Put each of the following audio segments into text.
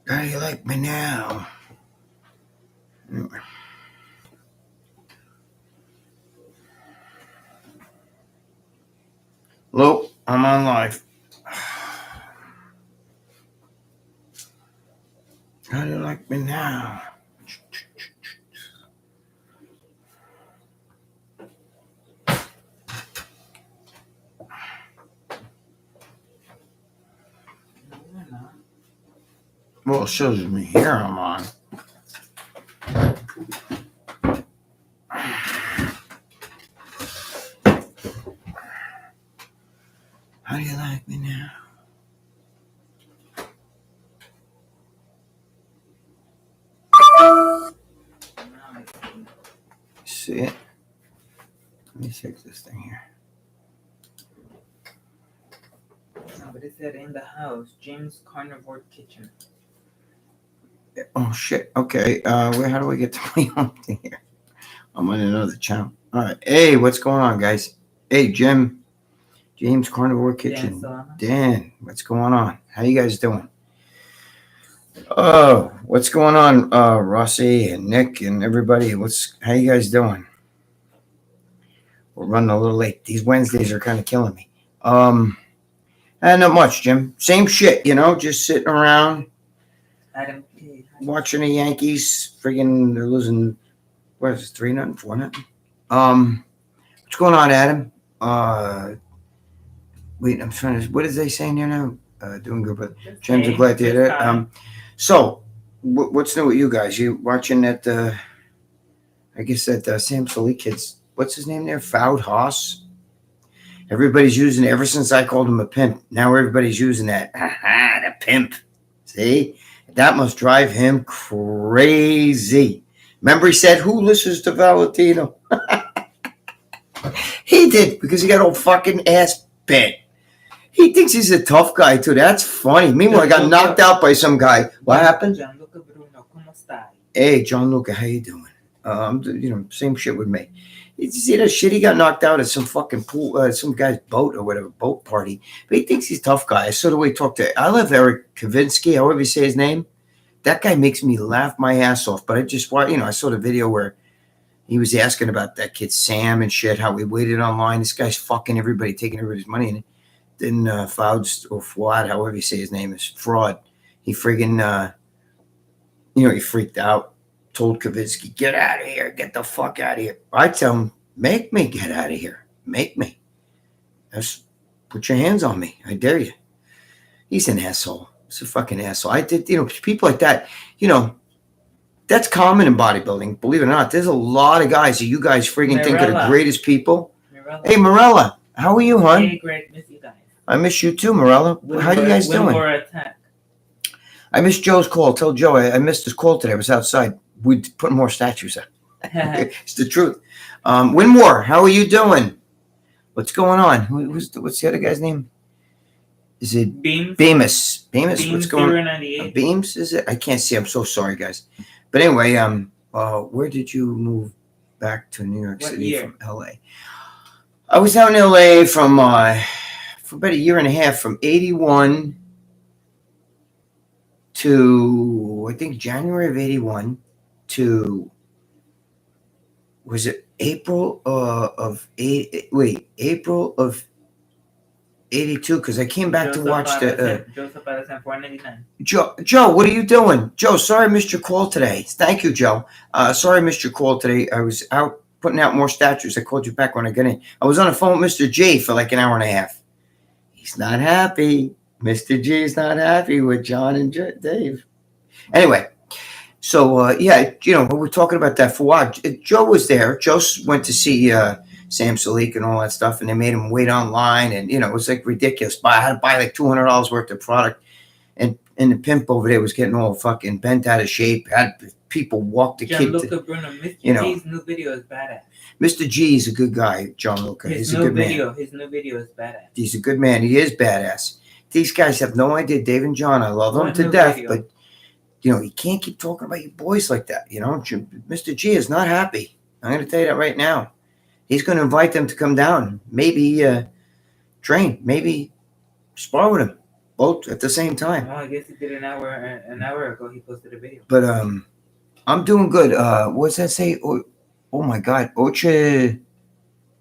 How do you like me now? Hello, I'm on live. How do you like me now? Well, it shows me here I'm on. How do you like me now? See it? Let me check this thing here. No, but it said in the house, James Carnivore Kitchen. Oh shit. Okay. How do I get to my home thing here? I'm on another channel. All right. Hey, what's going on, guys? Hey, Jim. James Carnivore Kitchen. Dan, what's going on? How you guys doing? Oh, what's going on, Rossi and Nick and everybody? How you guys doing? We're running a little late. These Wednesdays are kind of killing me. Not much, Jim. Same shit, just sitting around watching the Yankees. Friggin' they're losing. What is it? 3-0, 4-0. What's going on, Adam? Wait, I'm trying to. What is they saying here now? Doing good, but James, I'm glad to hear that. So, what's new with you guys? You watching that? I guess that Sam Sully kid's. What's his name there? Foud Haas. Everybody's using it ever since I called him a pimp. Now everybody's using that. Aha, the pimp. See, that must drive him crazy. Remember, he said, "Who listens to Valentino?" He did because he got old fucking ass bent. He thinks he's a tough guy too. That's funny. Meanwhile, I got knocked out by some guy. What happened? Gianluca Bruno, ¿cómo está? Hey, Gianluca, how you doing? Same shit with me. You see that shit? He got knocked out at some fucking pool, some guy's boat or whatever, boat party. But he thinks he's a tough guy. I saw the way he talked to. I love Eric Kavinsky, however you say his name. That guy makes me laugh my ass off. But I just, I saw the video where he was asking about that kid Sam and shit, how we waited online. This guy's fucking everybody, taking everybody's money. And then Fouds or Forwad, however you say his name is, fraud. He friggin', he freaked out. Told Kavinsky, get out of here. Get the fuck out of here. I tell him, make me get out of here. Make me. Just put your hands on me. I dare you. He's an asshole. He's a fucking asshole. I did, people like that, that's common in bodybuilding. Believe it or not, there's a lot of guys that you guys friggin' think are the greatest people. Hey, Morella, how are you, hon? Hey, Greg, miss you guys. I miss you too, Morella. How you guys doing? I missed Joe's call. Tell Joe I missed his call today. I was outside. We put more statues up. It's the truth. Winmore, how are you doing? What's going on? What's the other guy's name? Is it Beams? Bemis? What's going on? Beams, is it? I can't see. I'm so sorry, guys. But anyway, where did you move back to New York City from LA? I was out in LA for about a year and a half, from 81 to, I think, January of 81 to, was it April of 82, because I came back to watch the Joe, what are you doing? Joe, sorry I missed your call today. Thank you, Joe. Sorry I missed your call today. I was out putting out more statues. I called you back when I got in. I was on the phone with Mr. J for like an hour and a half. He's not happy. Mr. G is not happy with John and Dave. Anyway, so we're talking about that forwad. Joe was there. Joe went to see Sam Salik and all that stuff, and they made him wait online, and it was like ridiculous. I had to buy like $200 worth of product, and the pimp over there was getting all fucking bent out of shape. Had people walk the kid. Bruno, Mr. G's new video is badass. Mr. G is a good guy, John Luca. He's a good man. His new video is badass. He's a good man. He is badass. These guys have no idea. Dave and John, I love them to death, but you can't keep talking about your boys like that. Mr. G is not happy. I'm going to tell you that right now. He's going to invite them to come down, maybe train, maybe spar with him. both at the same time. Oh, I guess he did an hour ago. He posted a video. But I'm doing good. What's that say? Oh my God, Ocha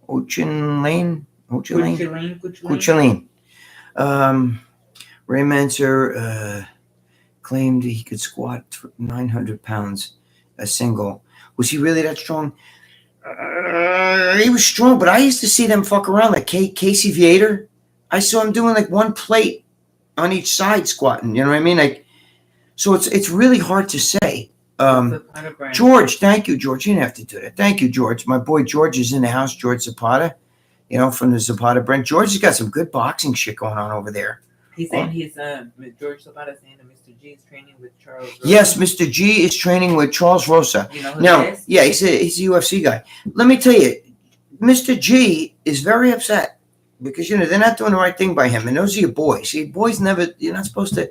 Lane. Ray Manser claimed he could squat 900 pounds a single. Was he really that strong? He was strong, but I used to see them fuck around like Casey Viator. I saw him doing like one plate on each side squatting. You know what I mean? Like, so it's really hard to say. George, thank you, George. You didn't have to do that. Thank you, George. My boy George is in the house. George Zapata, from the Zapata brand. George has got some good boxing shit going on over there. He's saying George Zapata saying that Mr. G is training with Charles Rosa. Yes, Mr. G is training with Charles Rosa. You know who he is? Yeah, he's a UFC guy. Let me tell you, Mr. G is very upset because they're not doing the right thing by him, and those are your boys. See, boys never. You're not supposed to.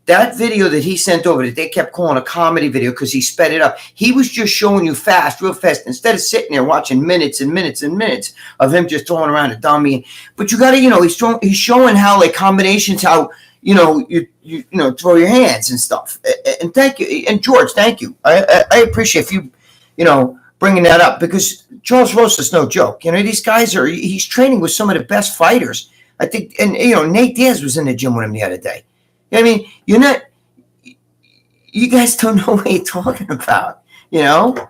That video that he sent over that they kept calling a comedy video because he sped it up. He was just showing you real fast, instead of sitting there watching minutes and minutes and minutes of him just throwing around a dummy. But you got to, he's showing how like combinations, how you throw your hands and stuff. And thank you, and George, thank you. I appreciate you, bringing that up because Charles Rosa's no joke. These guys he's training with some of the best fighters. I think, and Nate Diaz was in the gym with him the other day. I mean, you guys don't know what you're talking about. I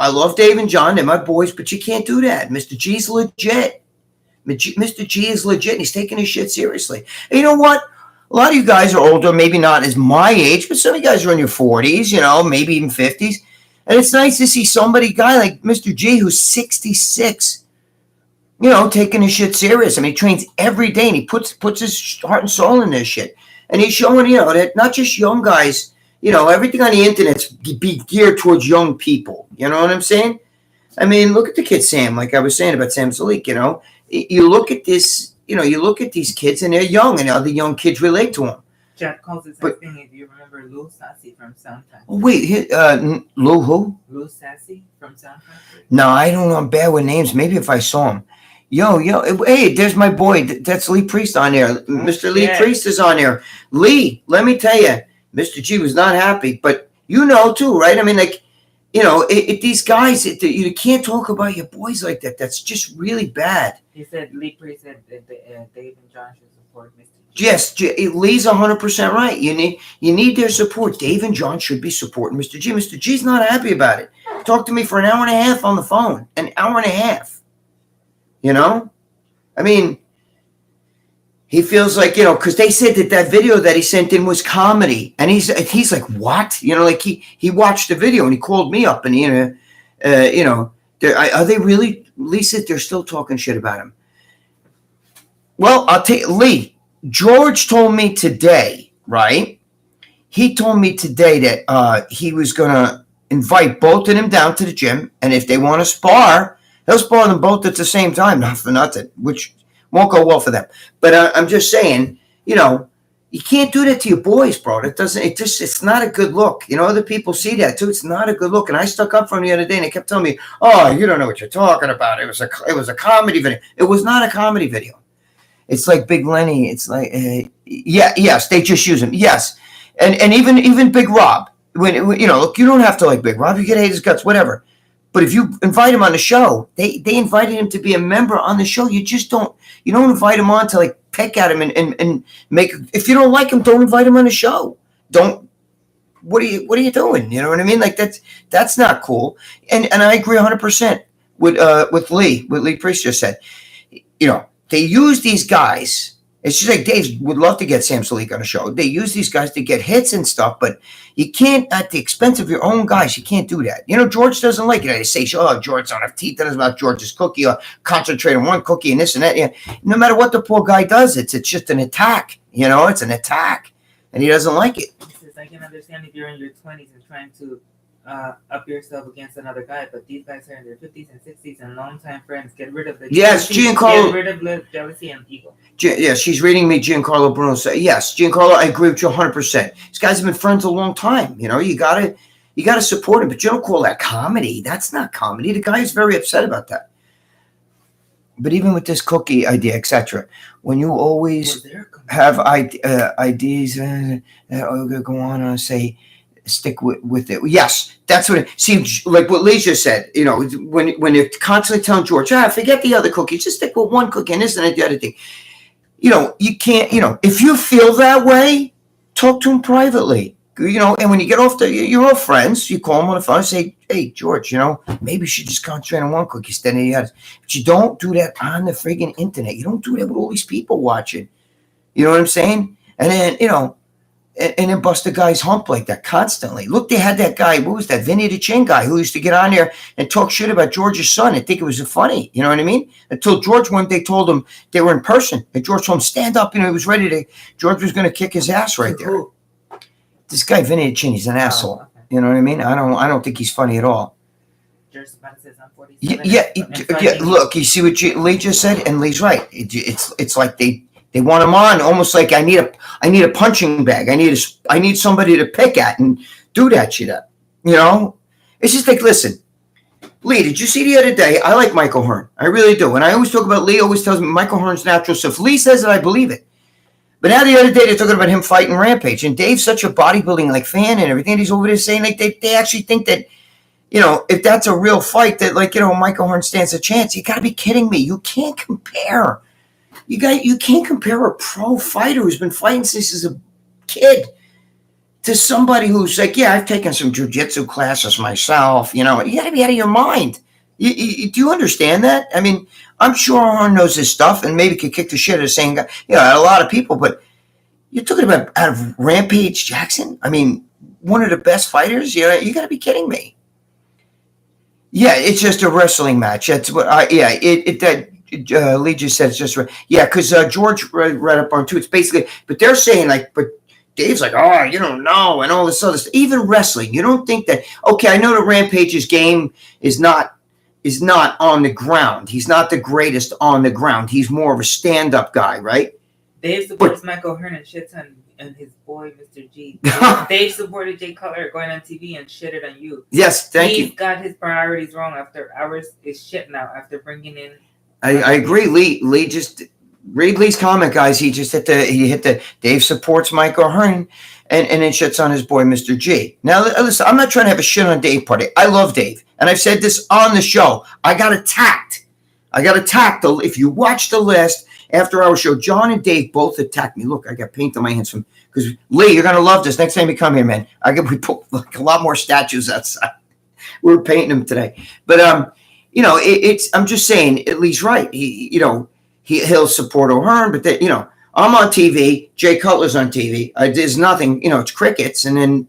love Dave and John, they're my boys, but you can't do that. Mr. G's legit. Mr. G is legit, and he's taking his shit seriously. And you know what? A lot of you guys are older, maybe not as my age, but some of you guys are in your 40s, maybe even 50s. And it's nice to see guy like Mr. G, who's 66, taking his shit serious. I mean, he trains every day, and he puts his heart and soul in this shit. And he's showing, that not just young guys, everything on the internet's be geared towards young people. You know what I'm saying? I mean, look at the kid Sam, like I was saying about Sam Salik, You look at this, you look at these kids, and they're young, and other young kids relate to them. Jack calls it something. If you remember Lou Sassy from Soundtrack. Oh, wait, Lou who? Lou Sassy from Soundtrack. No, I don't know. I'm bad with names. Maybe if I saw him. Yo, hey, there's my boy. That's Lee Priest on there. Mr. Lee Priest is on there. Lee, let me tell you, Mr. G was not happy, but too, right? I mean, like, these guys, you can't talk about your boys like that. That's just really bad. He said, Lee Priest said that Dave and John should support Mr. G. Yes, Lee's 100% right. You need their support. Dave and John should be supporting Mr. G. Mr. G's not happy about it. Talked to me for an hour and a half on the phone. An hour and a half. I mean, he feels like, because they said that video that he sent in was comedy. And he's like, what? Like he watched the video and he called me up and, are they really, Lee said they're still talking shit about him. Well, I'll tell you, Lee, George told me today, right? He told me today that he was going to invite both of them down to the gym. And if they want to spar, he'll spar them both at the same time. Not for nothing, which won't go well for them. But I'm just saying, you can't do that to your boys, bro. It's not a good look. Other people see that too. It's not a good look. And I stuck up for him the other day and they kept telling me, oh, you don't know what you're talking about. It was a comedy video. It was not a comedy video. It's like Big Lenny. It's like, yes, they just use him. Yes. And even Big Rob, when look, you don't have to like Big Rob. You can hate his guts, whatever. But if you invite him on the show, they invited him to be a member on the show. You don't invite him on to like peck at him and make, if you don't like him, don't invite him on the show. What are you doing? You know what I mean? Like that's not cool. And I agree 100% with what Lee Priest just said. They use these guys. It's just like Dave would love to get Sam Salik on the show. They use these guys to get hits and stuff, but you can't, at the expense of your own guys, you can't do that. George doesn't like it. They say, oh, George don't have teeth. That is about George's cookie, or concentrate on one cookie and this and that. Yeah. No matter what the poor guy does, it's just an attack. It's an attack, and he doesn't like it. I can understand if you're in your 20s and trying to up yourself against another guy, but these guys are in their 50s and 60s and longtime friends. Get rid of the jealousy. Get rid of the jealousy and ego. Yeah, she's reading me. Giancarlo Bruno say, yes, Giancarlo, I agree with you 100%. These guys have been friends a long time. You gotta support him, but you don't call that comedy. That's not comedy. The guy is very upset about that. But even with this cookie idea, etc., when you always have ideas that go on and say, stick with it. Yes, that's what it seems like. What Lee just said, when you're constantly telling George, forget the other cookies, just stick with one cookie and this and the other thing. You can't. If you feel that way, talk to him privately. And when you get off you're all friends. You call him on the phone and say, "Hey, George, maybe you should just concentrate on one cookie instead of the others." But you don't do that on the friggin' internet. You don't do that with all these people watching. You know what I'm saying? And then, and then bust a guy's hump like that constantly. Look, they had that guy, what was that, Vinny the Chin guy, who used to get on there and talk shit about George's son and think it was funny. You know what I mean? Until George one day told him they were in person. And George told him, stand up. He was ready to, George was going to kick his ass right there. This guy, Vinny the Chin, he's an asshole. Okay. You know what I mean? I don't think he's funny at all. Yeah. Look, you see what Lee just said? And Lee's right. It's like they want him on almost like I need a punching bag. I need somebody to pick at and do that shit up. It's just like, listen, Lee, did you see the other day? I like Michael Hearn. I really do. When I always talk about Lee, always tells me Michael Hearn's natural stuff. Lee says it, I believe it. But now the other day they're talking about him fighting Rampage, and Dave's such a bodybuilding fan and everything. He's over there saying like they actually think that, if that's a real fight, that Michael Hearn stands a chance. You got to be kidding me. You can't compare. You can't compare a pro fighter who's been fighting since he's a kid to somebody who's like, yeah, I've taken some jiu-jitsu classes myself. You got to be out of your mind. Do you understand that? I mean, I'm sure Arnold knows his stuff and maybe could kick the shit out of the same guy. A lot of people, but you're talking about out of Rampage Jackson? I mean, one of the best fighters? You got to be kidding me. Yeah, it's just a wrestling match. That's what Lee just said. It's just because George read up on too. It's basically, but they're saying but Dave's like, oh, you don't know, and all this other stuff. Even wrestling, you don't think that? Okay, I know that Rampage's game is not on the ground. He's not the greatest on the ground. He's more of a stand-up guy, right? Dave supports Michael Hearn and shits on and his boy, Mr. G. Dave supported Jay Cutler going on TV and shitted on you. Yes, thank you. He's got his priorities wrong after hours is shit now after bringing in. I agree. Lee just read Lee's comment, guys. He just hit the Dave supports Michael Hearn and then shits on his boy, Mr. G. Now, listen, I'm not trying to have a shit on Dave party. I love Dave. And I've said this on the show. I got attacked. If you watch the list after our show, John and Dave both attacked me. Look, I got paint on my hands because Lee, you're going to love this. Next time you come here, man, we put like a lot more statues outside. We're painting them today. But, I'm just saying, Lee's right. He'll support O'Hearn, but I'm on TV. Jay Cutler's on TV. There's nothing, it's crickets. And then,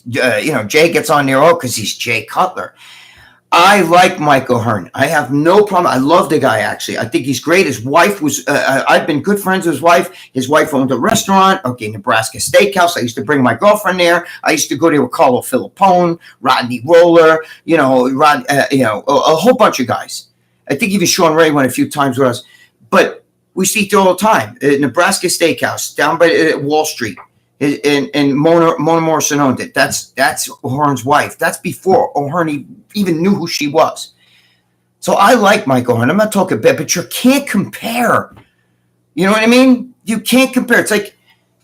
Jay gets on there, because he's Jay Cutler. I like Michael Hearn. I have no problem. I love the guy, actually. I think he's great. His wife was, I've been good friends with his wife. His wife owned a restaurant, Nebraska Steakhouse. I used to bring my girlfriend there. I used to go there with Carlo Filippone, Rodney Roller, a whole bunch of guys. I think even Sean Ray went a few times with us. But we see it all the time. Nebraska Steakhouse, down by Wall Street. And Mona Morrison owned it. That's O'Hearn's wife. That's before O'Hearn even knew who she was. So I like Michael Hearn. I'm not talking bad, but you can't compare. You know what I mean? You can't compare. It's like,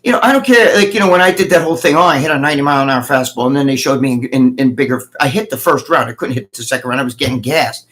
I don't care. Like, when I did that whole thing, I hit a 90-mile-an-hour fastball, and then they showed me in bigger. I hit the first round. I couldn't hit the second round. I was getting gassed.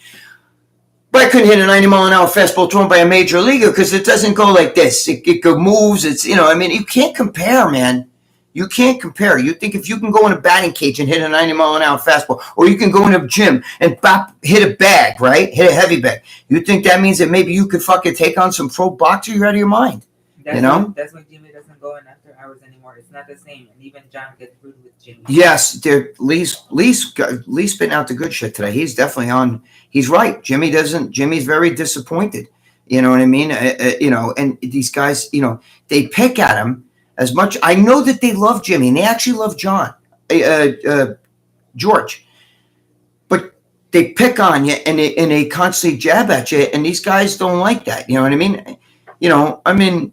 But I couldn't hit a 90-mile-an-hour fastball thrown by a major leaguer because it doesn't go like this. It moves. It's, you can't compare, man. You can't compare. You think if you can go in a batting cage and hit a 90-mile-an-hour fastball, or you can go in a gym and hit a bag, right? Hit a heavy bag. You think that means that maybe you could fucking take on some pro boxer? You're out of your mind. That's when Jimmy doesn't go in after hours anymore. It's not the same. And even John gets rude with Jimmy. Yes, Lee's spitting out the good shit today. He's definitely on. He's right. Jimmy's very disappointed. You know what I mean? And these guys, they pick at him as much. I know that they love Jimmy and they actually love George. But they pick on you and they constantly jab at you. And these guys don't like that. You know what I mean?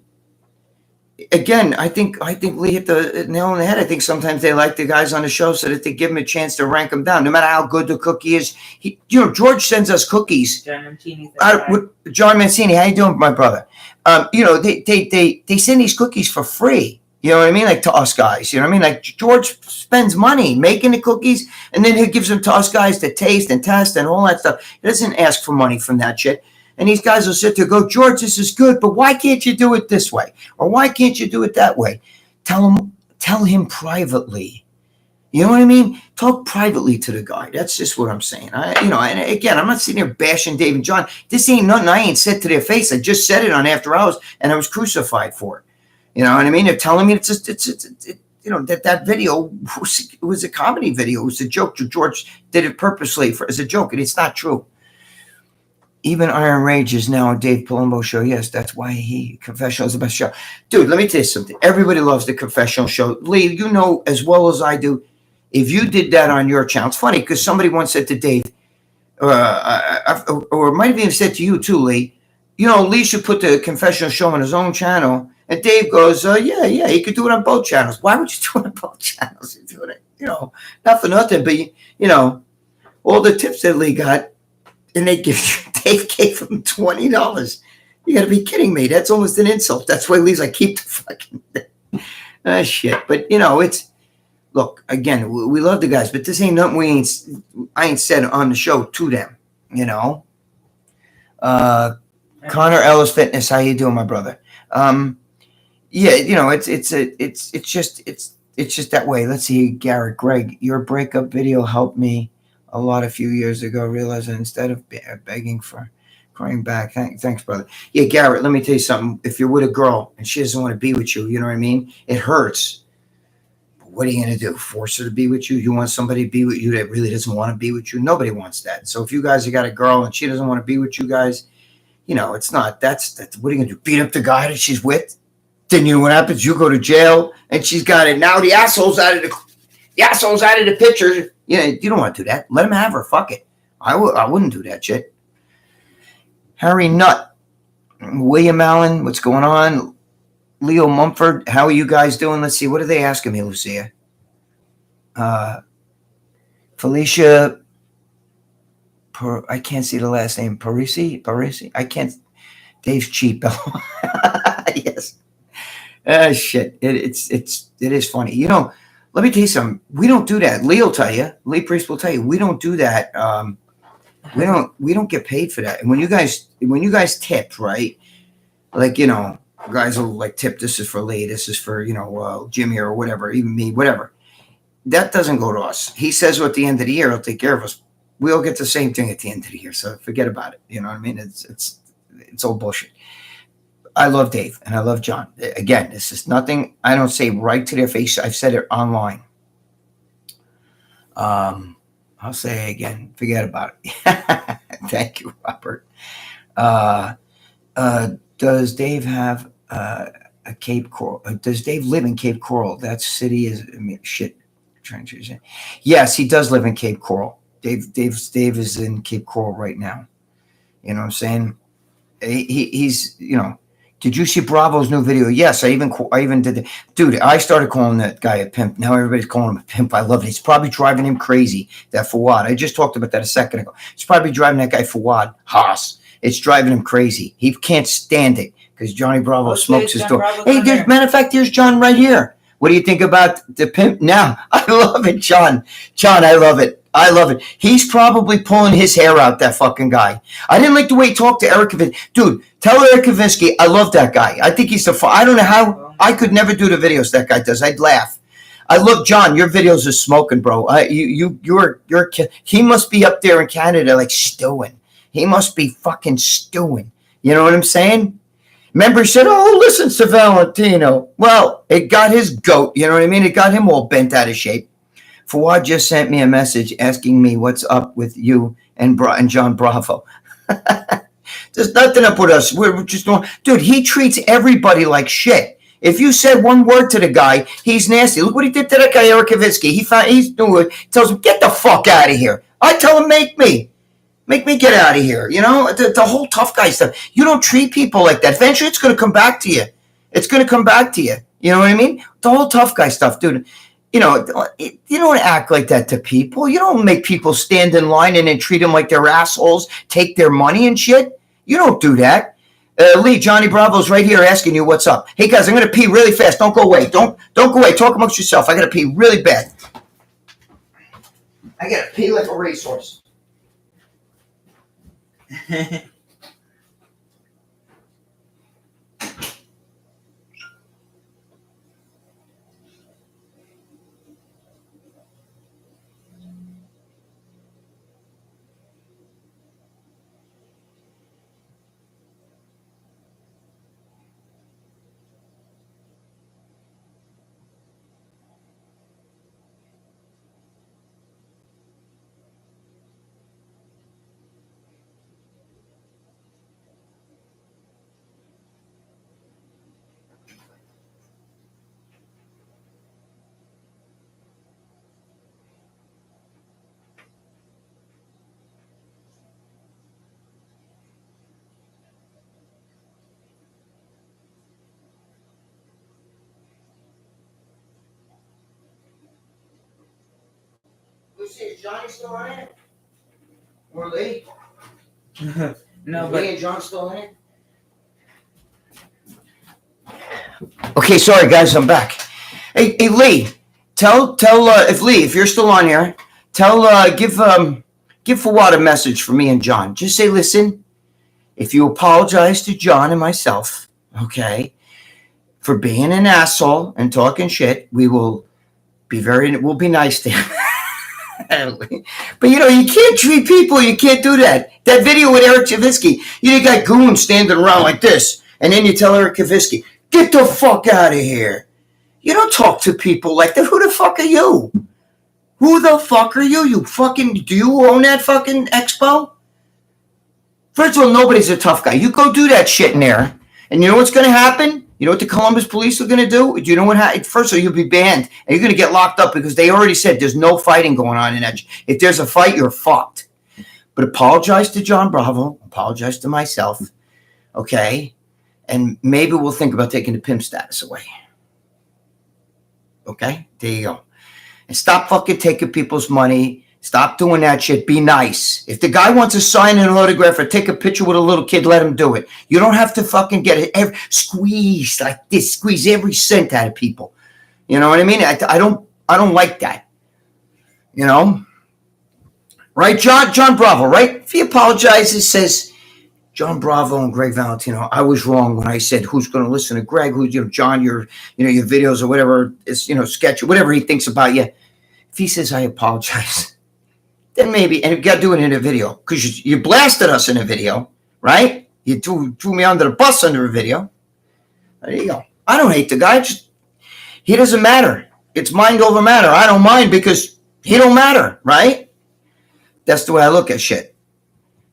again, I think Lee hit the nail on the head. I think sometimes they like the guys on the show so that they give them a chance to rank them down, no matter how good the cookie is. George sends us cookies. John Mancini, how you doing, my brother? They send these cookies for free. You know what I mean? Like to us guys. You know what I mean? Like George spends money making the cookies, and then he gives them to us guys to taste and test and all that stuff. He doesn't ask for money from that shit. And these guys will sit there and go, George, this is good, but why can't you do it this way? Or why can't you do it that way? Tell him privately. You know what I mean? Talk privately to the guy. That's just what I'm saying. And again, I'm not sitting here bashing Dave and John. This ain't nothing I ain't said to their face. I just said it on After Hours, and I was crucified for it. You know what I mean? They're telling me that video was a comedy video. It was a joke. George did it purposely as a joke, and it's not true. Even Iron Rage is now a Dave Palumbo show. Yes, that's why Confessional is the best show. Dude, let me tell you something. Everybody loves the Confessional show. Lee, you know as well as I do, if you did that on your channel, it's funny because somebody once said to Dave, or it might have even said to you too, Lee, Lee should put the Confessional show on his own channel. And Dave goes, yeah, he could do it on both channels. Why would you do it on both channels? You're doing it, not for nothing, but, all the tips that Lee got, and Dave gave him $20. You got to be kidding me. That's almost an insult. That's why Lee's like, keep the fucking shit. But, look, again, we love the guys, but this ain't nothing I ain't said on the show to them, Connor Ellis Fitness, how you doing, my brother? It's just that way. Let's see, Garrett, Greg, your breakup video helped me a lot a few years ago, realizing instead of begging for crying back. Thanks, brother. Yeah, Garrett, let me tell you something. If you're with a girl and she doesn't want to be with you, you know what I mean? It hurts. But what are you going to do? Force her to be with you? You want somebody to be with you that really doesn't want to be with you? Nobody wants that. So if you guys have got a girl and she doesn't want to be with you guys, it's not, that's what are you going to do? Beat up the guy that she's with? Then you know what happens? You go to jail and she's got it. Now the asshole's out of the picture. You don't want to do that. Let him have her. Fuck it. I wouldn't do that shit. Harry Nutt. William Allen, what's going on? Leo Mumford, how are you guys doing? Let's see. What are they asking me, Lucia? Felicia, I can't see the last name. Parisi? I can't. Dave's cheap. Yes. Shit. It is funny. Let me tell you something. We don't do that. Lee will tell you. Lee Priest will tell you. We don't do that. We don't get paid for that. And when you guys tip, right? Like, guys will like tip, this is for Lee, this is for, Jimmy or whatever, even me, whatever. That doesn't go to us. He says, well, at the end of the year, he'll take care of us. We all get the same thing at the end of the year. So forget about it. You know what I mean? It's all bullshit. I love Dave and I love John. Again, this is nothing I don't say right to their face. I've said it online. I'll say it again. Forget about it. Thank you, Robert. Does Dave have a Cape Coral? Does Dave live in Cape Coral? That city is shit. Yes, he does live in Cape Coral. Dave is in Cape Coral right now. You know what I'm saying? He's Did you see Bravo's new video? Yes, I even did. Dude, I started calling that guy a pimp. Now everybody's calling him a pimp. I love it. He's probably driving him crazy, that forwad. I just talked about that a second ago. He's probably driving that guy forwad, Haas. It's driving him crazy. He can't stand it because Johnny Bravo smokes his door. Hey, matter of fact, here's John right here. What do you think about the pimp now? I love it, John. John, I love it. I love it. He's probably pulling his hair out, that fucking guy. I didn't like the way he talked to Eric Kavinsky. Dude, tell Eric Kavinsky, I love that guy. I think he's I don't know how. I could never do the videos that guy does. I'd laugh. I love John. Your videos are smoking, bro. He must be up there in Canada like stewing. He must be fucking stewing. You know what I'm saying? Remember, he said, oh, listen to Valentino. Well, it got his goat. You know what I mean? It got him all bent out of shape. Fawad just sent me a message asking me what's up with you and John Bravo. There's nothing up with us. We're just doing. Dude, he treats everybody like shit. If you said one word to the guy, he's nasty. Look what he did to that guy, Eric Kavinsky. He's doing it. He tells him, get the fuck out of here. I tell him, make me get out of here. You know, the whole tough guy stuff. You don't treat people like that. Eventually, it's going to come back to you. It's going to come back to you. You know what I mean? The whole tough guy stuff, dude. You don't act like that to people. You don't make people stand in line and then treat them like they're assholes, take their money and shit. You don't do that. Lee, Johnny Bravo's right here asking you what's up. Hey, guys, I'm going to pee really fast. Don't go away. Don't go away. Talk amongst yourself. I got to pee really bad. I got to pee like a racehorse. Lucy, is Johnny still on it? Or Lee? No, Lee and John still in it? Okay, sorry guys, I'm back. Hey Lee, tell if you're still on here, give Fawad a message for me and John. Just say, listen, if you apologize to John and myself, okay, for being an asshole and talking shit, we'll be nice to him. But you can't treat people. You can't do that. That video with Eric Kavitsky, you got goons standing around like this, and then you tell Eric Kavitsky, get the fuck out of here. You don't talk to people like that. Who the fuck are you? Who the fuck are you? Do you own that fucking expo? First of all, nobody's a tough guy. You go do that shit in there, and you know what's going to happen? You know what the Columbus police are going to do? Do you know what happened? First of all, you'll be banned, and you're going to get locked up because they already said there's no fighting going on in that. If there's a fight, you're fucked. But apologize to John Bravo. Apologize to myself. Okay? And maybe we'll think about taking the pimp status away. Okay? There you go. And stop fucking taking people's money. Stop doing that shit. Be nice. If the guy wants to sign an autograph or take a picture with a little kid, let him do it. You don't have to fucking get it. Squeeze like this. Squeeze every cent out of people. You know what I mean? I don't like that. You know? Right, John Bravo, right? If he apologizes, says, John Bravo and Greg Valentino, I was wrong when I said who's going to listen to Greg, who's, John, your videos or whatever, is, sketch, whatever he thinks about you. If he says, I apologize, then maybe, and you got to do it in a video, because you blasted us in a video, right? You threw me under the bus under a video. There you go. I don't hate the guy. He doesn't matter. It's mind over matter. I don't mind because he don't matter, right? That's the way I look at shit.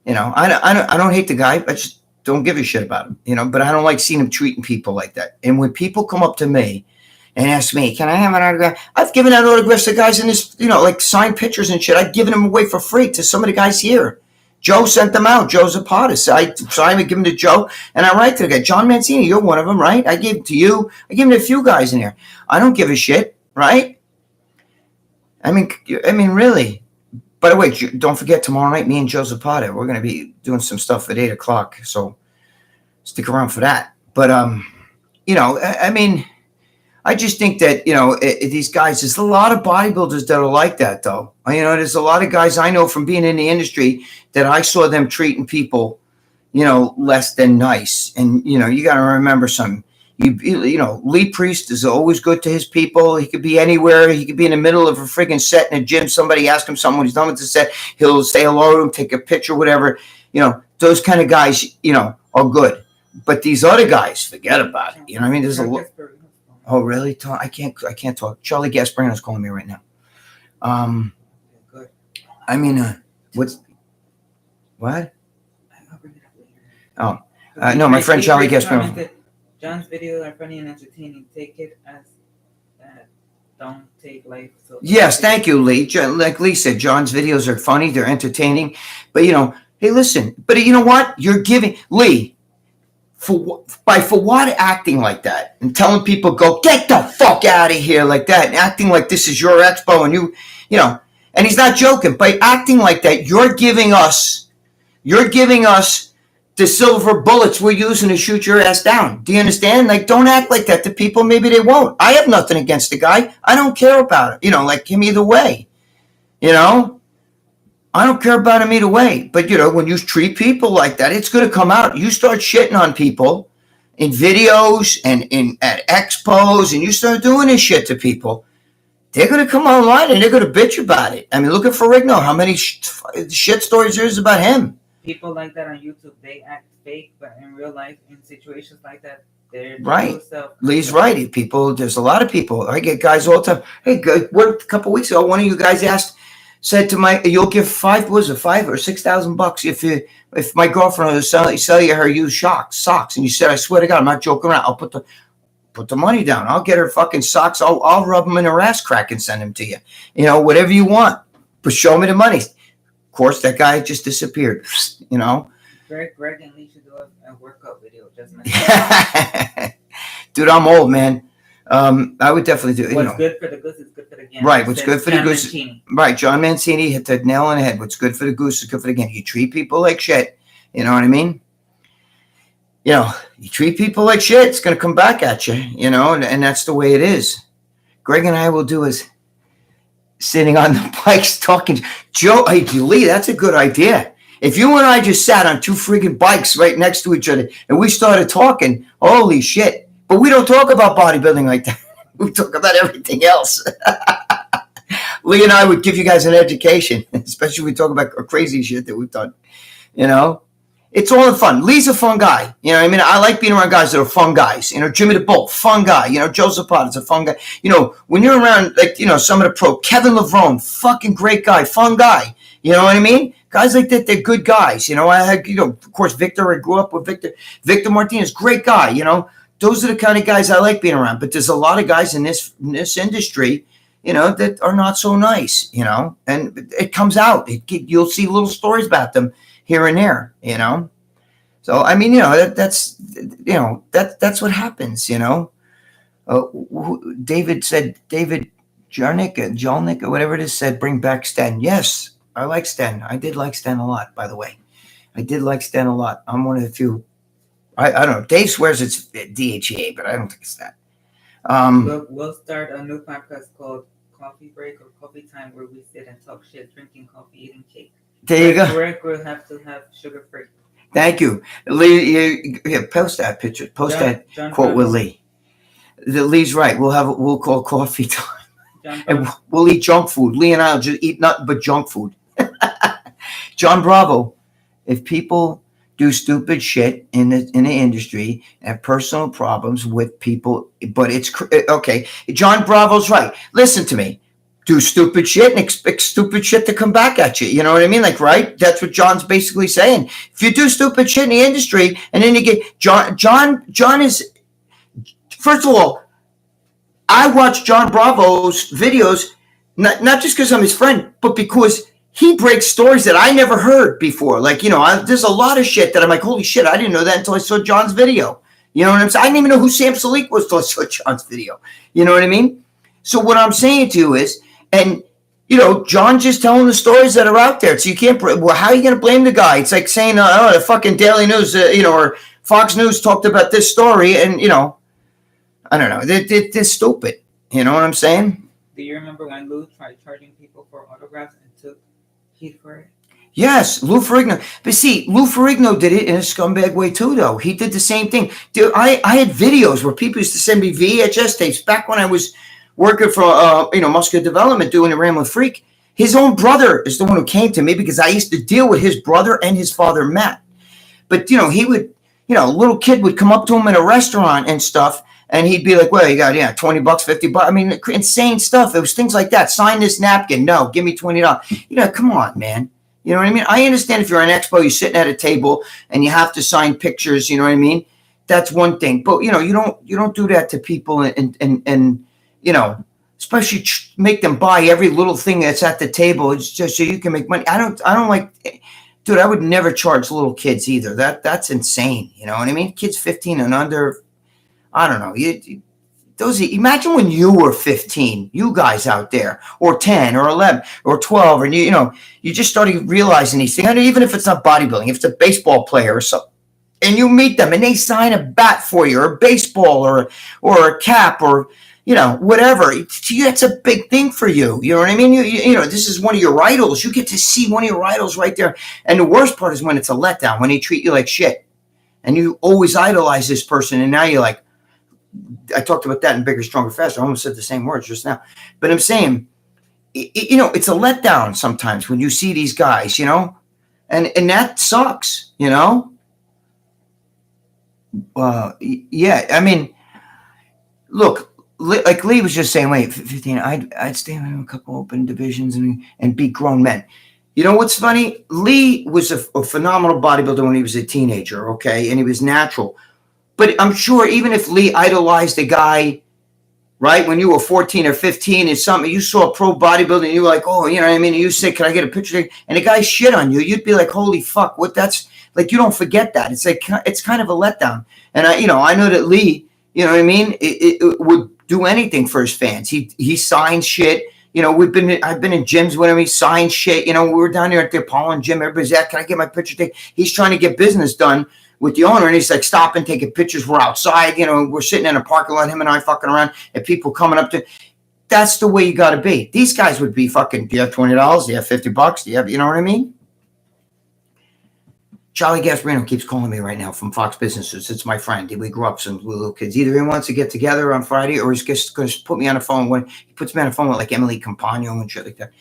I don't hate the guy. I just don't give a shit about him, but I don't like seeing him treating people like that. And when people come up to me and ask me, can I have an autograph? I've given out autographs to guys in this, like signed pictures and shit. I've given them away for free to some of the guys here. Joe sent them out. Joe Zapatas. I sign and give them to Joe, and I write to the guy, John Mancini, you're one of them, right? I gave it to you. I gave them to a few guys in here. I don't give a shit, right? I mean, really. By the way, don't forget, tomorrow night, me and Joe Zapata, we're going to be doing some stuff at 8 o'clock, so stick around for that. But, I just think that, these guys, there's a lot of bodybuilders that are like that, though. There's a lot of guys I know from being in the industry that I saw them treating people, less than nice. And, you got to remember something. Lee Priest is always good to his people. He could be anywhere. He could be in the middle of a friggin' set in a gym. Somebody asks him something when he's done with the set. He'll say hello to him, take a picture, whatever. Those kind of guys, are good. But these other guys, forget about it. There's a lot. Oh, really? I can't talk. Charlie Gasparino's calling me right now. Good. What? Oh, no, my friend Charlie Gasparino. John's videos are funny and entertaining. Take it as that. Don't take life so. Yes, thank you, Lee. Like Lee said, John's videos are funny. They're entertaining. But, hey, listen. But you know what? You're giving. Lee, for what acting like that and telling people go get the fuck out of here like that and acting like this is your expo and you know, and he's not joking. By acting like that, you're giving us the silver bullets we're using to shoot your ass down. Do you understand? Like, don't act like that to people. Maybe they won't. I have nothing against the guy. I don't care about it. You know, like him either way. You know, I don't care about him either way. But, you know, when you treat people like that, it's going to come out. You start shitting on people in videos and at expos, and you start doing this shit to people, they're going to come online and they're going to bitch about it. I mean, look at Ferrigno. How many shit stories there is about him? People like that on YouTube, they act fake, but in real life, in situations like that, they're right. Lee's right. People, there's a lot of people. I get guys all the time. Hey, what, a couple of weeks ago, one of you guys said to my, you'll give $5,000 or $6,000 if my girlfriend will sell you her used socks. And you said, I swear to God, I'm not joking around. I'll put the money down. I'll get her fucking socks. I'll rub them in her ass crack and send them to you. You know, whatever you want. But show me the money. Of course, that guy just disappeared. You know. Greg and Lee should do a workout video. Just dude, I'm old, man. I would definitely do. What's good for the goose is good for the gander. Right. What's good for the goose? Right. John Mancini hit the nail on the head. What's good for the goose is good for the gander. You treat people like shit. You know what I mean? You know, you treat people like shit, it's going to come back at you, you know, and that's the way it is. Greg and I will do is sitting on the bikes talking. Joe, hey, Lee, that's a good idea. If you and I just sat on two friggin' bikes right next to each other and we started talking, holy shit. But we don't talk about bodybuilding like that. We talk about everything else. Lee and I would give you guys an education, especially when we talk about crazy shit that we've done, you know. It's all in fun. Lee's a fun guy. You know what I mean? I like being around guys that are fun guys. You know, Jimmy the Bull, fun guy. You know, Joe Zapata's a fun guy. You know, when you're around, like, you know, some of the pro, Kevin Levrone, fucking great guy, fun guy. You know what I mean? Guys like that, they're good guys. You know, I had, you know, of course, Victor, I grew up with Victor Martinez, great guy. You know, those are the kind of guys I like being around. But there's a lot of guys in this industry, you know, that are not so nice, you know, and it comes out. You'll see little stories about them here and there, you know. So I mean, you know, that's what happens, you know. David Jarnick or whatever it is said, bring back Sten. Yes, I like Sten. I did like Sten a lot, by the way. I did like Sten a lot. I'm one of the few. I don't know. Dave swears it's DHEA, but I don't think it's that. We'll start a new podcast called Coffee Break or Coffee Time, where we sit and talk shit, drinking coffee, eating cake. There you go. Greg will have to have sugar free. Thank you. Lee, post that picture. That quote with Lee. Lee's right. We'll call coffee time. And we'll eat junk food. Lee and I will just eat nothing but junk food. John Bravo. If people do stupid shit in the industry and have personal problems with people, but it's okay. John Bravo's right. Listen to me. Do stupid shit and expect stupid shit to come back at you. You know what I mean? Like, right? That's what John's basically saying. If you do stupid shit in the industry and then you get John is, first of all, I watch John Bravo's videos, not just because I'm his friend, but because he breaks stories that I never heard before. Like, you know, there's a lot of shit that I'm like, holy shit, I didn't know that until I saw John's video. You know what I'm saying? I didn't even know who Sam Salik was until I saw John's video. You know what I mean? So what I'm saying to you is, and, you know, John's just telling the stories that are out there. So you can't, well, how are you going to blame the guy? It's like saying, the fucking Daily News, you know, or Fox News talked about this story and, you know, I don't know. They're stupid. You know what I'm saying? Do you remember when Lou tried charging people for autographs and took heat for it? Yes, Lou Ferrigno. But see, Lou Ferrigno did it in a scumbag way too, though. He did the same thing. Dude, I had videos where people used to send me VHS tapes back when I was working for, Muscular Development, doing the Ramblin' Freak. His own brother is the one who came to me because I used to deal with his brother and his father, Matt. But, you know, he would, you know, a little kid would come up to him in a restaurant and stuff, and he'd be like, well, you got, $20, $50. I mean, insane stuff. It was things like that. Sign this napkin. No, give me $20. You know, come on, man. You know what I mean? I understand if you're an expo, you're sitting at a table and you have to sign pictures, you know what I mean? That's one thing. But, you know, you don't do that to people and you know, especially make them buy every little thing that's at the table. It's just so you can make money. I don't like dude, I would never charge little kids either. That's insane. You know what I mean? Kids 15 and under, I don't know. Imagine when you were 15, you guys out there, or 10 or 11 or 12, and you just started realizing these things. And even if it's not bodybuilding, if it's a baseball player or something, and you meet them and they sign a bat for you, or a baseball, or a cap, or whatever. That's a big thing for you. You know what I mean? This is one of your idols. You get to see one of your idols right there. And the worst part is when it's a letdown, when they treat you like shit, and you always idolize this person, and now you're like, I talked about that in Bigger, Stronger, Faster. I almost said the same words just now. But I'm saying, it's a letdown sometimes when you see these guys, and that sucks, yeah. I mean, look, like Lee was just saying, wait, 15, I'd stay in a couple open divisions and beat grown men. You know what's funny? Lee was a phenomenal bodybuilder when he was a teenager, okay? And he was natural. But I'm sure even if Lee idolized a guy, right, when you were 14 or 15 and something, you saw pro bodybuilding and you were like, oh, you know what I mean? And you say, can I get a picture? And the guy shit on you. You'd be like, holy fuck, what? That's like, you don't forget that. It's like, it's kind of a letdown. And I know that Lee, you know what I mean? It would do anything for his fans. He signs shit. I've been in gyms with him. He signs shit. We were down there at the Apollo gym. Everybody's like, can I get my picture taken? He's trying to get business done with the owner, and he's like, stop and taking pictures. We're outside, we're sitting in a parking lot, him and I fucking around, and people coming up to. That's the way you got to be. These guys would be fucking, do you have $20? Do you have $50? Do you have, you know what I mean? Charlie Gasparino keeps calling me right now from Fox Businesses. It's my friend. We grew up some little kids. Either he wants to get together on Friday, or he's just going to put me on the phone. When he puts me on the phone with like Emily Campagno and shit like that.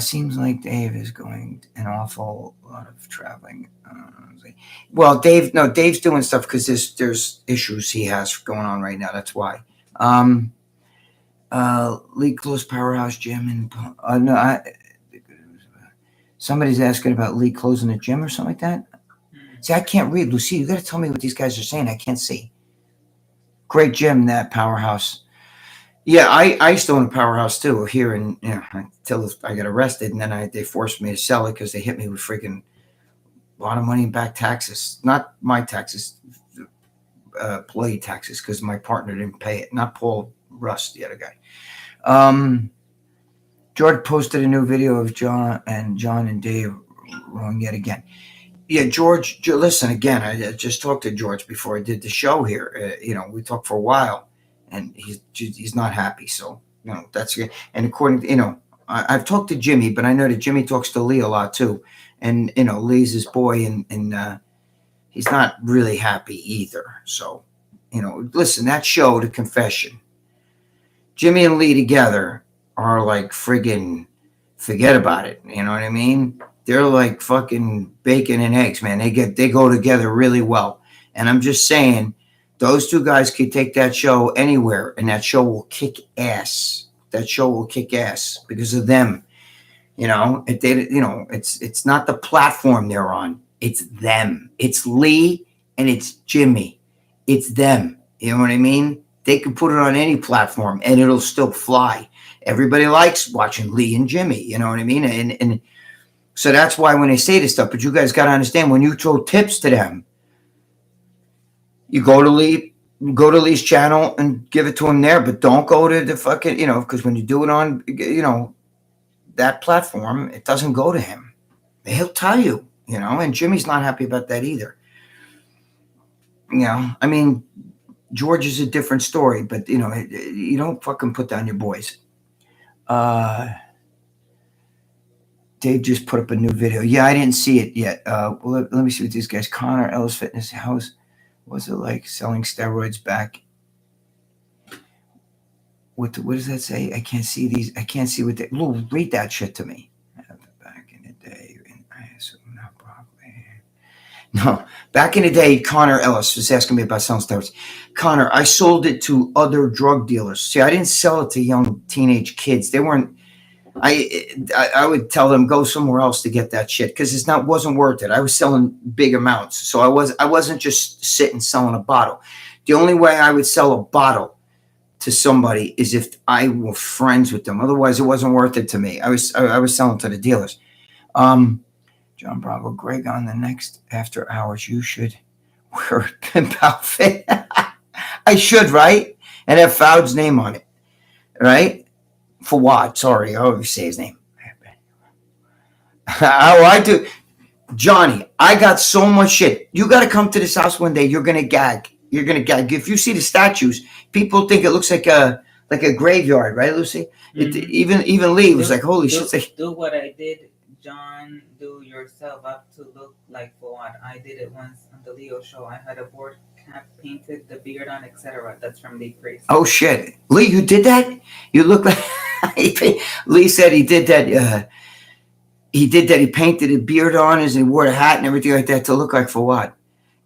Seems like Dave is going an awful lot of traveling. Well, Dave's doing stuff because there's issues he has going on right now. That's why. Lee closed Powerhouse Gym and somebody's asking about Lee closing a gym or something like that. See, I can't read. Lucy, you got to tell me what these guys are saying. I can't see. Great gym, that Powerhouse. Yeah, I used to own a Powerhouse too here, until I got arrested, and then they forced me to sell it because they hit me with freaking a lot of money in back taxes. Not my taxes, employee taxes, because my partner didn't pay it. Not Paul Russ, the other guy. George posted a new video of John and Dave wrong yet again. Yeah, George, listen, again, I just talked to George before I did the show here. We talked for a while, and he's not happy. So, that's good. And according to, I've talked to Jimmy, but I know that Jimmy talks to Lee a lot too. And, Lee's his boy, and he's not really happy either. So, listen, that show, The Confession, Jimmy and Lee together are like friggin' forget about it. You know what I mean? They're like fucking bacon and eggs, man. They go together really well. And I'm just saying, those two guys could take that show anywhere, and that show will kick ass. That show will kick ass because of them. It's not the platform they're on. It's them. It's Lee and it's Jimmy. It's them. You know what I mean? They can put it on any platform and it'll still fly. Everybody likes watching Lee and Jimmy. You know what I mean? And so that's why when they say this stuff, but you guys got to understand, when you throw tips to them, you go to Lee's channel and give it to him there, but don't go to the fucking, because when you do it on, that platform, it doesn't go to him. He'll tell you, and Jimmy's not happy about that either. I mean, George is a different story, but, you don't fucking put down your boys. Dave just put up a new video. Yeah, I didn't see it yet. Let me see what these guys. Connor, Ellis Fitness. Was it like selling steroids back? What does that say? I can't see these. I can't see what they. Read that shit to me. Back in the day, I assume not probably. No, back in the day, Connor Ellis was asking me about selling steroids. Connor, I sold it to other drug dealers. See, I didn't sell it to young teenage kids. They weren't. I would tell them go somewhere else to get that shit because wasn't worth it. I was selling big amounts, so I wasn't just sitting selling a bottle. The only way I would sell a bottle to somebody is if I were friends with them. Otherwise, it wasn't worth it to me. I was selling to the dealers. John Bravo, Greg, on the next after hours, you should wear a pimp outfit. I should, right? And have Fowd's name on it, right? Forwad, sorry, I always say his name. Oh, I do. Johnny, I got so much shit. You got to come to this house one day. You're gonna gag. You're gonna gag. If you see the statues, people think it looks like a graveyard, right, Lucy? Even Lee was like, "Holy shit!" Do what I did, John. Do yourself up to look like Forwad. I did it once on the Leo show. I had a board cap painted, the beard on, etc. That's from Lee Priest. Oh shit, Lee, you did that? You look like Lee said he did that. He did that. He painted a beard on and he wore a hat and everything like that to look like Forwad.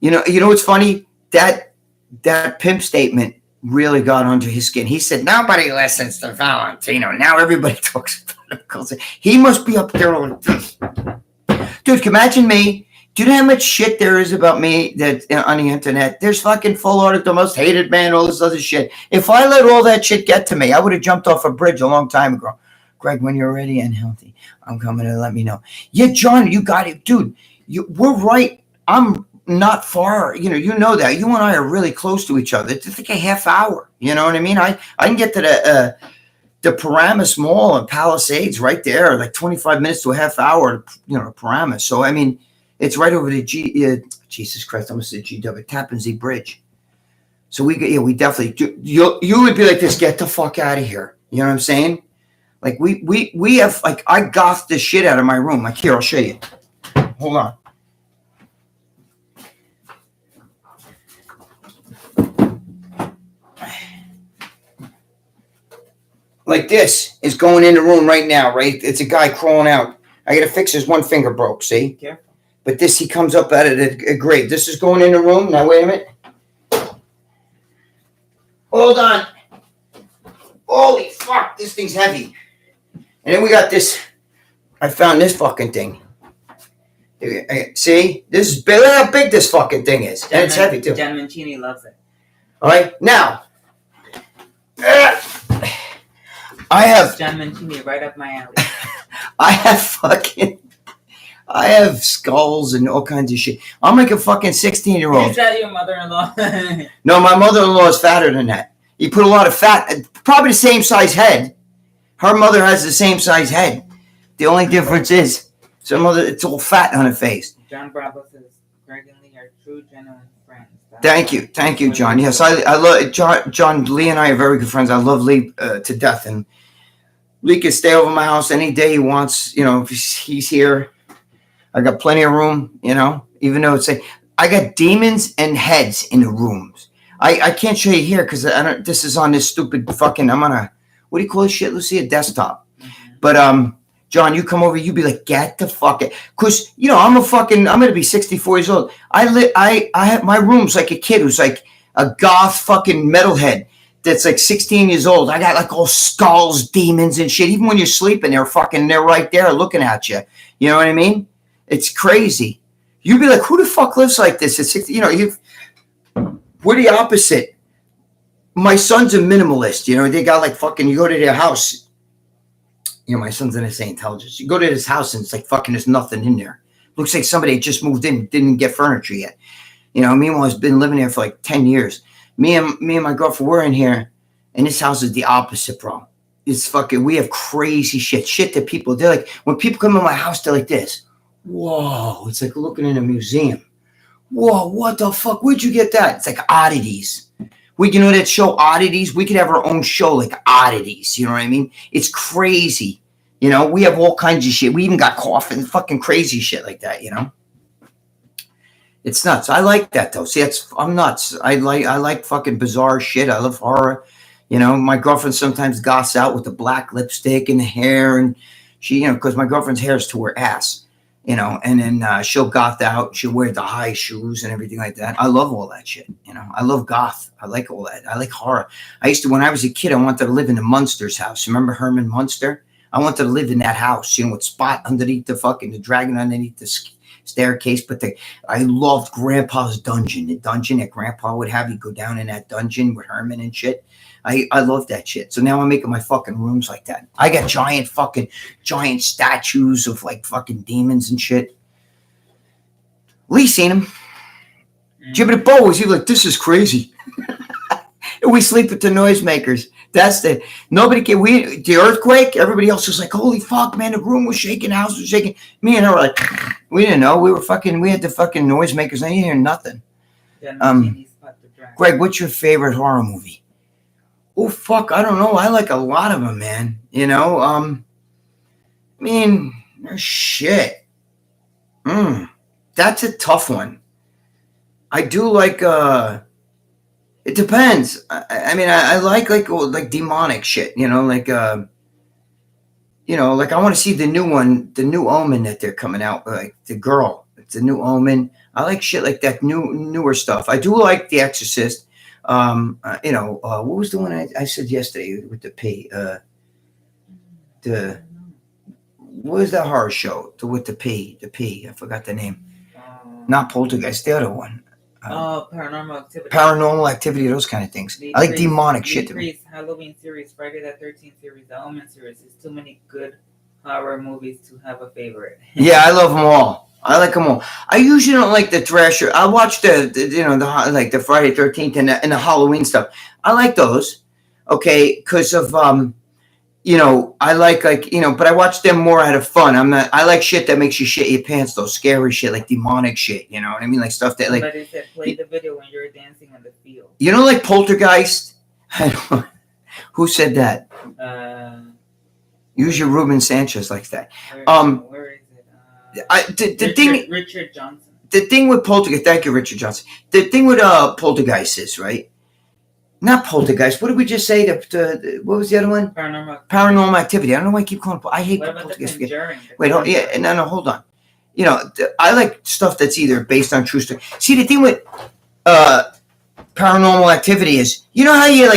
You know what's funny? That pimp statement really got under his skin. He said, nobody listens to Valentino. Now everybody talks about him. He must be up there on this. Dude, can you imagine me? Do you know how much shit there is about me that on the internet? There's fucking full art of the most hated man, all this other shit. If I let all that shit get to me, I would have jumped off a bridge a long time ago. Greg, when you're ready and healthy, I'm coming to let me know. Yeah, John, you got it. Dude, we're right. I'm not far. You know that. You and I are really close to each other. It's like a half hour. You know what I mean? I can get to the Paramus Mall in Palisades right there, like 25 minutes to a half hour, Paramus. So, I mean, it's right over the Jesus Christ, I almost said GW, Tappan Zee Bridge. So we definitely do. You would be like this, get the fuck out of here. You know what I'm saying? Like we have, like, I gothed the shit out of my room. Like, here, I'll show you. Hold on. Like, this is going in the room right now, right? It's a guy crawling out. I got to fix his one finger broke, see? Careful. But this, he comes up out of the grave. This is going in the room. Now, wait a minute. Hold on. Holy fuck, this thing's heavy. And then we got this. I found this fucking thing. See? This is big. Look how big this fucking thing is. And it's heavy, too. John Mancini loves it. All right? Now. I have John Mancini right up my alley. I have skulls and all kinds of shit. I'm like a fucking 16-year-old. Is that your mother-in-law? No, my mother-in-law is fatter than that. You put a lot of fat, probably the same size head. Her mother has the same size head. The only difference is it's all fat on her face. John Bravo says, Greg and Lee are true, genuine friends. Thank you, John. Yes, I love John. Lee and I are very good friends. I love Lee to death, and Lee can stay over my house any day he wants. If he's here, I got plenty of room. Even though I got demons and heads in the rooms. I can't show you here because this is on this stupid fucking. I'm on a, what do you call this shit, Lucy? A desktop. Mm-hmm. But John, you come over, you be like, get the fuck it. Because, I'm going to be 64 years old. I have my room's like a kid who's like a goth fucking metalhead that's like 16 years old. I got like all skulls, demons and shit. Even when you're sleeping, they're right there looking at you. You know what I mean? It's crazy. You'd be like, who the fuck lives like this at 60? We're the opposite. My son's a minimalist. They got like fucking, you go to their house. My son's in his intelligence. You go to his house and it's like fucking there's nothing in there. Looks like somebody just moved in, didn't get furniture yet. Meanwhile, I've been living there for like 10 years. Me and my girlfriend, we're in here, and this house is the opposite, bro. It's fucking, we have crazy shit that people, they're like, when people come in my house, they're like this. Whoa, it's like looking in a museum. Whoa, what the fuck? Where'd you get that? It's like oddities. That show Oddities? We could have our own show like Oddities. You know what I mean? It's crazy. We have all kinds of shit. We even got coffin, fucking crazy shit like that, It's nuts. I like that though. See, I'm nuts. I like fucking bizarre shit. I love horror. My girlfriend sometimes goths out with the black lipstick and the hair, and she, because my girlfriend's hair is to her ass. And then she'll goth out. She'll wear the high shoes and everything like that. I love all that shit. I love goth. I like all that. I like horror. When I was a kid, I wanted to live in the Munster's house. Remember Herman Munster? I wanted to live in that house, with Spot underneath the dragon underneath the staircase. But I loved Grandpa's dungeon. The dungeon that Grandpa would have you go down in that dungeon with Herman and shit. I love that shit. So now I'm making my fucking rooms like that. I got giant statues of like fucking demons and shit. Lee seen him. Jibbit Bo was like, this is crazy. We sleep with the noisemakers. That's the the earthquake. Everybody else was like, holy fuck, man, the room was shaking, the house was shaking. Me and her were like, we didn't know. We had the fucking noisemakers. I didn't hear nothing. Greg, what's your favorite horror movie? Oh fuck, I don't know. I like a lot of them, man. You know, I mean, shit. That's a tough one. I do like it depends. I mean, I like demonic shit, you know, like I want to see the new one, the new Omen that they're coming out, like the girl, it's a new Omen. I like shit like that, newer stuff. I do like The Exorcist. What was the one I said yesterday with the P? What was that horror show with the P? I forgot the name. Not Poltergeist, the other one. Paranormal Activity. Paranormal Activity, those kind of things. I like demonic shit. Halloween series, Friday the 13th series, the Omen series. There's too many good horror movies to have a favorite. Yeah, I love them all. I like them all. I usually don't like the Thrasher. I watch the Friday 13th and the Halloween stuff. I like those, okay, because of I like but I watch them more out of fun. I like shit that makes you shit your pants, though. Scary shit, like demonic shit. You know what I mean? Like stuff that like. Somebody said play the video when you're dancing on the field. You know, like Poltergeist. Who said that? Usually Ruben Sanchez likes that. Where is it? The thing. Richard Johnson. The thing with Poltergeist. Thank you, Richard Johnson. The thing with Poltergeist is right. Not Poltergeist. What did we just say? What was the other one? Paranormal Activity. I don't know why I keep calling it. I hate Poltergeist. Wait, hold on. You know, I like stuff that's either based on true story. See, the thing with Paranormal Activity is, you know how you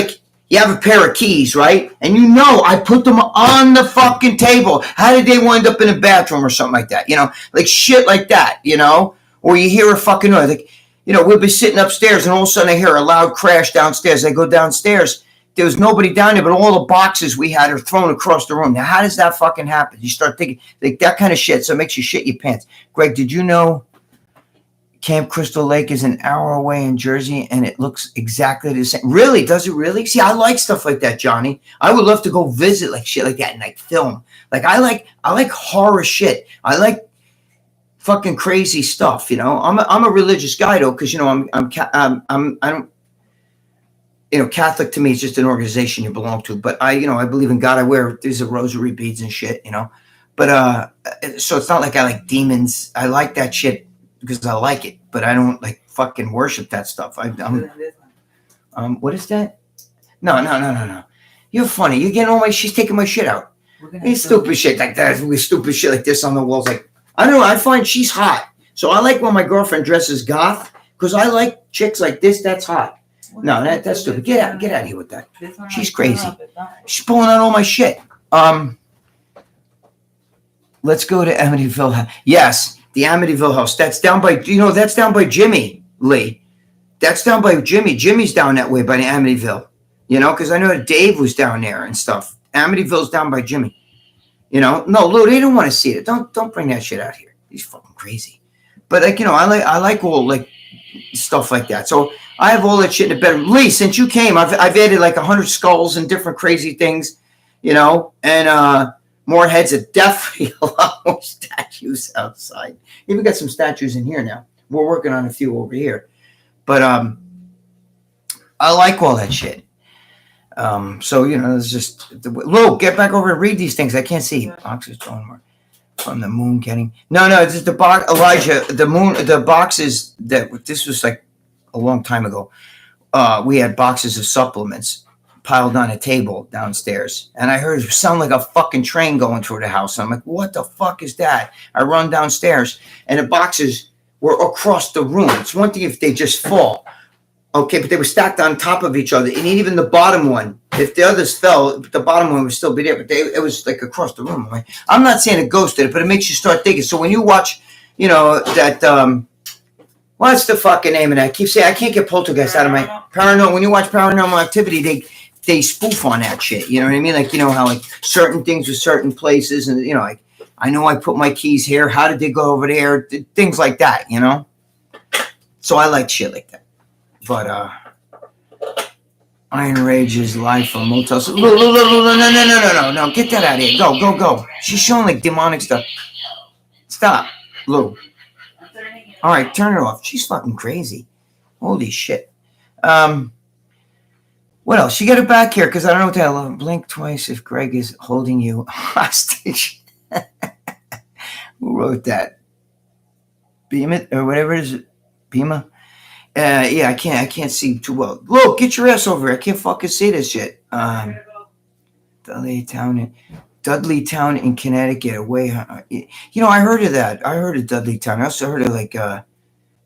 have a pair of keys, right? And you know I put them on the fucking table. How did they wind up in a bathroom or something like that? You know, like shit like that, you know? Or you hear a fucking noise. Like, you know, we'll be sitting upstairs and all of a sudden I hear a loud crash downstairs. I go downstairs. There was nobody down there, but all the boxes we had are thrown across the room. Now, how does that fucking happen? You start thinking like that kind of shit. So it makes you shit your pants. Greg, did you know Camp Crystal Lake is an hour away in Jersey and it looks exactly the same? Really? Does it really? See, I like stuff like that, Johnny. I would love to go visit like shit like that and like film. Like I like horror shit. I like fucking crazy stuff, you know. I'm a religious guy though, because you know I don't, you know, Catholic to me is just an organization you belong to. But I believe in God. I wear these rosary beads and shit, you know. But so it's not like I like demons. I like that shit because I like it, but I don't like fucking worship that stuff. What is that? No. You're funny. You're getting all my. She's taking my shit out. It's stupid shit like that. Stupid shit like this on the walls, like. I don't know. I find she's hot. So I like when my girlfriend dresses goth because I like chicks like this. That's hot. No, that's stupid. Get out of here with that. She's crazy. She's pulling out all my shit. Let's go to Amityville. Yes, the Amityville house. That's down by, that's down by Jimmy, Lee. That's down by Jimmy. Jimmy's down that way by the Amityville. You know, because I know that Dave was down there and stuff. Amityville's down by Jimmy. You know, no, Lou, they don't want to see it. Don't bring that shit out here. He's fucking crazy. But I like all like stuff like that. So I have all that shit in the bedroom. Lee, since you came, I've added like 100 skulls and different crazy things, you know, and more heads of definitely a lot more statues outside. Even got some statues in here now. We're working on a few over here. But I like all that shit. So, you know, it's just, Lou, get back over and read these things. I can't see. Boxes from the moon getting. No, it's just the box, Elijah, the boxes that, this was like a long time ago. We had boxes of supplements piled on a table downstairs. And I heard it sound like a fucking train going through the house. I'm like, what the fuck is that? I run downstairs and the boxes were across the room. It's one thing if they just fall. Okay, but they were stacked on top of each other. And even the bottom one, if the others fell, the bottom one would still be there. But it was like across the room. Right? I'm not saying a ghost did it, but it makes you start thinking. So when you watch, you know, that, what's the fucking name of that? I keep saying I can't get Poltergeist out of my Paranormal. When you watch Paranormal Activity, they spoof on that shit. You know what I mean? Like, you know how like certain things with certain places, and you know, like I know I put my keys here. How did they go over there? Things like that. You know. So I like shit like that. But Iron Rage is live from Motel. No, get that out of here. Go. She's showing like demonic stuff. Stop, Lou. All right, turn it off. She's fucking crazy. Holy shit. What else? You get it back here because I don't know what the hell. Blink twice if Greg is holding you hostage. Who wrote that? Beam it or whatever it is. Beema? Yeah, I can't see too well. Look, get your ass over here. I can't fucking see this shit. Dudley Town in Connecticut. Away. You know, I heard of that. I heard of Dudley Town. I also heard of like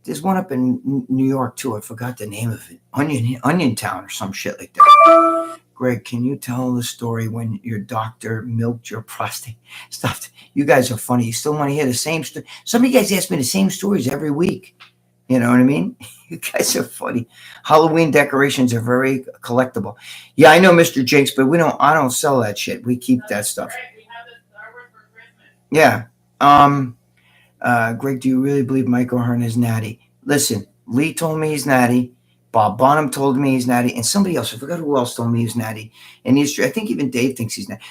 there's one up in New York too. I forgot the name of it. Onion Town or some shit like that. Greg, can you tell the story when your doctor milked your prostate? Stop. You guys are funny. You still want to hear the same story? Some of you guys ask me the same stories every week. You know what I mean? You guys are funny. Halloween decorations are very collectible. Yeah, I know, Mr. Jakes, but I don't sell that shit. We keep that stuff. Yeah. Greg, do you really believe Mike O'Hearn is natty? Listen, Lee told me he's natty. Bob Bonham told me he's natty. And somebody else, I forgot who else told me he's natty. And I think even Dave thinks he's natty.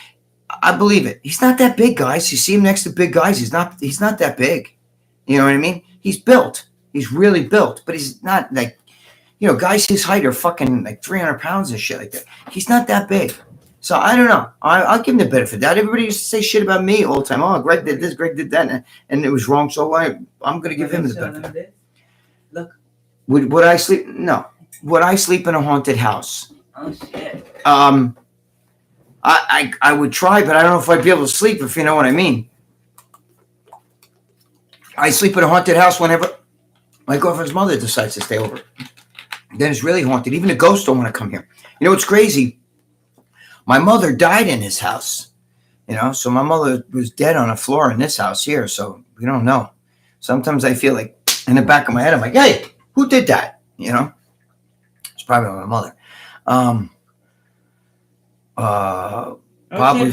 I believe it. He's not that big, guys. You see him next to big guys. He's not that big. You know what I mean? He's built. He's really built, but he's not like, you know, guys his height are fucking like 300 pounds and shit like that. He's not that big. So I don't know. I'll give him the benefit of that. Everybody used to say shit about me all the time. Oh, Greg did this, Greg did that, and it was wrong. So I'm going to give him the benefit. Look. Would I sleep? No. Would I sleep in a haunted house? Oh, shit. I would try, but I don't know if I'd be able to sleep, if you know what I mean. I sleep in a haunted house whenever my girlfriend's mother decides to stay over. Then it's really haunted. Even the ghosts don't want to come here. You know what's crazy? My mother died in this house. You know, so my mother was dead on a floor in this house here. So we don't know. Sometimes I feel like in the back of my head, I'm like, hey, who did that? You know, it's probably my mother.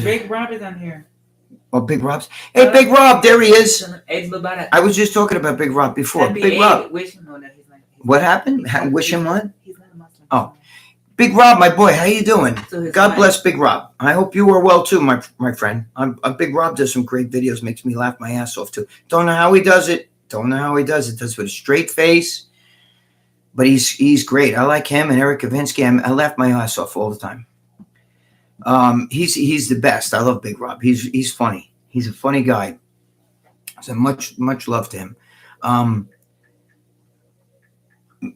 Big Rob is on here. Oh, Big Rob's. Hey, Big Rob, there he is. I was just talking about Big Rob before. Big Rob. What happened? Wish him what? He's not a Muslim. Oh. Big Rob, my boy, how you doing? God bless Big Rob. I hope you are well too, my friend. Big Rob does some great videos, makes me laugh my ass off too. Don't know how he does it. Does with a straight face. But he's great. I like him and Eric Kavinsky. I laugh my ass off all the time. He's the best. I love Big Rob. He's funny. He's a funny guy. So much love to him.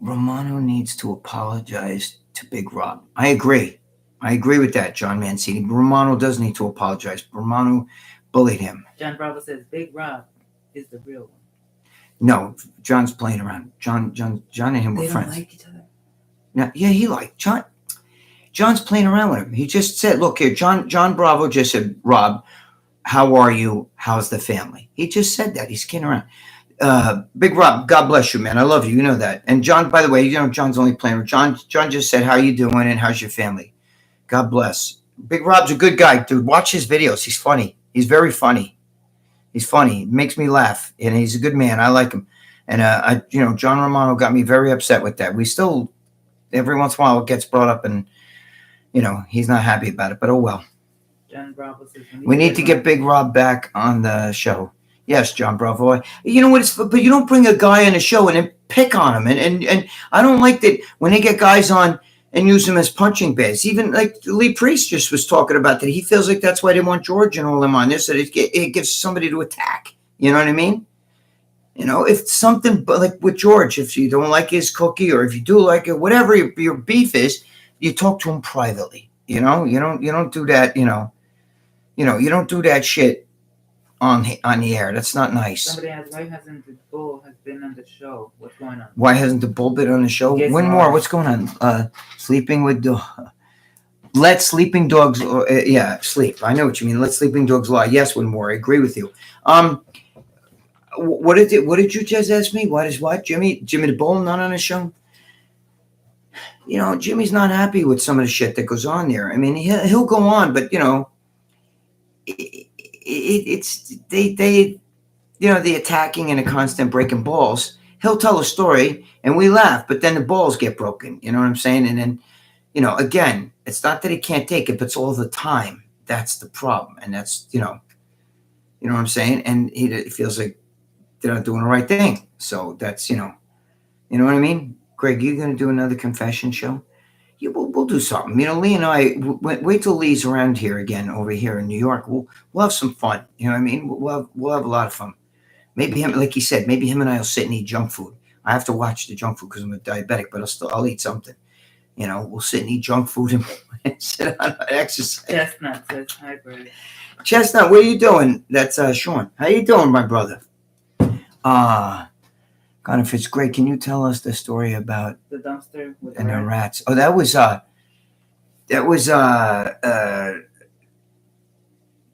Romano needs to apologize to Big Rob. I agree with that, John Mancini. Romano does need to apologize. Romano bullied him. John Bravo says Big Rob is the real one. No, John's playing around. John and him were friends. They don't like each other. No, yeah, he liked John. John's playing around with him. He just said, look here, John Bravo just said, Rob, how are you? How's the family? He just said that. He's kidding around. Big Rob, God bless you, man. I love you. You know that. And John, by the way, you know, John's only playing with John just said, how you doing and how's your family? God bless. Big Rob's a good guy, dude. Watch his videos. He's funny. He's very funny. He's funny. He makes me laugh. And he's a good man. I like him. And, John Romano got me very upset with that. We still, every once in a while, it gets brought up and, you know, he's not happy about it, but oh well. John Bravo says we need to get Big Rob back on the show. Yes, John Bravo. You know what? But you don't bring a guy on a show and then pick on him. And I don't like that when they get guys on and use them as punching bags. Even like Lee Priest just was talking about that. He feels like that's why they want George and all them on this, that it gives somebody to attack. You know what I mean? You know, if something like with George, if you don't like his cookie or if you do like it, whatever your beef is, you talk to him privately. You know, you don't do that. You don't do that shit on the air. That's not nice. Somebody asked, why hasn't the bull has been on the show? What's going on? Why hasn't the bull been on the show? When more? What's going on? Sleeping with let sleeping dogs. Sleep. I know what you mean. Let sleeping dogs lie. Yes, when more. I agree with you. What did you just ask me? What is what? Jimmy the Bull not on the show? You know, Jimmy's not happy with some of the shit that goes on there. I mean, he'll go on, but you know, it's they you know, the attacking and the constant breaking balls. He'll tell a story and we laugh, but then the balls get broken. You know what I'm saying? And then, you know, again, it's not that he can't take it, but it's all the time. That's the problem, and that's you know what I'm saying. And he feels like they're not doing the right thing. So that's you know what I mean. Greg, you gonna do another confession show? Yeah, we'll do something. You know, Lee and I wait till Lee's around here again over here in New York. We'll have some fun. You know what I mean? We'll have a lot of fun. Maybe him, like he said, maybe him and I will sit and eat junk food. I have to watch the junk food because I'm a diabetic, but I'll eat something. You know, we'll sit and eat junk food and sit on exercise. Chestnut says hi, Greg. Chestnut, what are you doing? That's Sean. How you doing, my brother? God, if it's great, can you tell us the story about the dumpster with and the rats? Oh, that was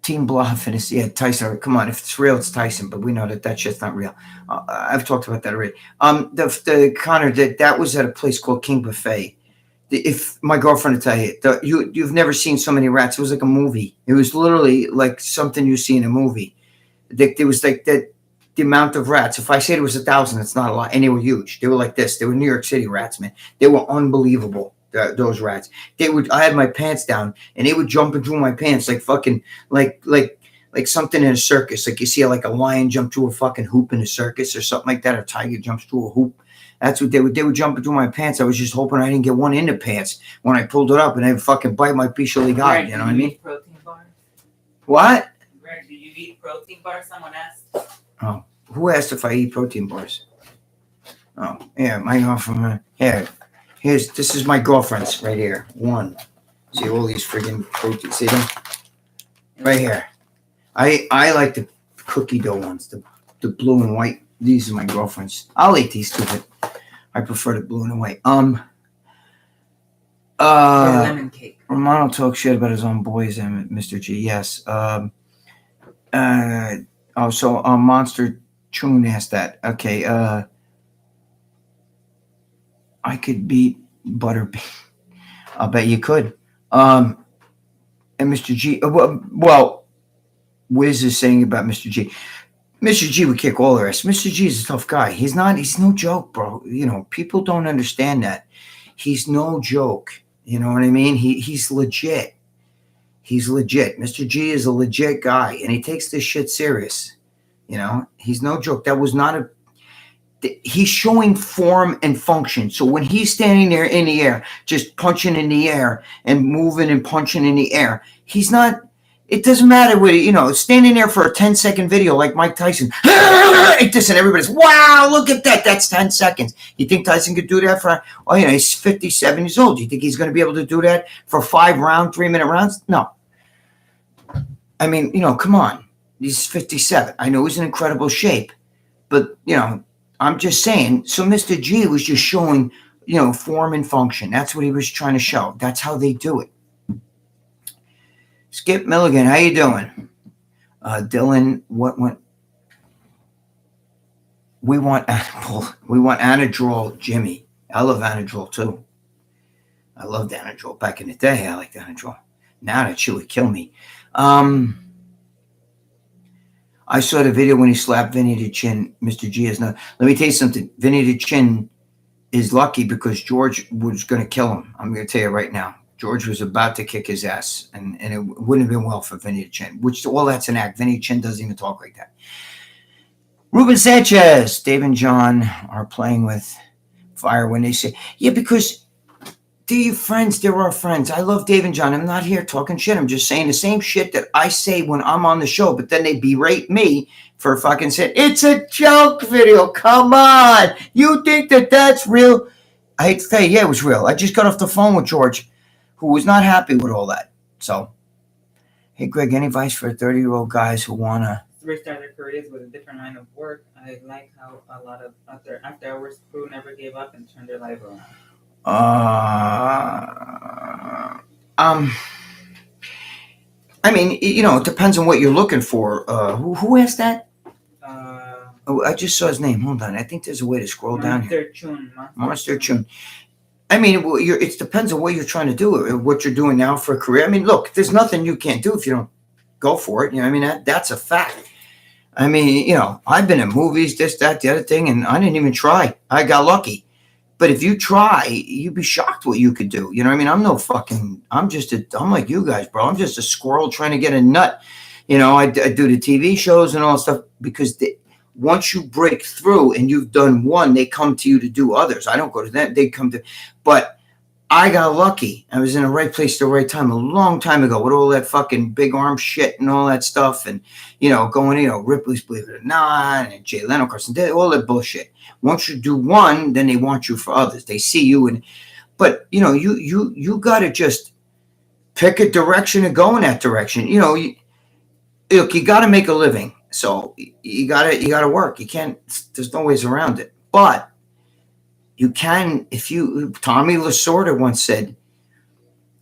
Team Bluff and it's Tyson. Come on, if it's real, it's Tyson, but we know that shit's not real. I've talked about that already. The Connor that was at a place called King Buffet. If my girlfriend will tell you, you've never seen so many rats. It was like a movie. It was literally like something you see in a movie. There was like that. The amount of rats. If I said it was 1,000, it's not a lot. And they were huge. They were like this. They were New York City rats, man. They were unbelievable. Those rats. I had my pants down, and they would jump into my pants like fucking like something in a circus. Like you see like a lion jump through a fucking hoop in a circus or something like that. Or a tiger jumps through a hoop. That's what they would. They would jump into my pants. I was just hoping I didn't get one in the pants when I pulled it up, and they would fucking bite my piece of the guy. You know what I mean? Protein bars? What? Greg, do you eat protein bars? Someone asked. Oh, who asked if I eat protein bars? Oh, yeah, my girlfriend. This is my girlfriend's right here. One. See all these friggin' protein. See them? Right here. I like the cookie dough ones, the blue and white. These are my girlfriend's. I'll eat these too, but I prefer the blue and white. Lemon cake. Romano talks shit about his own boys and Mr. G. Yes. Monster Chun asked that. Okay. I could beat Butterbean. I'll bet you could. And Mr. G. Well, Wiz is saying about Mr. G. Mr. G would kick all the rest. Mr. G is a tough guy. He's no joke, bro. You know, people don't understand that. He's no joke. You know what I mean? He's legit. He's legit. Mr. G is a legit guy, and he takes this shit serious. You know, he's no joke. That was not he's showing form and function. So when he's standing there in the air, just punching in the air and moving and punching in the air, he's not, it doesn't matter what, you know, standing there for a 10-second video like Mike Tyson. And everybody's, wow, look at that. That's 10 seconds. You think Tyson could do that for, he's 57 years old. You think he's going to be able to do that for 3-minute rounds? No. I mean, you know, come on. He's 57. I know he's in incredible shape, but, you know, I'm just saying. So Mr. G was just showing, you know, form and function. That's what he was trying to show. That's how they do it. Skip Milligan, how you doing? Dylan, what went? We want Anadrol, Jimmy. I love Anadrol too. I loved Anadrol back in the day. I liked Anadrol. Now that shit would kill me. I saw the video when he slapped Vinny the Chin. Mr. G is not. Let me tell you something. Vinny the Chin is lucky because George was going to kill him. I'm going to tell you right now. George was about to kick his ass, and it wouldn't have been well for Vinny the Chin, which all that's an act. Vinny the Chin doesn't even talk like that. Ruben Sanchez, Dave and John are playing with fire when they say, yeah, because they're your friends. They're our friends. I love Dave and John. I'm not here talking shit. I'm just saying the same shit that I say when I'm on the show, but then they berate me for fucking saying, it's a joke video. Come on. You think that that's real? I hate to tell you, yeah, it was real. I just got off the phone with George, who was not happy with all that. So, hey, Greg, any advice for 30-year-old guys who want to restart their careers with a different line of work? I like how a lot of after-hours crew never gave up and turned their life around. I mean, you know, it depends on what you're looking for. Who asked that? Oh, I just saw his name. Hold on. I think there's a way to scroll down here. Monster Chun. I mean, it depends on what you're trying to do, what you're doing now for a career. I mean, look, there's nothing you can't do if you don't go for it. You know, I mean, that's a fact. I mean, you know, I've been in movies, this, that, the other thing, and I didn't even try. I got lucky. But if you try, you'd be shocked what you could do. You know what I mean? I'm like you guys, bro. I'm just a squirrel trying to get a nut. You know, I do the TV shows and all that stuff because once you break through and you've done one, they come to you to do others. I don't go to them. They come to, but I got lucky. I was in the right place at the right time a long time ago with all that fucking big arm shit and all that stuff. And, you know, Ripley's Believe It or Not and Jay Leno, Carson, all that bullshit. Once you do one, then they want you for others. They see you. But, you know, you got to just pick a direction and go in that direction. You know, look, you got to make a living. So you gotta work. You can't, there's no ways around it. But you can, Tommy Lasorda once said,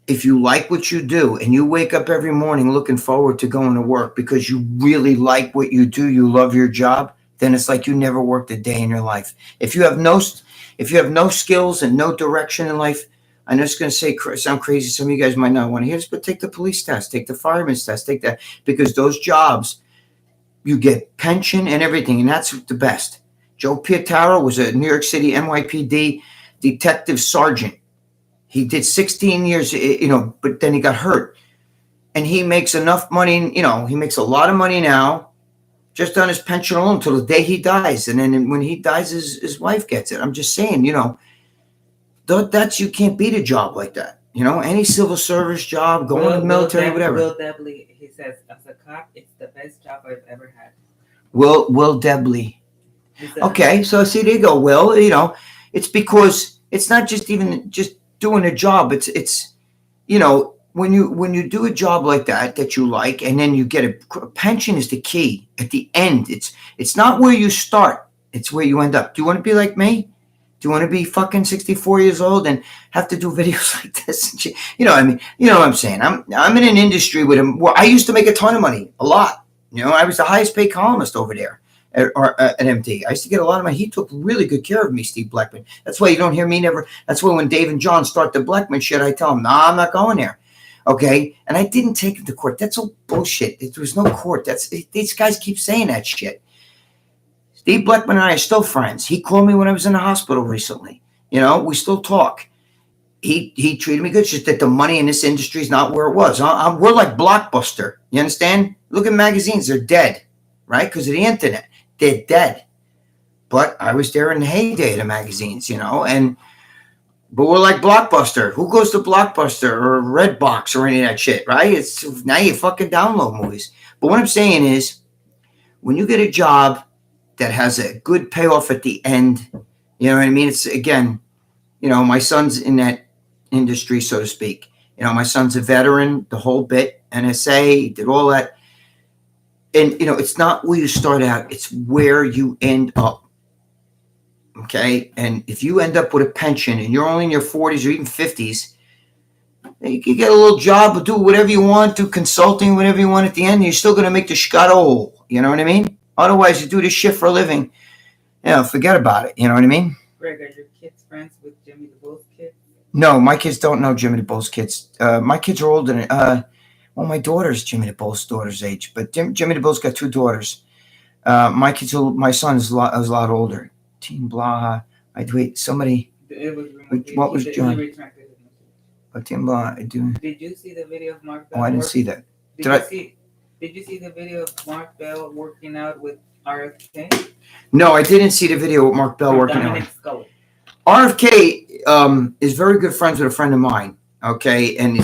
if you like what you do and you wake up every morning looking forward to going to work because you really like what you do, you love your job, then it's like you never worked a day in your life. If you have no skills and no direction in life, I know it's going to sound crazy. Some of you guys might not want to hear this, but take the police test, take the fireman's test, take that, because those jobs, you get pension and everything, and that's the best. Joe Pietaro was a New York City NYPD detective sergeant. He did 16 years, you know, but then he got hurt. And he makes enough money, you know, he makes a lot of money now just on his pension alone until the day he dies. And then when he dies, his wife gets it. I'm just saying, you know, you can't beat a job like that. You know, any civil service job, going to the military, whatever. Will Debley, he says, as a cop, it's the best job I've ever had. Will Debley. Okay, so see, there you go, Will. You know, it's because it's not just doing a job. It's you know, when you do a job like that you like, and then you get a pension is the key at the end. It's not where you start, it's where you end up. Do you want to be like me? Do you want to be fucking 64 years old and have to do videos like this and shit? You know what I mean? You know what I'm saying? I'm in an industry where I used to make a ton of money, a lot. You know, I was the highest paid columnist over there at MD. I used to get a lot of money. He took really good care of me, Steve Blackman. That's why you don't hear me never. That's why when Dave and John start the Blackman shit, I tell them, nah, I'm not going there. Okay? And I didn't take him to court. That's all bullshit. There was no court. These guys keep saying that shit. Steve Blackman and I are still friends. He called me when I was in the hospital recently. You know, we still talk. He treated me good. It's just that the money in this industry is not where it was. We're like Blockbuster. You understand? Look at magazines. They're dead, right? Because of the internet. They're dead. But I was there in the heyday of the magazines, you know, but we're like Blockbuster. Who goes to Blockbuster or Redbox or any of that shit, right? It's now you fucking download movies. But what I'm saying is, when you get a job that has a good payoff at the end, you know what I mean? It's, again, you know, my son's in that industry, so to speak. You know, my son's a veteran, the whole bit, NSA, did all that. And, you know, it's not where you start out, it's where you end up. Okay? And if you end up with a pension and you're only in your 40s or even 50s, you can get a little job, do whatever you want, do consulting, whatever you want at the end, and you're still going to make the shkato. You know what I mean? Otherwise, you do this shit for a living. You know, forget about it. You know what I mean? Greg, are your kids friends with Jimmy the Bull's kids? No, my kids don't know Jimmy the Bull's kids. My kids are older than, well, my daughter's Jimmy the Bull's daughter's age, but Jimmy the Bull's got 2 daughters. My son is a lot older. Team blah. Somebody. What was John? Team blah. Did you see the video of Mark Bell? Oh, I didn't see that. Did you see the video of Mark Bell working out with RFK? No, I didn't see the video of Mark Bell working out. RFK is very good friends with a friend of mine. Okay, and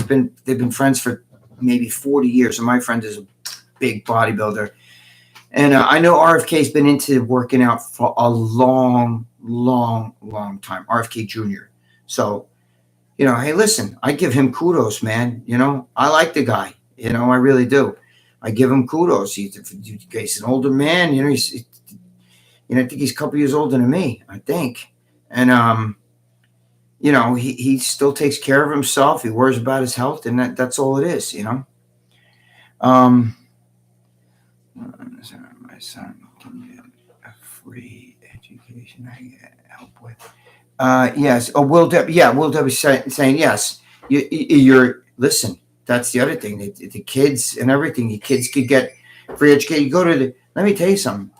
they've been friends for maybe 40 years. And my friend is a big bodybuilder, and I know RFK's been into working out for a long time. RFK Jr. So, you know, hey, listen, I give him kudos, man. You know, I like the guy. You know, I really do. I give him kudos. He's an older man. You know, I think he's a couple years older than me, I think. And, you know, he still takes care of himself. He worries about his health, and that's all it is, you know. My son, free education I get help with. Yes. Oh, Will W. Yeah, Will W. Saying yes. You're listen. That's the other thing. The kids and everything. The kids could get free education. You go to the. Let me tell you something.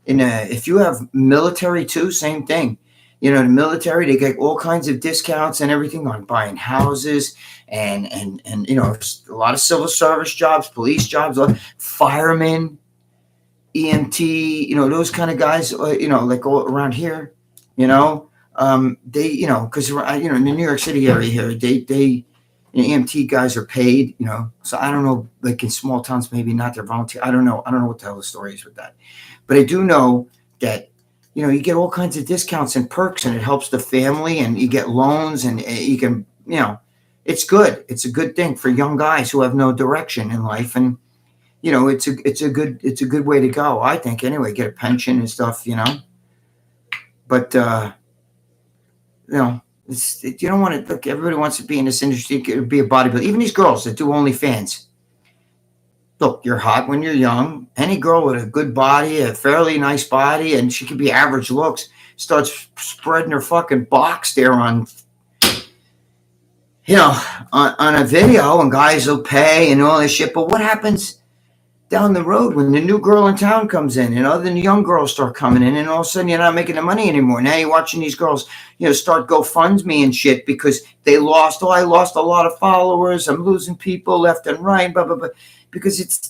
If you have military too, same thing. The military, they get all kinds of discounts and everything on buying houses and a lot of civil service jobs, police jobs, firemen, EMT, those kind of guys, like all around here, they, because in the New York City area here, they EMT guys are paid, so I don't know, like in small towns, maybe not, they're volunteer. I don't know what the hell the story is with that, but I do know that, you get all kinds of discounts and perks, and it helps the family, and you get loans, and you can, it's good. It's a good thing for young guys who have no direction in life, and it's a good way to go, I think. Anyway, get a pension and stuff, but it's, you don't want to look. Everybody wants to be in this industry, be a bodybuilder. Even these girls that do OnlyFans. Look, you're hot when you're young. Any girl with a good body, a fairly nice body, and she could be average looks, starts spreading her fucking box there on a video, and guys will pay and all this shit. But what happens down the road when the new girl in town comes in, and the young girls start coming in, and all of a sudden you're not making the money anymore? Now you're watching these girls, start GoFundMe and shit because they lost. I lost a lot of followers. I'm losing people left and right. Blah blah blah. Because that's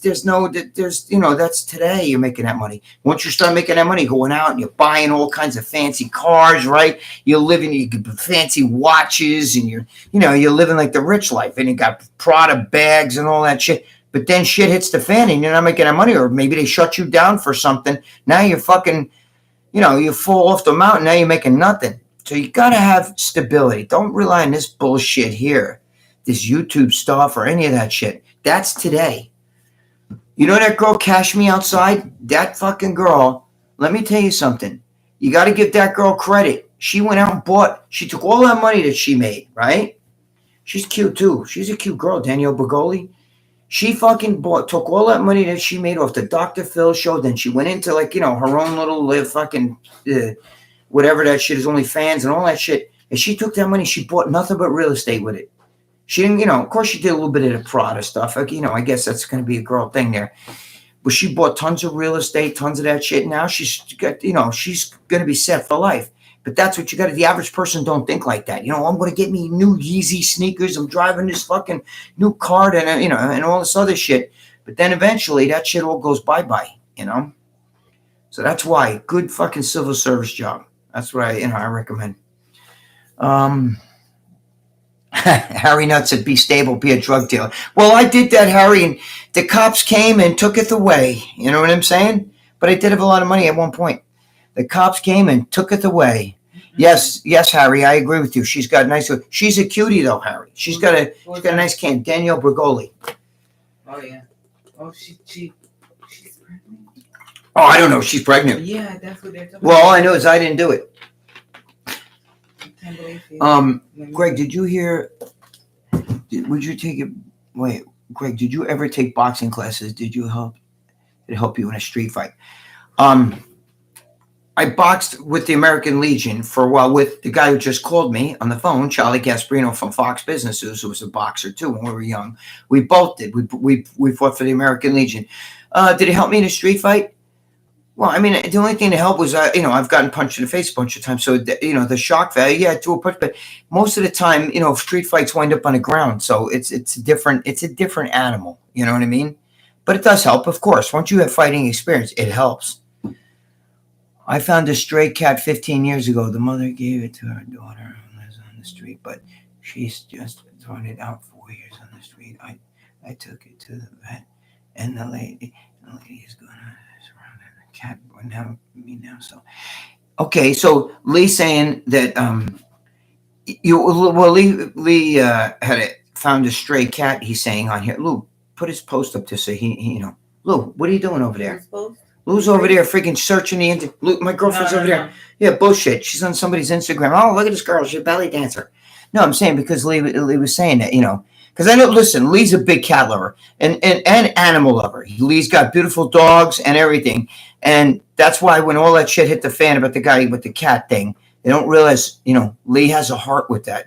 today you're making that money. Once you start making that money, going out and you're buying all kinds of fancy cars, right? You're living, you get fancy watches, and you're living like the rich life, and you got Prada bags and all that shit. But then shit hits the fan, and you're not making that money, or maybe they shut you down for something. Now you're fucking, you fall off the mountain. Now you're making nothing. So you got to have stability. Don't rely on this bullshit here, this YouTube stuff or any of that shit. That's today. That girl Cash Me Outside? That fucking girl, let me tell you something. You got to give that girl credit. She went out and bought, she took all that money that she made, right? She's cute too. She's a cute girl, Danielle Bergoli. She fucking took all that money that she made off the Dr. Phil show. Then she went into her own little fucking, whatever that shit is, OnlyFans and all that shit. And she took that money. She bought nothing but real estate with it. She didn't, of course she did a little bit of the Prada stuff. I guess that's going to be a girl thing there. But she bought tons of real estate, tons of that shit. Now she's got, she's going to be set for life. But that's what you got to, the average person don't think like that. I'm going to get me new Yeezy sneakers. I'm driving this fucking new car and, and all this other shit. But then eventually that shit all goes bye-bye, So that's why, good fucking civil service job. That's what I recommend. Harry Nutt said, be stable, be a drug dealer. Well, I did that, Harry, and the cops came and took it away. You know what I'm saying? But I did have a lot of money at one point. The cops came and took it away. Mm-hmm. Yes, Harry, I agree with you. She's got nice. She's a cutie, though, Harry. She's got a nice can. Danielle Bergoli. Oh yeah. Oh, she's pregnant. Oh, I don't know. She's pregnant. Yeah, that's what they're talking about. All I know is I didn't do it. Greg, did you hear? Would you take it? Wait, Greg, did you ever take boxing classes? Did it help you in a street fight? I boxed with the American Legion for a while with the guy who just called me on the phone, Charlie Gasparino from Fox Businesses, who was a boxer too when we were young. We both did. We fought for the American Legion. Did it help me in a street fight? Well, I mean, the only thing that helped was, I've gotten punched in the face a bunch of times. So, the shock value, yeah, I threw a punch. But most of the time, street fights wind up on the ground. So it's a different animal. You know what I mean? But it does help, of course. Once you have fighting experience, it helps. I found a stray cat 15 years ago. The mother gave it to her daughter who lives on the street, but she's just thrown it out 4 years on the street. I took it to the vet, and the lady is going to surround the cat now. So, okay. So Lee's saying that Lee had found a stray cat. He's saying on here, Lou, put his post up to say he Lou, what are you doing over there? Lou's over there freaking searching the internet. Lou, my girlfriend's over there. Yeah, bullshit. She's on somebody's Instagram. Oh, look at this girl. She's a belly dancer. No, I'm saying because Lee was saying that, Because I know, listen, Lee's a big cat lover and animal lover. Lee's got beautiful dogs and everything. And that's why when all that shit hit the fan about the guy with the cat thing, they don't realize, Lee has a heart with that,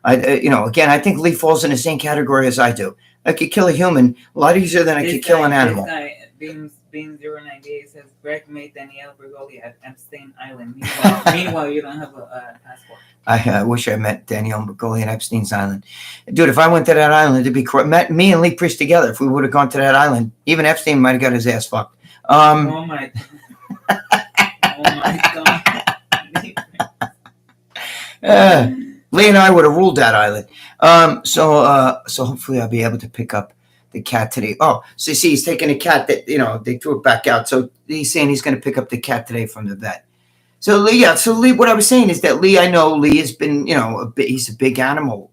Again, I think Lee falls in the same category as I do. I could kill a human a lot easier than I could kill an animal. This guy, Beam098 says, Greg made Danielle Bergoli at Epstein Island. Meanwhile, you don't have a passport. I wish I met Danielle Bergoli at Epstein's Island. Dude, if I went to that island, it'd be correct. Me and Lee Priest together, if we would have gone to that island, even Epstein might have got his ass fucked. Oh my God. Lee and I would have ruled that island. So hopefully I'll be able to pick up the cat today. Oh, so see, he's taking a cat that, they threw it back out. So he's saying he's going to pick up the cat today from the vet. So Lee, what I was saying is that Lee, I know Lee has been, he's a big animal.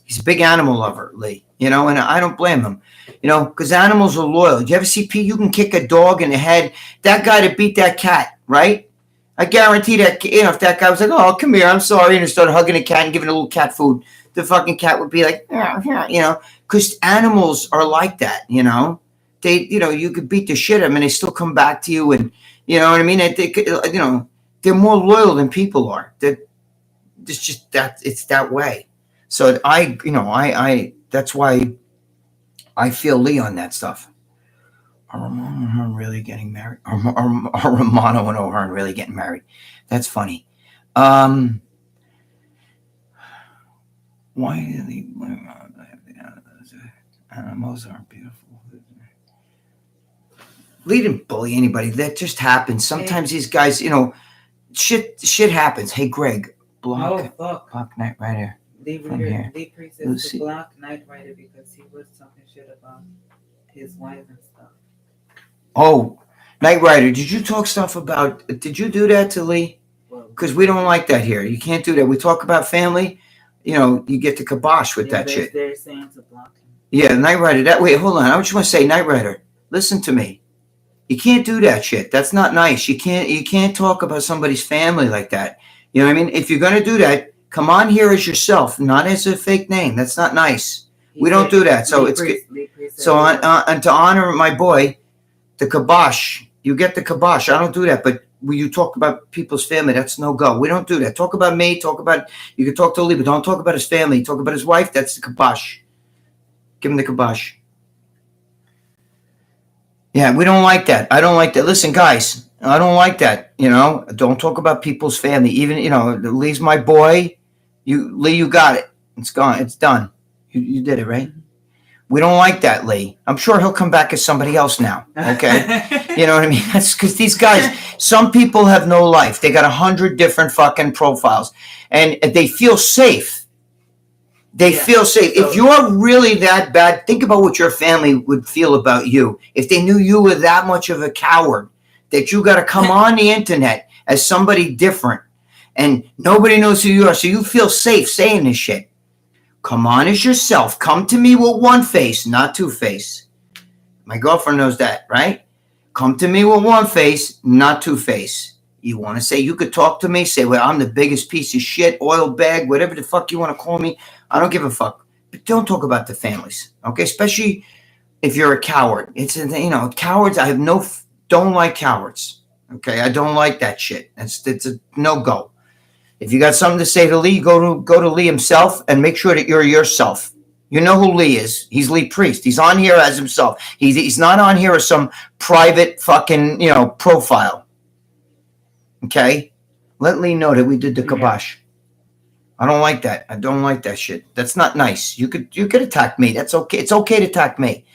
He's a big animal lover, Lee, and I don't blame him, because animals are loyal. Do you ever see Pete? You can kick a dog in the head. That guy that beat that cat, right? I guarantee that, if that guy was like, oh, come here, I'm sorry, and started hugging the cat and giving a little cat food, the fucking cat would be like, because animals are like that, They, you could beat the shit out of them and they still come back to you, and you know what I mean? They're more loyal than people are. It's just that it's that way. So I that's why I feel Lee on that stuff. Are Romano and O'Hearn really getting married? Are Romano and O'Hearn really getting married? That's funny. Why do the animals aren't beautiful? Lee didn't bully anybody. That just happens. Sometimes these guys, shit happens. Hey, Greg, block Knight Rider. Lee Priest says to block Knight Rider because he was talking shit about his wife and stuff. Oh, Knight Rider, did you talk stuff about? Did you do that to Lee? Because we don't like that here. You can't do that. We talk about family. You get the kibosh with that shit. They're saying to block him. Yeah, Knight Rider. That way, hold on. I just want to say, Knight Rider, listen to me. You can't do that shit. That's not nice. You can't talk about somebody's family like that. You know what I mean? If you're gonna do that, come on here as yourself, not as a fake name. That's not nice. We don't do that. So it's good. So and to honor my boy, the kibosh. You get the kibosh. I don't do that. But when you talk about people's family, that's no go. We don't do that. Talk about me. You can talk to Lee, but don't talk about his family. Talk about his wife. That's the kibosh. Give him the kibosh. Yeah, we don't like that. I don't like that. Listen, guys, I don't like that. Don't talk about people's family. Even, Lee's my boy. Lee, you got it. It's gone. It's done. You did it, right? We don't like that, Lee. I'm sure he'll come back as somebody else now. Okay. You know what I mean? That's because these guys, some people have no life. They got 100 different fucking profiles and they feel safe. They feel safe. If you're really that bad, think about what your family would feel about you. If they knew you were that much of a coward, that you got to come on the internet as somebody different and nobody knows who you are. So you feel safe saying this shit. Come on as yourself. Come to me with one face, not two face. My girlfriend knows that, right? Come to me with one face, not two face. You want to say, you could talk to me, say, well, I'm the biggest piece of shit, oil bag, whatever the fuck you want to call me. I don't give a fuck. But don't talk about the families, okay? Especially if you're a coward. It's, cowards, don't like cowards, okay? I don't like that shit. It's a no-go. If you got something to say to Lee, go to Lee himself and make sure that you're yourself. You know who Lee is. He's Lee Priest. He's on here as himself. He's not on here as some private fucking, profile. Okay? Let Lee know that we did the kibosh. I don't like that. I don't like that shit. That's not nice. You could attack me. That's okay. It's okay to attack me.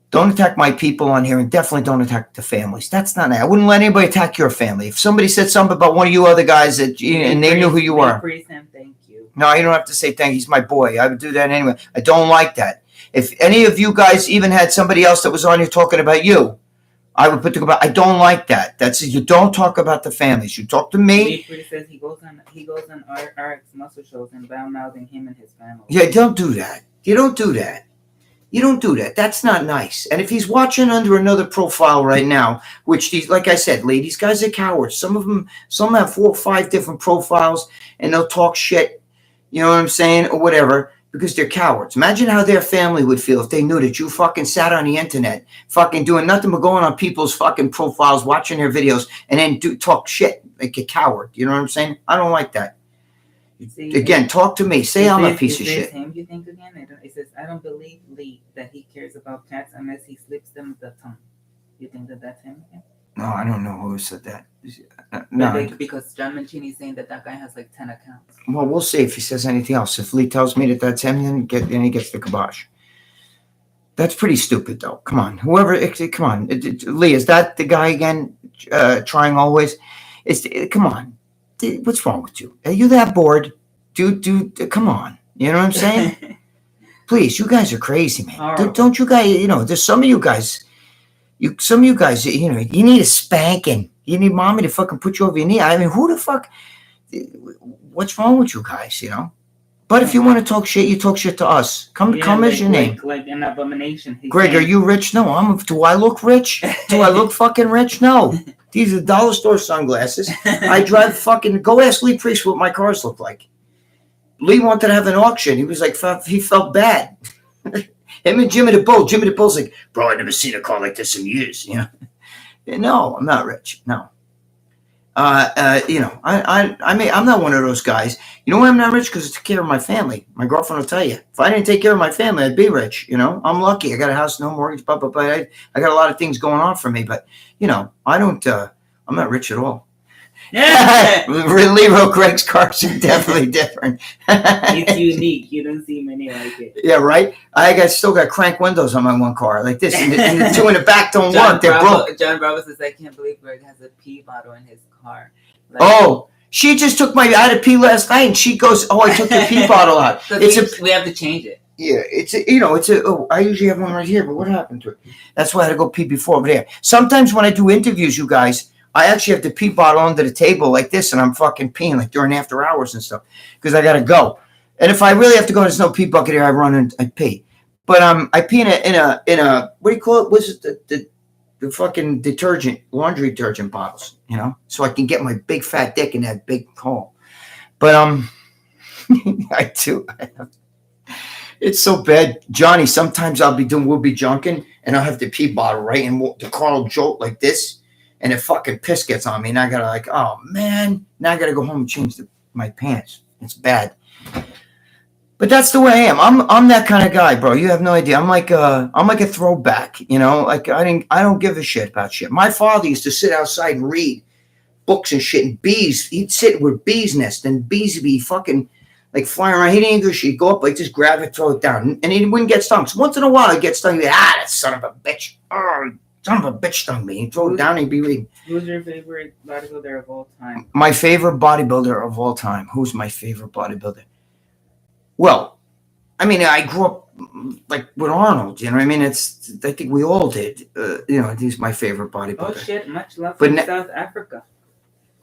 Don't attack my people on here, and definitely don't attack the families. That's not nice. I wouldn't let anybody attack your family. If somebody said something about one of you other guys and they knew who you were. Thank you. No, you don't have to say thank you. He's my boy. I would do that anyway. I don't like that. If any of you guys even had somebody else that was on here talking about you, I would put the I don't like that. That's you don't talk about the families. You talk to me. He says he goes on RX muscle shows and bad mouthing him and his family. Yeah, don't do that. You don't do that. You don't do that. That's not nice. And if he's watching under another profile right now, which these, like I said, these guys are cowards. Some have 4 or 5 different profiles, and they'll talk shit. You know what I'm saying, or whatever. because they're cowards. Imagine how their family would feel if they knew that you fucking sat on the internet, fucking doing nothing but going on people's fucking profiles, watching their videos, and then talk shit like a coward. You know what I'm saying? I don't like that. See, again, talk to me. Say I'm a piece of shit. Him, you think again? It says, I don't believe Lee that he cares about cats unless he slips them the tongue. You think that that's him again? No, I don't know who said that. No, because John Mancini is saying that guy has like 10 accounts. Well, we'll see if he says anything else. If Lee tells me that that's him, then he gets the kibosh. That's pretty stupid, though. Come on, come on, Lee, is that the guy again? Trying always? Come on, what's wrong with you? Are you that bored? Dude, come on. You know what I'm saying? Please, you guys are crazy, man. Don't you guys? There's some of you guys. You need a spanking. You need mommy to fucking put you over your knee. I mean, who the fuck? What's wrong with you guys? But if you want to talk shit, you talk shit to us. Come as your name. Like an abomination. Greg, are you rich? No, do I look rich? Do I look fucking rich? No. These are dollar store sunglasses. I drive fucking. Go ask Lee Priest what my cars look like. Lee wanted to have an auction. He was like, he felt bad. Him and Jimmy the Bull. Jimmy the Bull's like, bro, I never seen a car like this in years. No, I'm not rich. No. I'm not one of those guys. You know why I'm not rich? Because I took care of my family. My girlfriend will tell you. If I didn't take care of my family, I'd be rich. I'm lucky. I got a house, no mortgage, blah, blah, blah. I got a lot of things going on for me. But, I don't, I'm not rich at all. Yeah. Lero Greg's cars are definitely different. It's unique. You don't see many like it. Yeah, right? Still got crank windows on my one car like this. And the two in the back don't work. They're broke. John Bravo says, I can't believe Greg has a pee bottle in his car. She just took I had a pee last night and she goes, I took your pee bottle out. We have to change it. Yeah, I usually have one right here, but what happened to it? That's why I had to go pee before over there. Sometimes when I do interviews, you guys, I actually have the pee bottle under the table like this, and I'm fucking peeing like during after hours and stuff because I gotta go. And if I really have to go, there's no pee bucket here. I run and I pee. But I pee in a what do you call it? What's it? The fucking laundry detergent bottles, so I can get my big fat dick in that big hole. But I do. It's so bad, Johnny. Sometimes we'll be junking, and I'll have the pee bottle right, and the car will jolt like this. And if fucking piss gets on me, and I gotta oh man, now I gotta go home and change my pants. It's bad. But that's the way I am. I'm that kind of guy, bro. You have no idea. I'm like a throwback, Like I don't give a shit about shit. My father used to sit outside and read books and shit, and bees. He'd sit with bees' nest, and bees would be fucking like flying around. He didn't English. He'd go up like just grab it, throw it down, and he wouldn't get stung. So once in a while, he'd get stung. He'd be that son of a bitch. Oh, son of a bitch stung me. He'd throw it down. He'd be reading. Who's your favorite bodybuilder of all time? My favorite bodybuilder of all time. Who's my favorite bodybuilder? Well, I mean, I grew up like with Arnold. You know what I mean? I think we all did. He's my favorite bodybuilder. Oh shit! Much love from South Africa.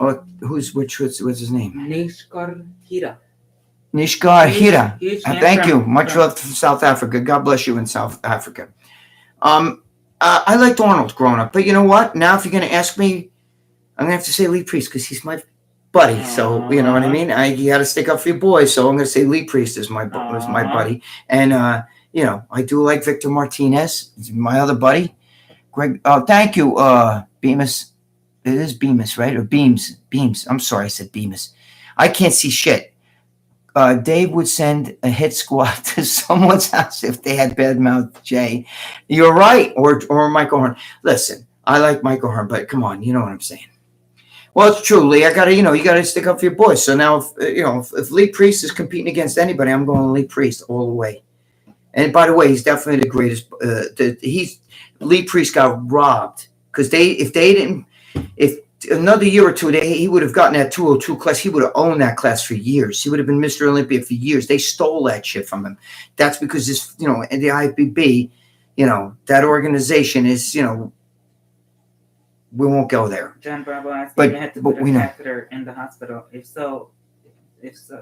Oh, what's his name? Nishkar Hira. Nishkar Hira. Thank you. Much love from South Africa. God bless you in South Africa. I liked Arnold growing up, but you know what? Now, if you're going to ask me, I'm going to have to say Lee Priest because he's my buddy. So, you know what I mean? You got to stick up for your boy. So I'm going to say Lee Priest is my buddy. And, I do like Victor Martinez. He's my other buddy. Greg, thank you, Bemis. It is Bemis, right? Or Beams. I'm sorry, I said Bemis. I can't see shit. Dave would send a hit squad to someone's house if they had bad mouth Jay. You're right. Or Michael Horn. Listen, I like Michael Horn, but come on, you know what I'm saying. Well, it's true, Lee. I gotta, you gotta stick up for your boys. So now, if Lee Priest is competing against anybody, I'm going Lee Priest all the way. And by the way, he's definitely the greatest. Lee Priest got robbed because if another year or two, he would have gotten that 202 class. He would have owned that class for years. He would have been Mr. Olympia for years. They stole that shit from him. That's because this, and the IFBB, that organization is, we won't go there. John Bravo asked if you had to put a catheter in the hospital. If so,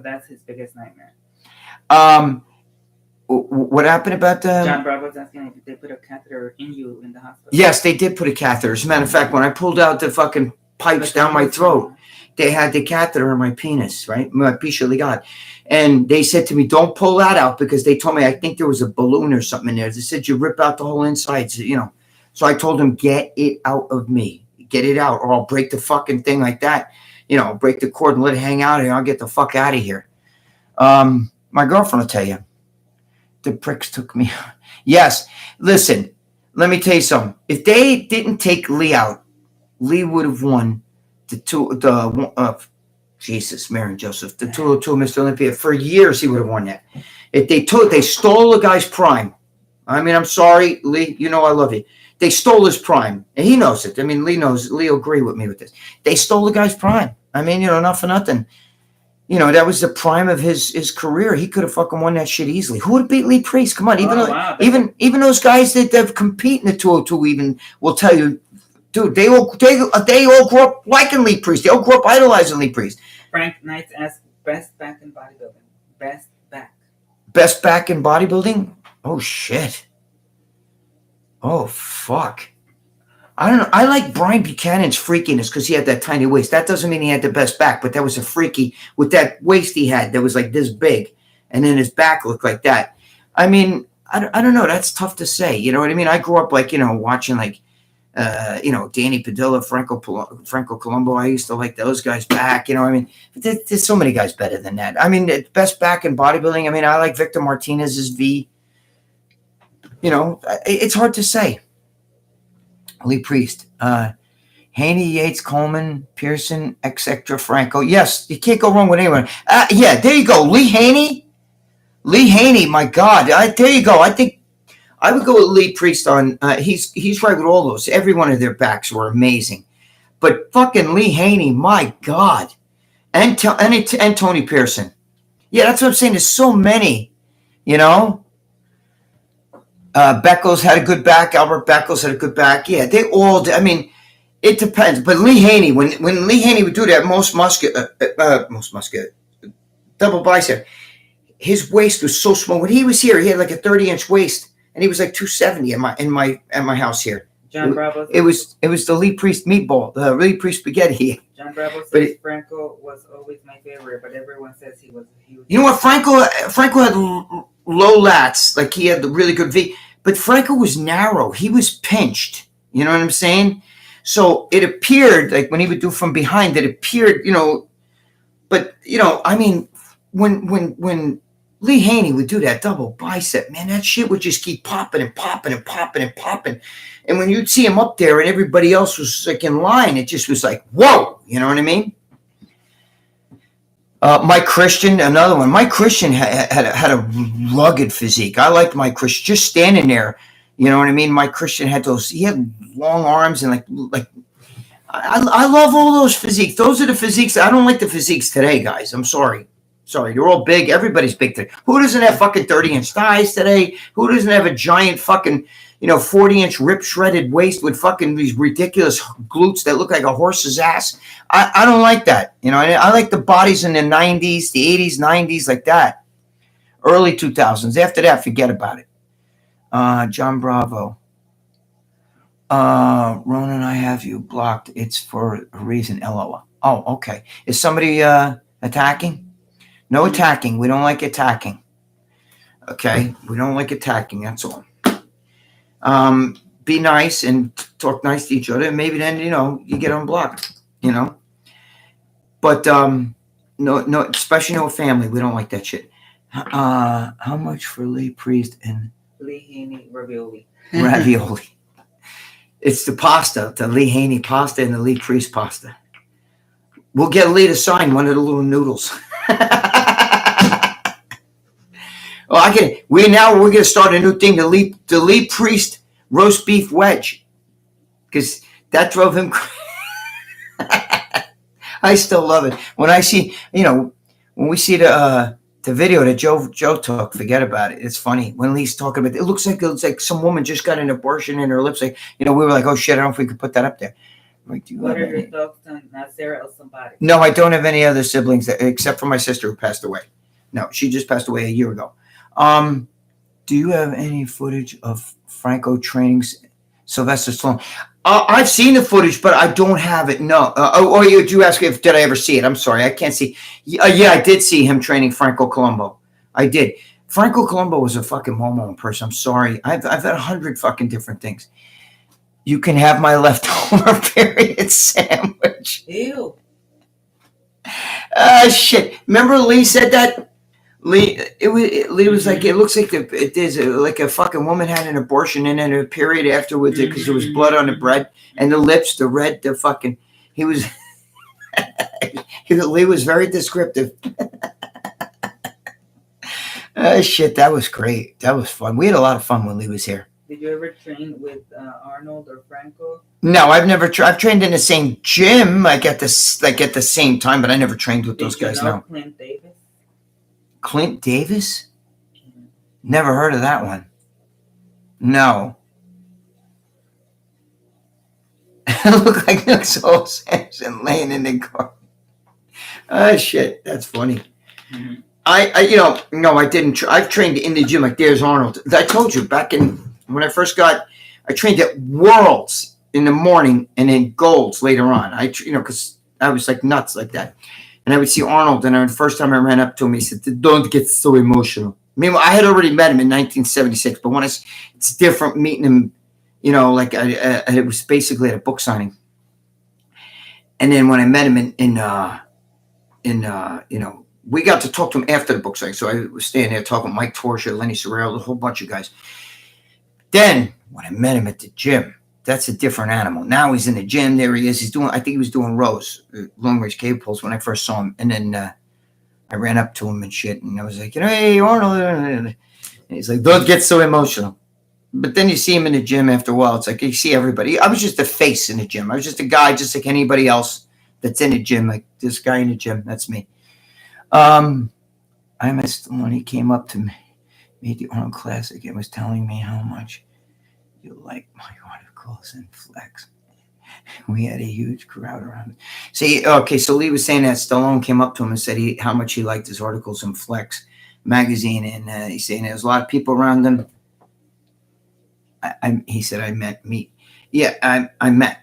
that's his biggest nightmare. What happened about that? John Bravo's asking if they put a catheter in you in the hospital. Yes, they did put a catheter. As a matter of fact, when I pulled out the fucking pipes down my throat, they had the catheter in my penis, right? My picha legal. And they said to me, don't pull that out, because they told me, I think there was a balloon or something in there. They said, you rip out the whole inside, you know. So I told them, get it out of me. Get it out, or I'll break the fucking thing like that. You know, break the cord and let it hang out here. I'll get the fuck out of here. My girlfriend will tell you. The pricks took me. Yes. Listen, let me tell you something. If they didn't take Lee out, Lee would have won Jesus, Mary and Joseph, the 202 Mr. Olympia. For years, he would have won that. If they stole the guy's prime. I mean, I'm sorry, Lee. You know I love you. They stole his prime, and he knows it. I mean, Lee knows. Lee will agree with me with this. They stole the guy's prime. I mean, you know, not for nothing. You know, that was the prime of his career. He could have fucking won that shit easily. Who would have beat Lee Priest? Come on, even those guys that compete in the 202 even will tell you, dude, they all grew up liking Lee Priest. They all grew up idolizing Lee Priest. Frank Knight asked, best back in bodybuilding. Best back. Best back in bodybuilding? Oh shit. Oh fuck. I don't know. I like Brian Buchanan's freakiness because he had that tiny waist. That doesn't mean he had the best back, but that was a freaky with that waist he had that was like this big, and then his back looked like that. I mean, I don't know. That's tough to say. You know what I mean? I grew up like, you know, watching like, you know, Danny Padilla, Franco Colombo. I used to like those guys back. You know what I mean? But there's so many guys better than that. I mean, the best back in bodybuilding. I mean, I like Victor Martinez's V. You know, it's hard to say. Lee Priest, Haney, Yates, Coleman, Pearson, etc. Franco. Yes, you can't go wrong with anyone. Yeah, there you go. Lee Haney, my God. There you go. I think I would go with Lee Priest on. He's right with all those. Every one of their backs were amazing, but fucking Lee Haney, my God, and Tony Pearson. Yeah, that's what I'm saying. There's so many, you know. Beckles had a good back. Albert Beckles had a good back. Yeah, they all did. I mean, it depends. But Lee Haney, when Lee Haney would do that most muscular, double bicep, his waist was so small. When he was here, he had like a 30-inch waist, and he was like 270 at my house here. John Bravo. It was the Lee Priest meatball, the Lee Priest spaghetti. John Bravo says Franco was always my favorite, but everyone says he was a huge. You know what? Franco had low lats, like he had the really good V, but Franco was narrow. He was pinched. You know what I'm saying? So it appeared like when he would do from behind, it appeared, you know, but you know, I mean, when Lee Haney would do that double bicep, man, that shit would just keep popping and popping and popping and popping. And when you'd see him up there and everybody else was like in line, it just was like, whoa, you know what I mean? Mike Christian, another one. Mike Christian had a rugged physique. I liked Mike Christian just standing there. You know what I mean? Mike Christian had he had long arms and like I love all those physiques. Those are the physiques. I don't like the physiques today, guys. I'm sorry. They're all big. Everybody's big today. Who doesn't have fucking 30-inch thighs today? Who doesn't have a giant fucking, you know, 40-inch rip shredded waist with fucking these ridiculous glutes that look like a horse's ass? I don't like that. You know, I like the bodies in the 90s, the 80s, 90s, like that. Early 2000s. After that, forget about it. John Bravo. Ronan, I have you blocked. It's for a reason, LOL. Oh, okay. Is somebody attacking? No attacking. We don't like attacking. Okay? We don't like attacking. That's all. Be nice and talk nice to each other. And maybe then, you know, you get unblocked, you know. But no, especially no family. We don't like that shit. How much for Lee Priest and Lee Haney ravioli? Ravioli. It's the pasta, the Lee Haney pasta and the Lee Priest pasta. We'll get Lee to sign one of the little noodles. Oh, I get it. We're going to start a new thing, the Lee Priest roast beef wedge, because that drove him crazy. I still love it. When I see, you know, when we see the video that Joe took, forget about it. It's funny when Lee's talking about it. It looks like some woman just got an abortion in her lips. Like, you know, we were like, oh shit, I don't know if we could put that up there. Like, what are your thoughts on Sarah or somebody? No, I don't have any other siblings except for my sister who passed away. No, she just passed away a year ago. Do you have any footage of Franco trainings Sylvester Stallone? I've seen the footage, but I don't have it. No. You ask if did I ever see it? I'm sorry, I can't see. Yeah, I did see him training Franco Colombo. I did. Franco Colombo was a fucking momo in person. I'm sorry. I've had 100 fucking different things. You can have my leftover period sandwich. Ew. Shit. Remember Lee said that? Lee was like, it looks like there's like a fucking woman had an abortion and then a period afterwards because there was blood on the bread and the lips, the red, the fucking. He was. Lee was very descriptive. Shit, that was great. That was fun. We had a lot of fun when Lee was here. Did you ever train with Arnold or Franco? No, I've never. I've trained in the same gym, at the same time, but I never trained with those guys. No. Clint Davis. Clint Davis? Never heard of that one. No. Look like Nicole Sampson laying in the car. Oh shit, that's funny. Mm-hmm. No, I didn't. I've trained in the gym. Like there's Arnold. I told you back when I first got. I trained at Worlds in the morning and then Golds later on. Because I was like nuts like that. And I would see Arnold, and the first time I ran up to him, he said, "Don't get so emotional." Meanwhile, I had already met him in 1976, but when it's different meeting him, it was basically at a book signing. And then when I met him we got to talk to him after the book signing. So I was standing there talking with Mike Torsha, Lenny Sorrell, a whole bunch of guys. Then when I met him at the gym, that's a different animal. Now he's in the gym. There he is. I think he was doing rows, long range cable pulls when I first saw him. And then I ran up to him and shit. And I was like, hey, Arnold. And he's like, don't get so emotional. But then you see him in the gym after a while. It's like you see everybody. I was just a face in the gym. I was just a guy, just like anybody else that's in the gym. Like this guy in the gym. That's me. I missed when he came up to me, made the Arnold Classic and was telling me how much you like my articles and flex. We had a huge crowd around. See, okay, so Lee was saying that Stallone came up to him and said how much he liked his articles in Flex magazine, and he's saying there was a lot of people around him. He said, I meant me. Yeah, I meant.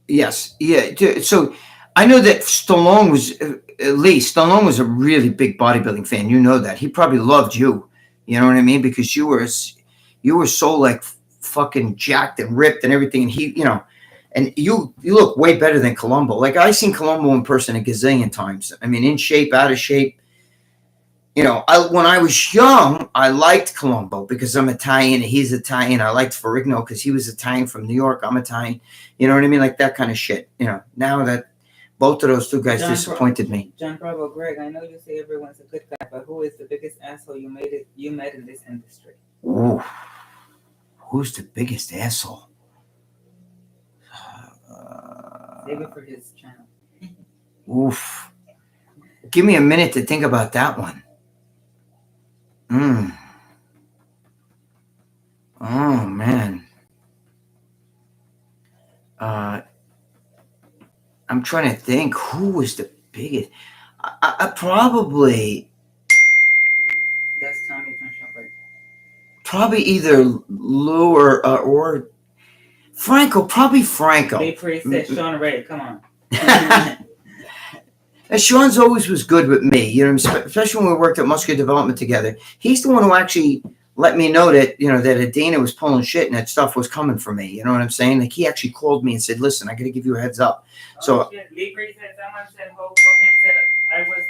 Yes, yeah. So I know that Stallone was a really big bodybuilding fan. You know that. He probably loved you. You know what I mean? Because you were so like fucking jacked and ripped and everything. And he, and you look way better than Colombo. Like I seen Colombo in person a gazillion times. I mean, in shape, out of shape. When I was young, I liked Colombo because I'm Italian and he's Italian. I liked Ferrigno because he was Italian from New York. I'm Italian. You know what I mean? Like that kind of shit. Now that both of those two guys disappointed me. John Bravo, Greg, I know you say everyone's a good guy, but who is the biggest asshole you met in this industry? Ooh. Who's the biggest asshole? Save it for his channel. Oof. Give me a minute to think about that one. Oh, man. I'm trying to think who was the biggest. I probably. That's Tommy from Shopper. Probably either Lou or Franco. Probably Franco. They said Sean Ray. Come on. And Sean's always was good with me, especially when we worked at Muscular Development together. He's the one who actually let me know that, that Adina was pulling shit and that stuff was coming for me. You know what I'm saying? Like he actually called me and said, listen, I got to give you a heads up. So Lee Bree said someone said Hulk Hogan said I was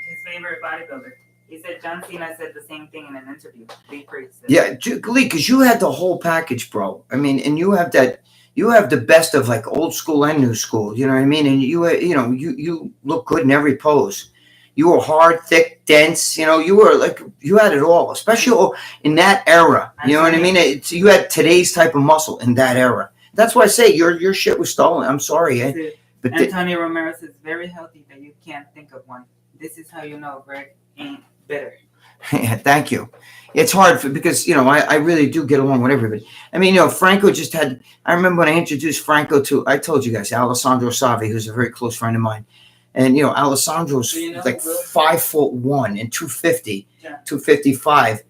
his favorite bodybuilder. He said John Cena said the same thing in an interview. Lee Bree said. Yeah, Lee, because you had the whole package, bro. I mean, and you have the best of like old school and new school. You know what I mean? And you look good in every pose. You were hard, thick, dense. You were like you had it all, especially in that era. You know what I mean? You had today's type of muscle in that era. That's why I say your shit was stolen. I'm sorry, but Antonio Romero says very healthy that you can't think of one. This is how you know Greg ain't bitter. Yeah, thank you. It's hard because I really do get along with everybody. I mean, Franco just had. I remember when I introduced Franco to. I told you guys, Alessandro Savi, who's a very close friend of mine. And, Alessandro's like 5'1" and 250, 255.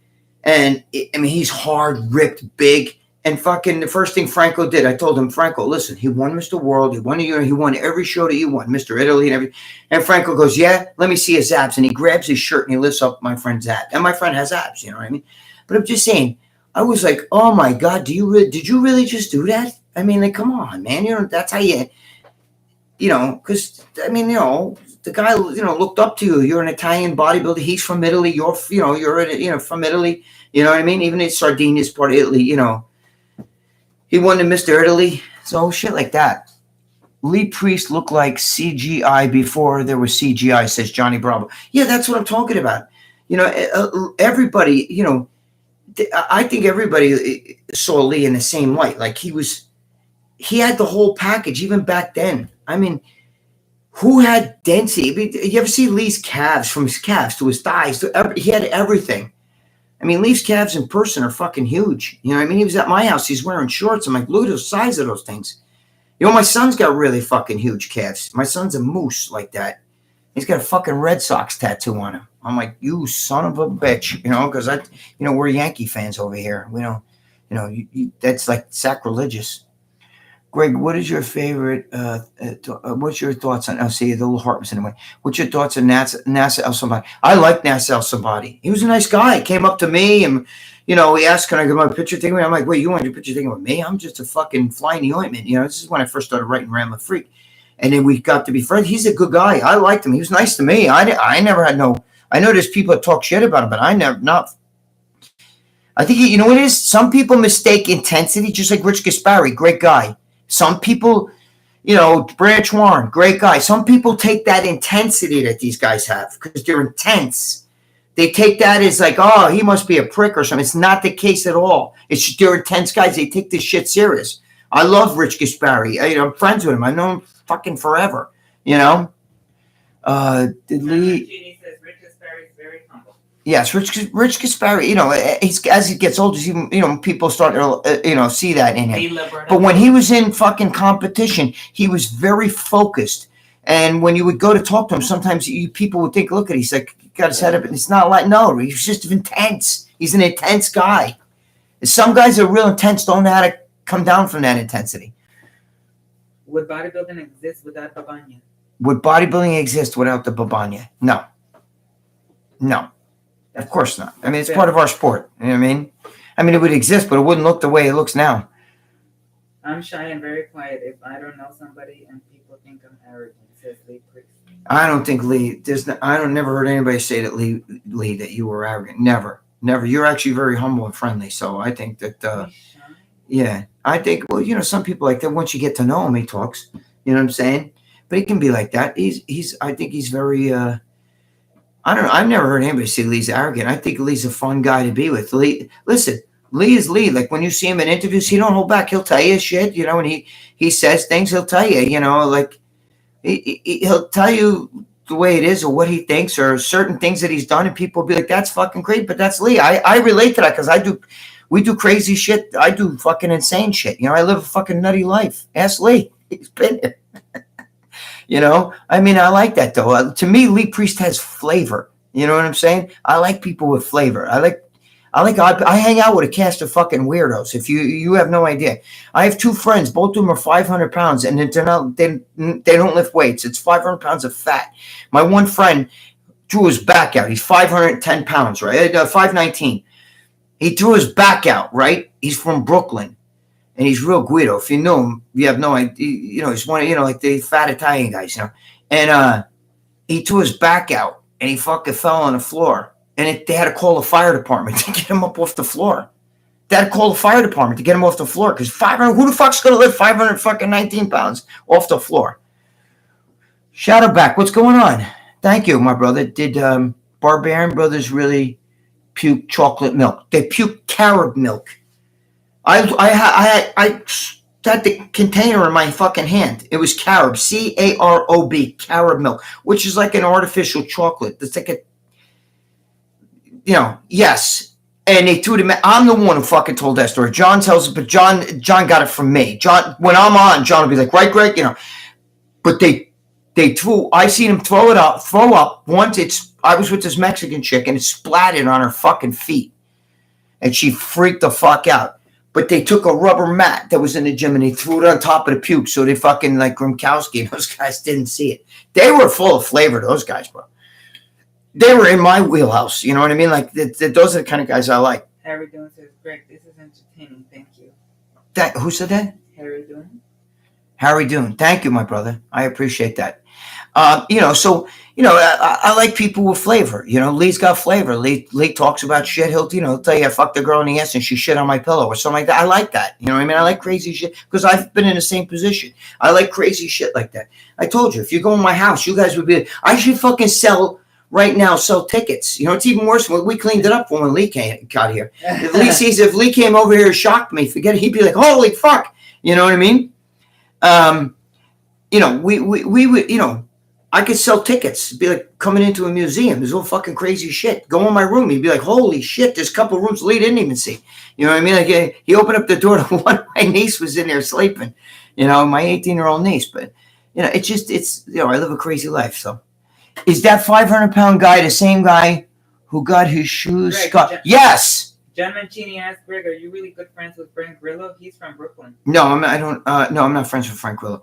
And, he's hard, ripped, big. And fucking the first thing Franco did, I told him, Franco, listen, he won Mr. World, he won every show that you won, Mr. Italy and everything. And Franco goes, yeah, let me see his abs. And he grabs his shirt and he lifts up my friend's abs. And my friend has abs, you know what I mean? But I'm just saying, I was like, oh my God, did you really just do that? I mean, like, come on, man. You know, that's how because, I mean, the guy, looked up to you. You're an Italian bodybuilder. He's from Italy. You're from Italy. You know what I mean? Even in Sardinia's part of Italy, he won the Mr. Italy. So shit like that. Lee Priest looked like CGI before there was CGI, says Johnny Bravo. Yeah, that's what I'm talking about. Everybody, I think everybody saw Lee in the same light. Like he had the whole package even back then. I mean, who had density? I mean, you ever see Lee's calves, from his calves to his thighs? He had everything. I mean, Lee's calves in person are fucking huge. You know what I mean? He was at my house. He's wearing shorts. I'm like, look at the size of those things. My son's got really fucking huge calves. My son's a moose like that. He's got a fucking Red Sox tattoo on him. I'm like, you son of a bitch, because we're Yankee fans over here. We don't, that's like sacrilegious. Greg, what is your favorite? What's your thoughts on? I'll see the little heart was in the way. What's your thoughts on NASA El Sabati? I like NASA El Sabati. He was a nice guy. He came up to me and, he asked, "Can I get my picture taken?" I'm like, "Wait, you want your picture taken with me? I'm just a fucking fly in the ointment." This is when I first started writing Ramblin' Freak, and then we got to be friends. He's a good guy. I liked him. He was nice to me. I never had no. I know there's people that talk shit about him, but I never not. I think you know what it is. Some people mistake intensity, just like Rich Gaspari, great guy. Some people, Branch Warren, great guy. Some people take that intensity that these guys have because they're intense. They take that as like, oh, he must be a prick or something. It's not the case at all. It's just they're intense guys. They take this shit serious. I love Rich Gaspari. I'm friends with him. I know him fucking forever. Did Lee? Says Rich Gaspari is very humble. Yes, Rich Gaspari. As he gets older, even people start to see that in him. But when he was in fucking competition, he was very focused. And when you would go to talk to him, sometimes people would think, look at, he's like, got his head up, and it's not like, no, he's just intense. He's an intense guy. Some guys that are real intense don't know how to come down from that intensity. Would bodybuilding exist without babanya? Would bodybuilding exist without the babanya? No, of course not. I mean, it's part of our sport. You know what I mean? I mean, it would exist, but it wouldn't look the way it looks now. I'm shy and very quiet if I don't know somebody and people think I'm arrogant, says Lee Priest. I don't think Lee. Never heard anybody say that Lee that you were arrogant. Never. You're actually very humble and friendly. So I think that. Yeah, I think. Well, some people like that. Once you get to know him, he talks. You know what I'm saying? But he can be like that. He's. I think he's very. I don't know. I've never heard anybody say Lee's arrogant. I think Lee's a fun guy to be with. Lee. Listen, Lee is Lee. Like when you see him in interviews, he don't hold back. He'll tell you shit. And he says things. He'll tell you. Like. He'll tell you the way it is or what he thinks or certain things that he's done, and people will be like, that's fucking great, but that's Lee. I relate to that because we do crazy shit. I do fucking insane shit. I live a fucking nutty life. Ask Lee. He's been there. I mean, I like that though. To me, Lee Priest has flavor. You know what I'm saying? I like people with flavor. I hang out with a cast of fucking weirdos. If you have no idea, I have two friends. Both of them are 500 pounds, and they don't lift weights. It's 500 pounds of fat. My one friend threw his back out. He's 510 pounds, right? 519. He threw his back out, right? He's from Brooklyn, and he's real Guido. If you know him, you have no idea. He's one of like the fat Italian guys, And he threw his back out, and he fucking fell on the floor. And they had to call the fire department to get him up off the floor. They had to call the fire department to get him off the floor because 500. Who the fuck's gonna lift 519 pounds off the floor? Shadowback, what's going on? Thank you, my brother. Did Barbarian Brothers really puke chocolate milk? They puke carob milk. I had the container in my fucking hand. It was carob, CAROB, carob milk, which is like an artificial chocolate. It's like a yes. And they threw it. I'm the one who fucking told that story. John tells it, but John got it from me. John, when I'm on, John will be like, right, Greg, But they threw. I seen him throw up once. I was with this Mexican chick, and it splattered on her fucking feet, and she freaked the fuck out. but they took a rubber mat that was in the gym and they threw it on top of the puke. So they fucking like Gronkowski and those guys didn't see it. They were full of flavor, those guys, bro. They were in my wheelhouse. You know what I mean? Like those are the kind of guys I like. Harry Doon says, Greg, this is entertaining. Thank you. Who said that? Harry Doon. Harry Doon. Thank you, my brother. I appreciate that. So I like people with flavor. Lee's got flavor. Lee talks about shit. He'll tell you I fucked a girl in the ass and she shit on my pillow or something like that. I like that. You know what I mean? I like crazy shit because I've been in the same position. I like crazy shit like that. I told you, if you go in my house, you guys would be. I should fucking sell tickets. It's even worse when we cleaned it up when Lee got here. If Lee came over here and shocked me, forget it. He'd be like, holy fuck. You know what I mean? We would, I could sell tickets. It'd be like coming into a museum. There's all fucking crazy shit. Go in my room. He'd be like, holy shit, there's a couple rooms Lee didn't even see. You know what I mean? Like he opened up the door to one. My niece was in there sleeping, my 18-year-old niece. But, I live a crazy life. So is that 500-pound guy the same guy who got his shoes? Yes. John Mancini asked Greg, are you really good friends with Frank Grillo? He's from Brooklyn. No, I'm not friends with Frank Grillo.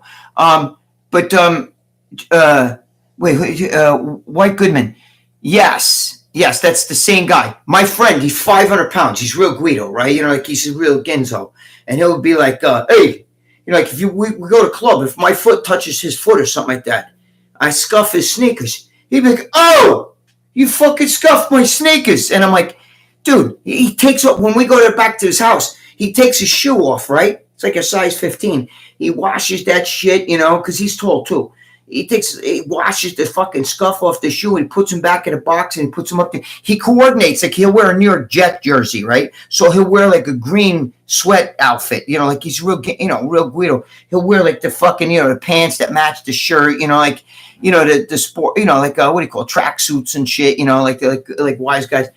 White Goodman. Yes, that's the same guy. My friend, he's 500 pounds. He's real Guido, right? Like he's a real Genzo. And he'll be like, hey, like if we go to club, if my foot touches his foot or something like that, I scuff his sneakers. He'd be like, oh, you fucking scuffed my sneakers. And I'm like, dude, he takes up, when we go back to his house, he takes his shoe off, right? It's like a size 15. He washes that shit, because he's tall too. He washes the fucking scuff off the shoe and puts them back in a box and puts them up there. He coordinates, like he'll wear a New York Jet jersey, right? So he'll wear like a green sweat outfit, like he's real Guido. He'll wear like the fucking, the pants that match the shirt, the sport, like what do you call track suits and shit, like wise guys.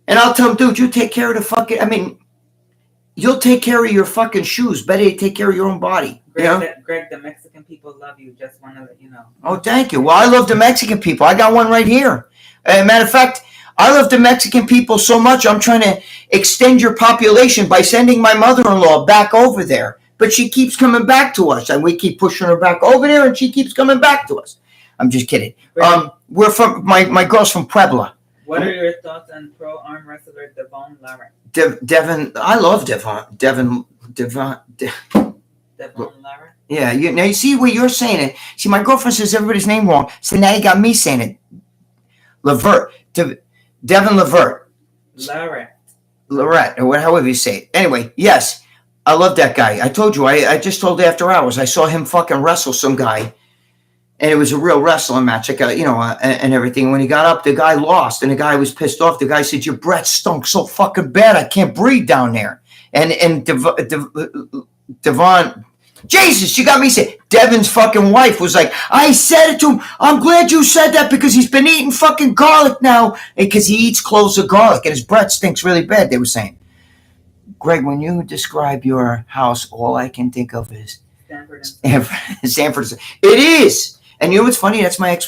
And I'll tell him, dude, you take care of the fucking, you'll take care of your fucking shoes. Better you take care of your own body. Greg, the Mexican people love you. Just want to let you know. Oh, thank you. Well, I love the Mexican people. I got one right here. Matter of fact, I love the Mexican people so much, I'm trying to extend your population by sending my mother-in-law back over there. But she keeps coming back to us, and we keep pushing her back over there, and she keeps coming back to us. I'm just kidding. We're from, my girl's from Puebla. What are your thoughts on pro arm wrestler Devon Lara? Devon, I love Devon Lara? Yeah, now you see where you're saying it. See, my girlfriend says everybody's name wrong, so now you got me saying it. Levert. Devon Levert. Lorette, or however you say it. Anyway, yes, I love that guy. I told you, I just told After Hours, I saw him fucking wrestle some guy. And it was a real wrestling match, like and everything. When he got up, the guy lost, and the guy was pissed off. The guy said, "Your breath stunk so fucking bad, I can't breathe down there." And Devon, Jesus, you got me saying. Devon's fucking wife was like, "I said it to him. I'm glad you said that because he's been eating fucking garlic now, because he eats cloves of garlic and his breath stinks really bad." They were saying, Greg, when you describe your house, all I can think of is Sanford. It is. And you know what's funny? That's my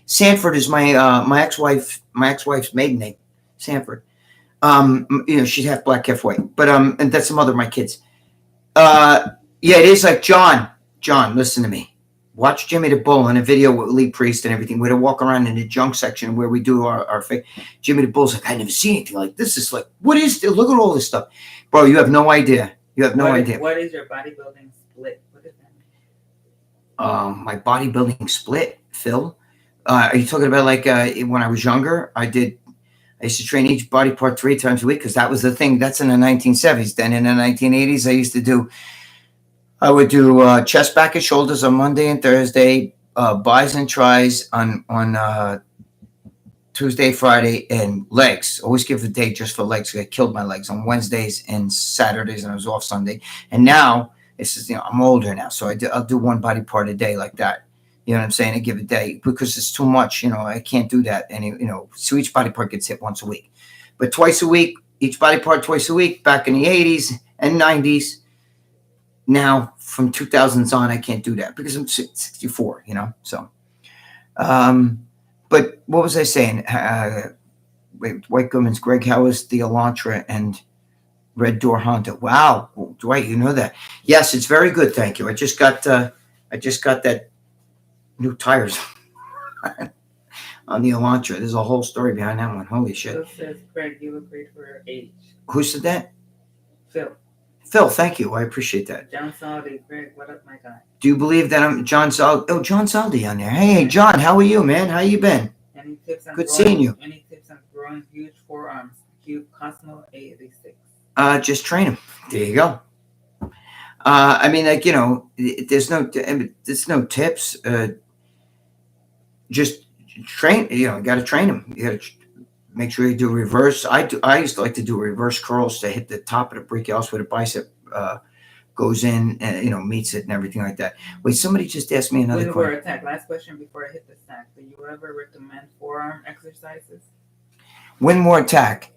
Sanford is my ex-wife's maiden name, Sanford. She's half black, half white. But and that's the mother of my kids. Yeah, it is like John. John, listen to me. Watch Jimmy the Bull in a video with Lee Priest and everything. We're to walk around in the junk section where we do our thing. Jimmy the Bull's like, I never seen anything like this. Is like, what is this? Look at all this stuff, bro. You have no idea. Idea. What is your bodybuilding split? My bodybuilding split, Phil. Are you talking about like when I was younger? I used to train each body part 3 times a week because that was the thing. That's in the 1970s. Then in the 1980s, I would do chest, back, and shoulders on Monday and Thursday, bis and tris on Tuesday, Friday, and legs. Always give a day just for legs. I killed my legs on Wednesdays and Saturdays, and I was off Sunday. And now, it's just, I'm older now, so I'll do one body part a day like that. You know what I'm saying? I give a day because it's too much. I can't do that. And, so each body part gets hit once a week. But twice a week, each body part twice a week, back in the 80s and 90s. Now, from 2000s on, I can't do that because I'm 64, So, but what was I saying? White Goodman's, Greg, how is the Elantra and Red Door Honda. Wow, Dwight, you know that? Yes, it's very good. Thank you. I just got that new tires on the Elantra. There's a whole story behind that one. Holy shit. Phil says, Greg, you look great for your age. Who said that? Phil. Phil, thank you. I appreciate that. John Saldi, Greg, what up, my guy? Do you believe that I'm John Saldi? Oh, John Saldi on there. Hey, John, how are you, man? How you been? Any tips on Good seeing you. Any tips on growing huge forearms? Cute Cosmo 86. Just train him. There you go. I mean, like, you know, there's no tips. Just train. You know, you got to train him. You got to make sure you do reverse. I used to like to do reverse curls to hit the top of the brachialis where the bicep goes in and, you know, meets it and everything like that. Wait, somebody just asked me another question. Attack. Last question before I hit the stack. Do you ever recommend forearm exercises? One more attack.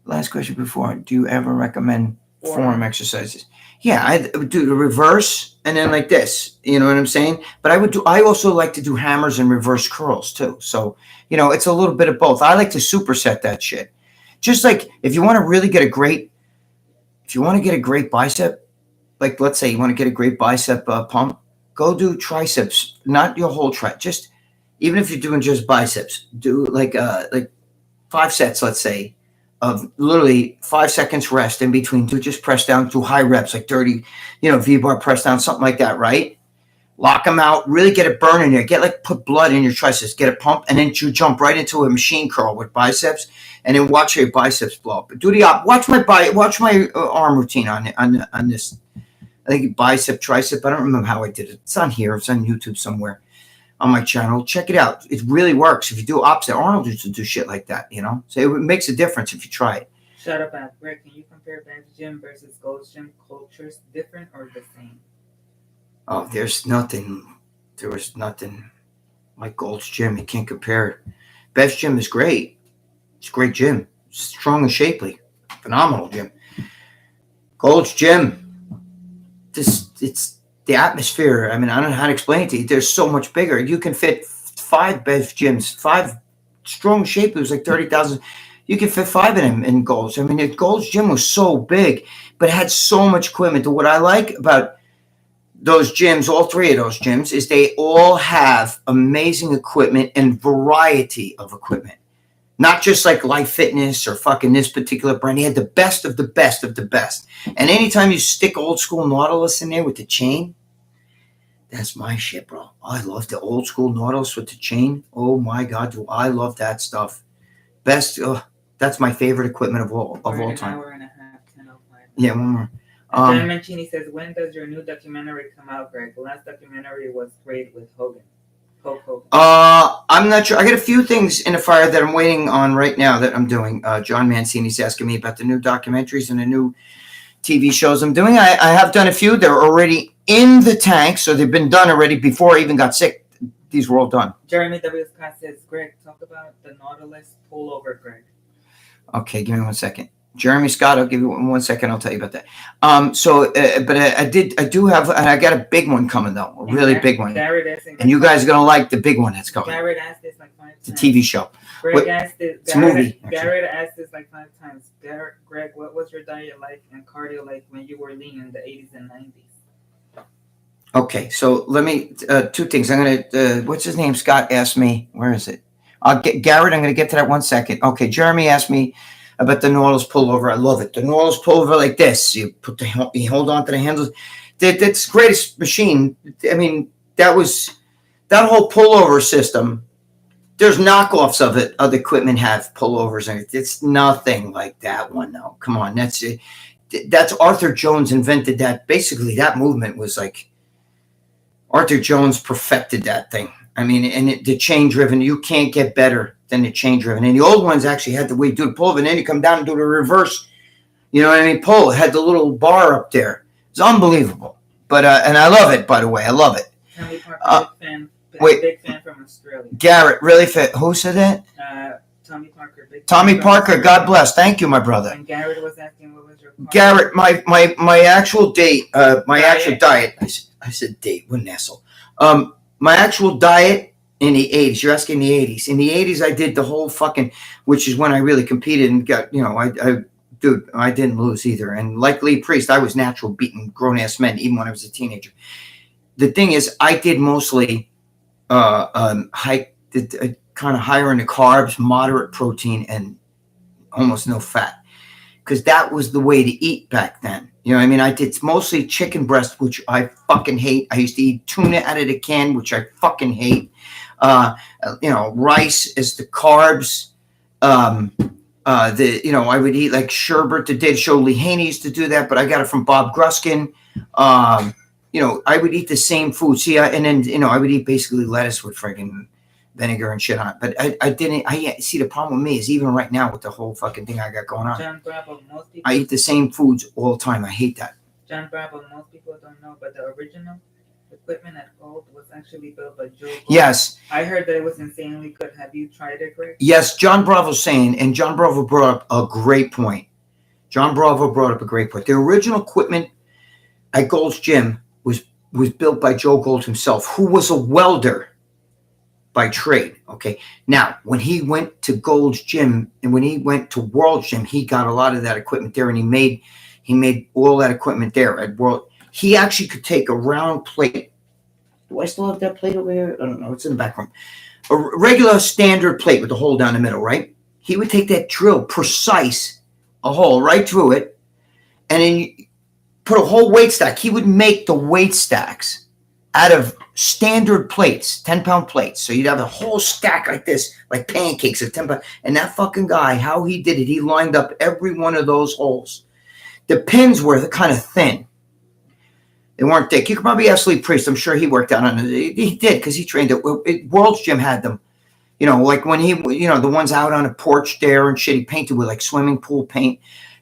Last question before. Do you ever recommend forearm exercises? Yeah, I would do the reverse and then like this. You know what I'm saying? But I also like to do hammers and reverse curls too. So, you know, it's a little bit of both. I like to superset that shit. Just like if you want to really get a great bicep, like let's say you want to get a great bicep pump, go do triceps, not your whole tricep. Just even if you're doing just biceps, do like 5 sets, let's say, of literally 5 seconds rest in between. Do just press down, do high reps, like 30, you know, V-bar press down, something like that, right? Lock them out, really get it burning there. Put blood in your triceps, get a pump, and then you jump right into a machine curl with biceps, and then watch your biceps blow up. Do the op. Watch my arm routine on this. I think bicep, tricep. I don't remember how I did it. It's on here. It's on YouTube somewhere on my channel. Check it out. It really works. If you do opposite, Arnold used to do shit like that, you know? So it makes a difference if you try it. Shut up, Greg. Can you compare Ben's Gym versus Gold's Gym cultures different or the same? Oh, there was nothing like Gold's Gym. You can't compare it. Bev's Gym is great. It's a great gym. Strong and shapely. Phenomenal gym. Gold's Gym. It's the atmosphere. I mean, I don't know how to explain it to you. They're so much bigger. You can fit 5 Bev gyms, 5 strong shape. It was like 30,000. You can fit 5 of them in Gold's. I mean, the Gold's Gym was so big, but it had so much equipment. What I like about those gyms, all 3 of those gyms, is they all have amazing equipment and variety of equipment. Not just like Life Fitness or fucking this particular brand. They had the best of the best of the best. And anytime you stick old school Nautilus in there with the chain, that's my shit, bro. I love the old school Nautilus with the chain. Oh my God, do I love that stuff. Best, that's my favorite equipment of all time. Hour and a half, 10:05. Yeah, one more. John Mancini says, when does your new documentary come out, Greg? The last documentary was great with Hogan. I'm not sure. I got a few things in the fire that I'm waiting on right now that I'm doing. John Mancini's asking me about the new documentaries and the new TV shows I'm doing. I have done a few. They're already in the tank, so they've been done already before I even got sick. These were all done. Jeremy W. Scott says, Greg, talk about the Nautilus pullover, Greg. Okay, give me 1 second. Jeremy Scott, I'll give you 1 second. I'll tell you about that. But I do have, and I got a big one coming though, a really big one. And you guys are gonna like the big one that's coming. Garrett asked this like 5 times. It's a TV show. It's a movie. Garrett asked this like 5 times. Greg, what was your diet like and cardio like when you were lean in the 80s and 90s? Okay, so let me 2 things. I'm gonna what's his name? Scott asked me. Where is it? Garrett. I'm gonna get to that 1 second. Okay, Jeremy asked me about the Nautilus pullover. I love it. The Nautilus pullover like this. You hold on to the handles. That's the greatest machine. I mean, that whole pullover system. There's knockoffs of it. Other equipment have pullovers, and it's nothing like that one. No, come on. That's Arthur Jones invented that. Basically, that movement was like Arthur Jones perfected that thing. I mean, and the chain driven, you can't get better than the chain driven. And the old ones actually had the way you do the pull, and then you come down and do the reverse. You know what I mean? Pull. It had the little bar up there. It's unbelievable. But and I love it, by the way. I love it. Tommy Parker, big fan from Australia. Garrett, really fit. Who said that? Tommy Parker. Tommy Parker, God bless. Thank you, my brother. And Garrett was asking, what was your cardio? Garrett, my actual date, actual diet. I said date. What an asshole. My actual diet in the 80s. You're asking the 80s. In the 80s, I did the whole fucking, which is when I really competed and got, you know, I dude, I didn't lose either. And like Lee Priest, I was natural beating grown-ass men, even when I was a teenager. The thing is, I did mostly kind of higher in the carbs, moderate protein, and almost no fat. Because that was the way to eat back then. You know what I mean? I did mostly chicken breast, which I fucking hate. I used to eat tuna out of the can, which I fucking hate. Rice is the carbs. I would eat like sherbet. The Dave Show, Lee Haney used to do that, but I got it from Bob Gruskin. I would eat the same food. See, I would eat basically lettuce with friggin' vinegar and shit on it. But I didn't. See, the problem with me is even right now with the whole fucking thing I got going on, John Bravo, most people, I eat the same foods all the time. I hate that. John Bravo, most people don't know, but the original equipment at Gold was actually built by Joe Gold. Yes. I heard that it was insanely good. Have you tried it, Greg? Yes, John Bravo's saying, and John Bravo brought up a great point. The original equipment at Gold's Gym was built by Joe Gold himself, who was a welder by trade. Okay. Now, when he went to Gold's Gym and when he went to World's Gym, he got a lot of that equipment there, and he made all that equipment there at World. He actually could take a round plate. Do I still have that plate over here? I don't know. It's in the back room. A regular standard plate with the hole down the middle, right? He would take that drill, precise, a hole right through it, and then put a whole weight stack. He would make the weight stacks out of standard plates, 10-pound plates. So you'd have a whole stack like this, like pancakes of 10 pounds. And that fucking guy, how he did it, he lined up every one of those holes. The pins were kind of thin. They weren't thick. You could probably ask Lee Priest. I'm sure he worked out on it. He did because he trained it. World's Gym had them. Like when the ones out on a porch there and shit, he painted with like swimming pool paint.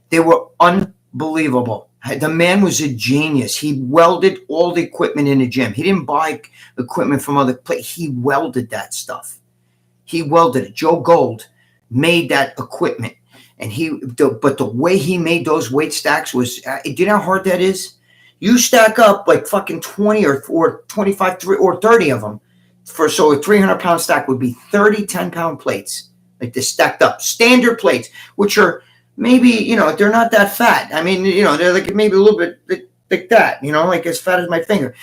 They were unbelievable. The man was a genius. He welded all the equipment in the gym. He didn't buy equipment from other places. He welded that stuff. He welded it. Joe Gold made that equipment. But the way he made those weight stacks was, do you know how hard that is? You stack up like fucking 20 or 25 or 30 of them. So a 300-pound stack would be 30 10-pound plates, like this stacked up. Standard plates, which are maybe, they're not that fat. I mean, they're like maybe a little bit like that, like as fat as my finger.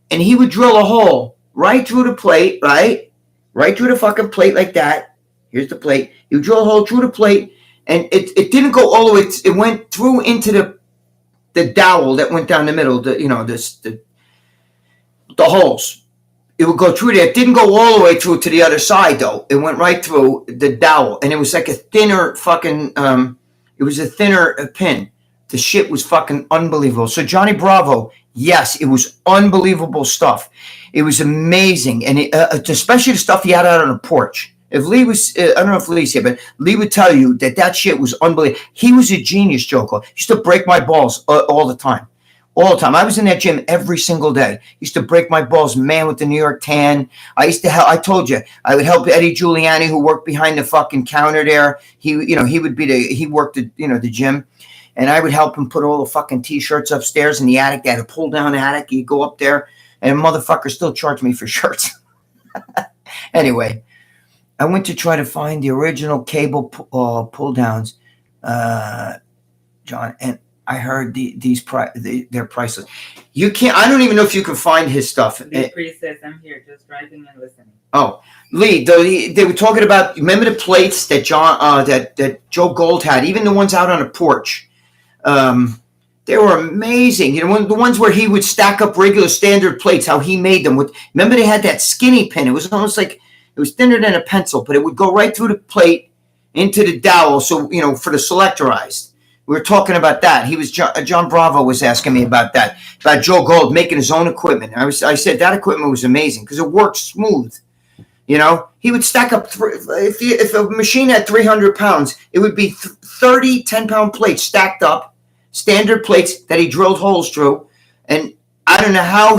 And he would drill a hole right through the plate, right? Right through the fucking plate like that. Here's the plate. You drill a hole through the plate, and it didn't go all the way. It went through into the dowel that went down the middle, the holes. It would go through there. It didn't go all the way through to the other side, though. It went right through the dowel, and it was like a thinner fucking, it was a thinner pin. The shit was fucking unbelievable. So Johnny Bravo, yes, it was unbelievable stuff. It was amazing, and especially the stuff he had out on the porch. If Lee was, I don't know if Lee's here, but Lee would tell you that shit was unbelievable. He was a genius, Joko. He used to break my balls all the time. All the time. I was in that gym every single day. He used to break my balls, man with the New York tan. I used to help, I told you, I would help Eddie Giuliani, who worked behind the fucking counter there. He worked the gym. And I would help him put all the fucking T-shirts upstairs in the attic. They had a pull-down attic. He'd go up there, and motherfucker still charged me for shirts. Anyway. I went to try to find the original cable pull-downs, John, and I heard they're priceless. You can't. I don't even know if you can find his stuff. Lee Priest says, "I'm here, just driving and listening." Oh, Lee, they were talking about. Remember the plates that that Joe Gold had, even the ones out on the porch. They were amazing. The ones where he would stack up regular standard plates. How he made them. Remember they had that skinny pin. It was almost like. It was thinner than a pencil, but it would go right through the plate into the dowel. So, for the selectorized. We were talking about that. He was John Bravo was asking me about that, about Joe Gold making his own equipment. I said that equipment was amazing because it worked smooth. He would stack up. If a machine had 300 pounds, it would be 30 10-pound plates stacked up, standard plates that he drilled holes through. And I don't know how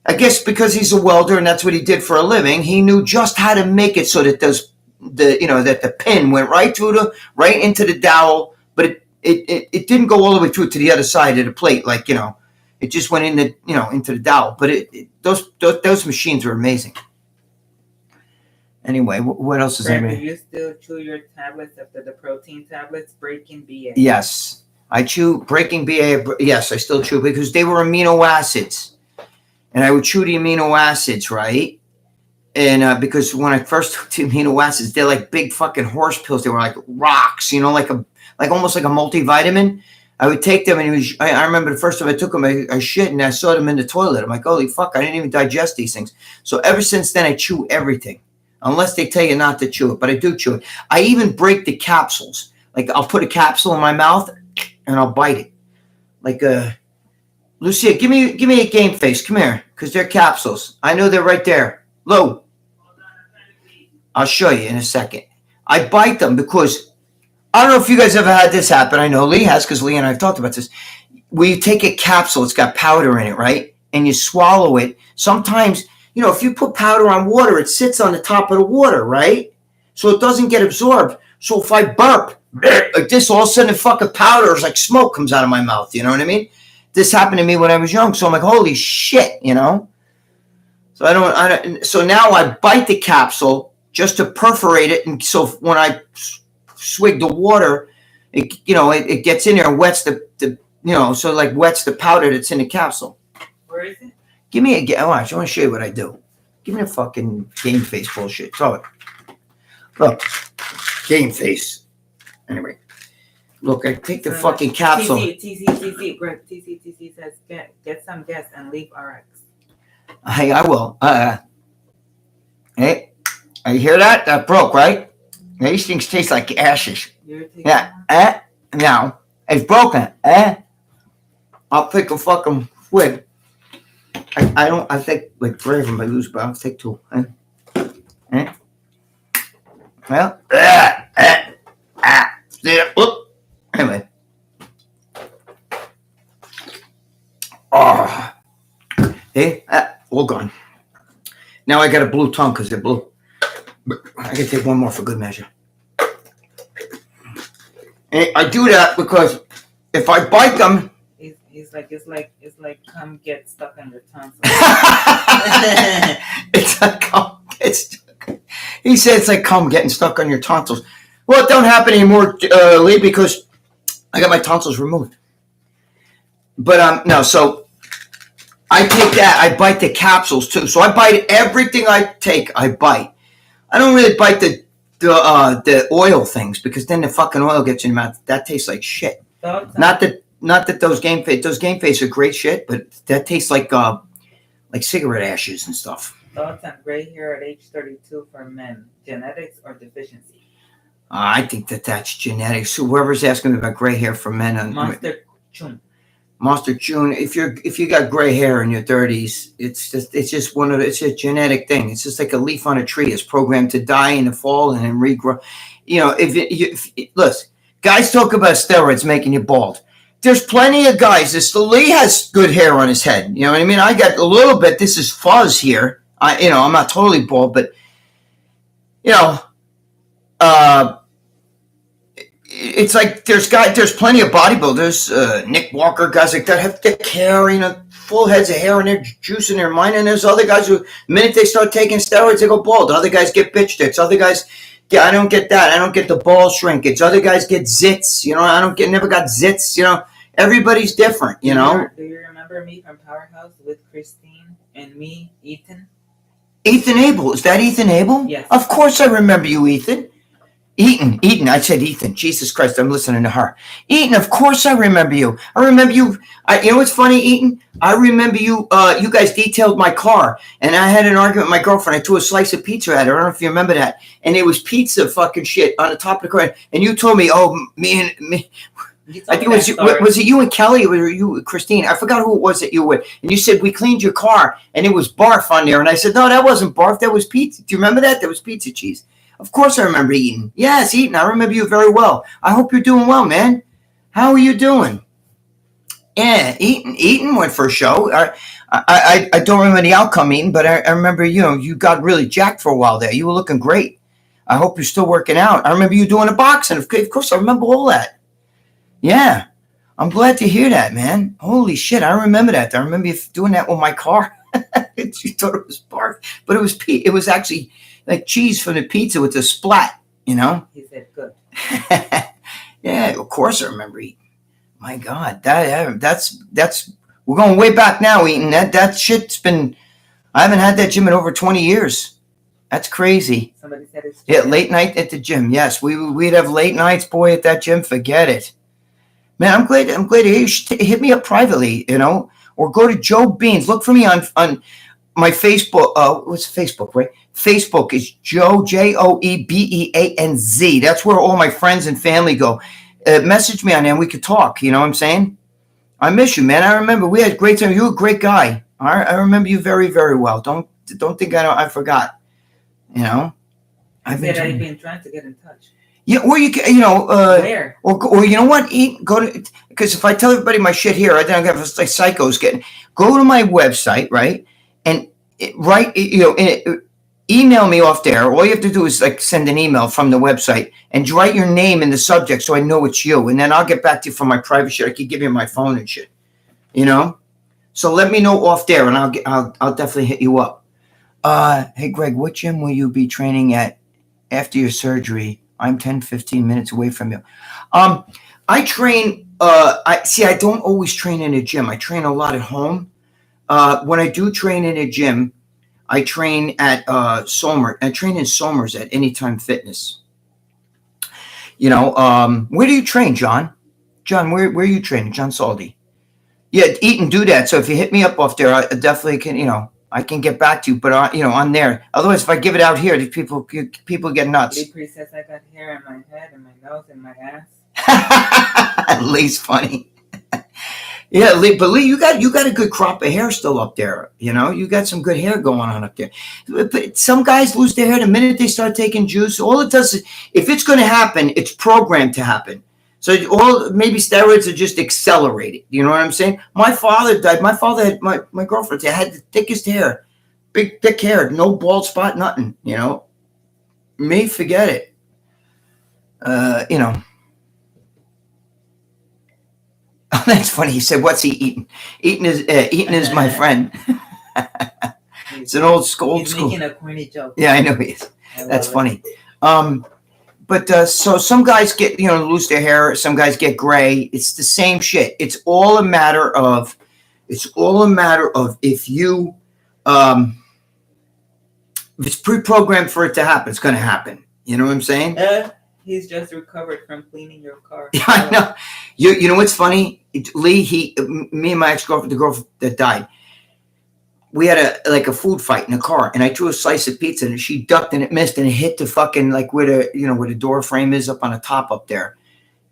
I guess because he's a welder and that's what he did for a living, he knew just how to make it so that that the pin went right into the dowel, but it didn't go all the way through to the other side of the plate, like it just went into the dowel. But those machines were amazing. Anyway, what else is Greg, there? do you still chew your tablets after the protein tablets? Breaking BA. Yes. I chew breaking BA. Yes, I still chew because they were amino acids. And I would chew the amino acids, right? And because when I first took the amino acids, they're like big fucking horse pills. They were like rocks, like almost like a multivitamin. I would take them, and I remember the first time I took them, I shit, and I saw them in the toilet. I'm like, holy fuck, I didn't even digest these things. So ever since then, I chew everything, unless they tell you not to chew it, but I do chew it. I even break the capsules. Like I'll put a capsule in my mouth, and I'll bite it. Like Lucia, give me a game face. Come here, because they're capsules. I know they're right there. Lou, I'll show you in a second. I bite them because I don't know if you guys ever had this happen. I know Lee has because Lee and I have talked about this. Where you take a capsule, it's got powder in it, right? And you swallow it. Sometimes, if you put powder on water, it sits on the top of the water, right? So it doesn't get absorbed. So if I burp like this, all of a sudden the fucking powder is like smoke comes out of my mouth. You know what I mean? This happened to me when I was young. So I'm like, holy shit, So I don't. So now I bite the capsule just to perforate it, and so when I swig the water, it gets in there and wets wets the powder that's in the capsule. Where is it? Give me a watch. I want to show you what I do. Give me a fucking game face bullshit. Throw it. Look, game face. Anyway, look, I take the fucking capsule. TC, Greg. TC says get some guests and leave RX. Hey, I will. Hey, you hear that? That broke, right? These things taste like ashes. Yeah. Now, it's broken. I'll pick a fucking swig. I think like 3 of them I lose, but I'll take 2. Well, anyway. Oh. Hey, all gone. Now I got a blue tongue because they're blue. I can take one more for good measure. And I do that because if I bite them, it's like come get stuck on your tongue. It's like come get stuck. He said it's like come getting stuck on your tonsils. Well, it don't happen anymore, Lee, because I got my tonsils removed. But no, so I take that. I bite the capsules too. So I bite everything I take. I bite. I don't really bite the oil things because then the fucking oil gets in your mouth. That tastes like shit. Not that those game face are great shit, but that tastes like cigarette ashes and stuff. Thoughts on gray hair at age 32 for men? Genetics or deficiency? I think that's genetics. So whoever's asking me about gray hair for men, Monster June. If you got gray hair in your 30s, it's just it's a genetic thing. It's just like a leaf on a tree. It's programmed to die in the fall and then regrow. Listen, guys talk about steroids making you bald. There's plenty of guys. Lee has good hair on his head. You know what I mean? I got a little bit. This is fuzz here. I'm not totally bald, but it's like there's plenty of bodybuilders, Nick Walker, guys like that have thick hair, full heads of hair, and they're juicing their mind. And there's other guys who, the minute they start taking steroids, they go bald. Other guys get bitch tits. Other guys, I don't get that. I don't get the ball shrinkage. Other guys get zits. Never got zits. Everybody's different. Do you remember me from Powerhouse with Christine and me, Ethan? Ethan Abel. Is that Ethan Abel? Yes. Of course I remember you, Ethan. Eaton. I said Ethan. Jesus Christ, I'm listening to her. Eaton, of course I remember you. I remember you. You know what's funny, Eaton? I remember you. You guys detailed my car, and I had an argument with my girlfriend. I threw a slice of pizza at her. I don't know if you remember that. And it was pizza fucking shit on the top of the car. And you told me, me. I think it was it you and Kelly or you, Christine? I forgot who it was that you were with. And you said we cleaned your car, and it was barf on there. And I said, no, that wasn't barf. That was pizza. Do you remember that? That was pizza cheese. Of course I remember Eaton. Yes, Eaton. I remember you very well. I hope you're doing well, man. How are you doing? Yeah, Eaton went for a show. I don't remember the outcome, Eaton, but I remember, you got really jacked for a while there. You were looking great. I hope you're still working out. I remember you doing a boxing. Of course, I remember all that. Yeah, I'm glad to hear that, man. Holy shit, I remember that. I remember you doing that with my car. You thought it was barf, but it was pee. It was actually like cheese from the pizza with the splat, you know? He said, good. Yeah, of course I remember eating. My God, that's we're going way back now eating. That shit's been, I haven't had that gym in over 20 years. That's crazy. Somebody said it's yeah, late night at the gym. Yes, we'd have late nights, boy, at that gym. Forget it. Man, I'm glad to hear you. Should hit me up privately, you know, or go to Joe Beans. Look for me on my Facebook. What's Facebook, right? Facebook is Joe, JoeBeanz. That's where all my friends and family go. Message me on there and we could talk. You know what I'm saying? I miss you, man. I remember we had a great time. You were a great guy. I remember you very, very well. Don't think I forgot. You know? I've been trying to get in touch. Yeah, or you can, you know, where? Or you know what? Go to, because if I tell everybody my shit here, I then I got like psychos getting. Go to my website, right, and email me off there. All you have to do is like send an email from the website and write your name in the subject so I know it's you, and then I'll get back to you from my private shit. I can give you my phone and shit, you know. So let me know off there, and I'll definitely hit you up. Hey Greg, what gym will you be training at after your surgery? I'm 10-15 minutes away from you. I train. I don't always train in a gym. I train a lot at home. When I do train in a gym, I train at Somers. I train in Somers at Anytime Fitness. You know, where do you train, John? John, where are you training? John Saldi. Yeah, eat and do that. So if you hit me up off there, I definitely can. You know, I can get back to you, but you know, on there. Otherwise, if I give it out here, people get nuts. Lee says I got hair in my head and my nose and my ass. Lee's funny. Yeah, Lee, but Lee, you got a good crop of hair still up there. You know, you got some good hair going on up there. But some guys lose their hair the minute they start taking juice. All it does is, if it's going to happen, it's programmed to happen. So maybe steroids are just accelerated. You know what I'm saying? My father died. My father had my girlfriend had the thickest hair, big thick hair, no bald spot, nothing. You know, me, forget it. You know. Oh, that's funny. He said, "What's he eating? Eating is my friend." It's an old school. He's making a corny joke. Yeah, I know he is. That's funny. But so some guys get, you know, lose their hair. Some guys get gray. It's the same shit. It's all a matter of if you, if it's pre-programmed for it to happen, it's going to happen. You know what I'm saying? He's just recovered from cleaning your car. Yeah, I know. You know what's funny? Lee, me and my ex-girlfriend, the girl that died, we had a food fight in the car, and I threw a slice of pizza, and she ducked, and it missed, and it hit the fucking, like, where the door frame is up on the top up there,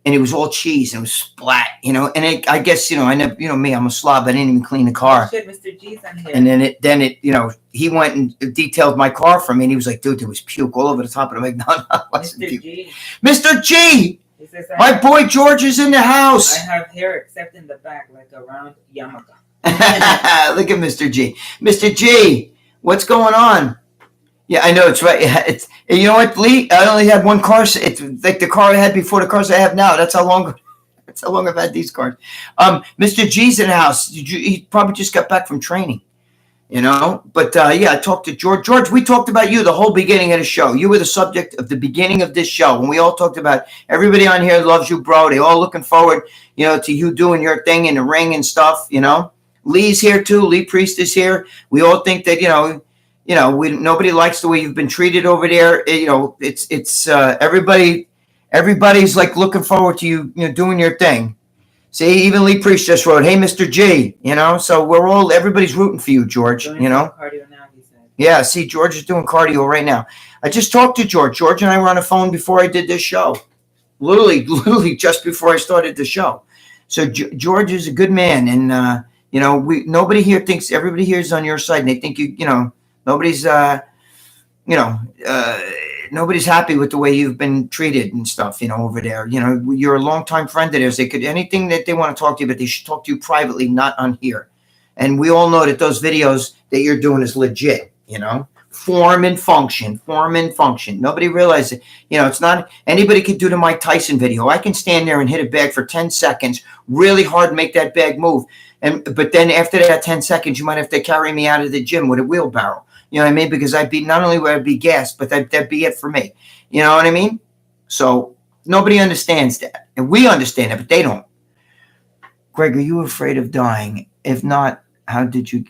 and it was all cheese, and it was splat, you know, and I guess, you know, I never, you know, me, I'm a slob, I didn't even clean the car. Oh, shit, Mr. G's on here. And then it, you know, he went and detailed my car for me, and he was like, dude, there was puke all over the top, and I'm like, no, it wasn't puke. G. Mr. G! Says, my boy George is in the house. I have hair except in the back, like around Yamaka. Look at Mr. G. Mr. G, what's going on? Yeah, I know, it's right. It's, you know what, Lee? I only had one car. It's like the car I had before the cars I have now. That's how long I've had these cars. Mr. G's in the house. He probably just got back from training, you know? But, yeah, I talked to George. George, we talked about you the whole beginning of the show. You were the subject of the beginning of this show. When we all talked about everybody on here loves you, bro. They all looking forward, you know, to you doing your thing in the ring and stuff, you know? Lee's here too. Lee Priest is here. We all think that, nobody likes the way you've been treated over there. It's everybody's like looking forward to you, doing your thing. See, even Lee Priest just wrote, "Hey, Mr. G," so everybody's rooting for you, George, Cardio now, he said. Yeah, see, George is doing cardio right now. I just talked to George. George and I were on the phone before I did this show. Literally just before I started the show. So George is a good man, and nobody here thinks, everybody here is on your side, and they think nobody's nobody's happy with the way you've been treated and stuff, over there. You're a longtime friend of theirs. They could, anything that they want to talk to you, but they should talk to you privately, not on here. And we all know that those videos that you're doing is legit, form and function. Nobody realizes it. It's not, anybody could do the Mike Tyson video. I can stand there and hit a bag for 10 seconds, really hard, make that bag move. But then after that 10 seconds, you might have to carry me out of the gym with a wheelbarrow. You know what I mean? Because not only would I be gassed, but that'd be it for me. You know what I mean? So nobody understands that. And we understand it, but they don't. Greg, are you afraid of dying? If not, how did you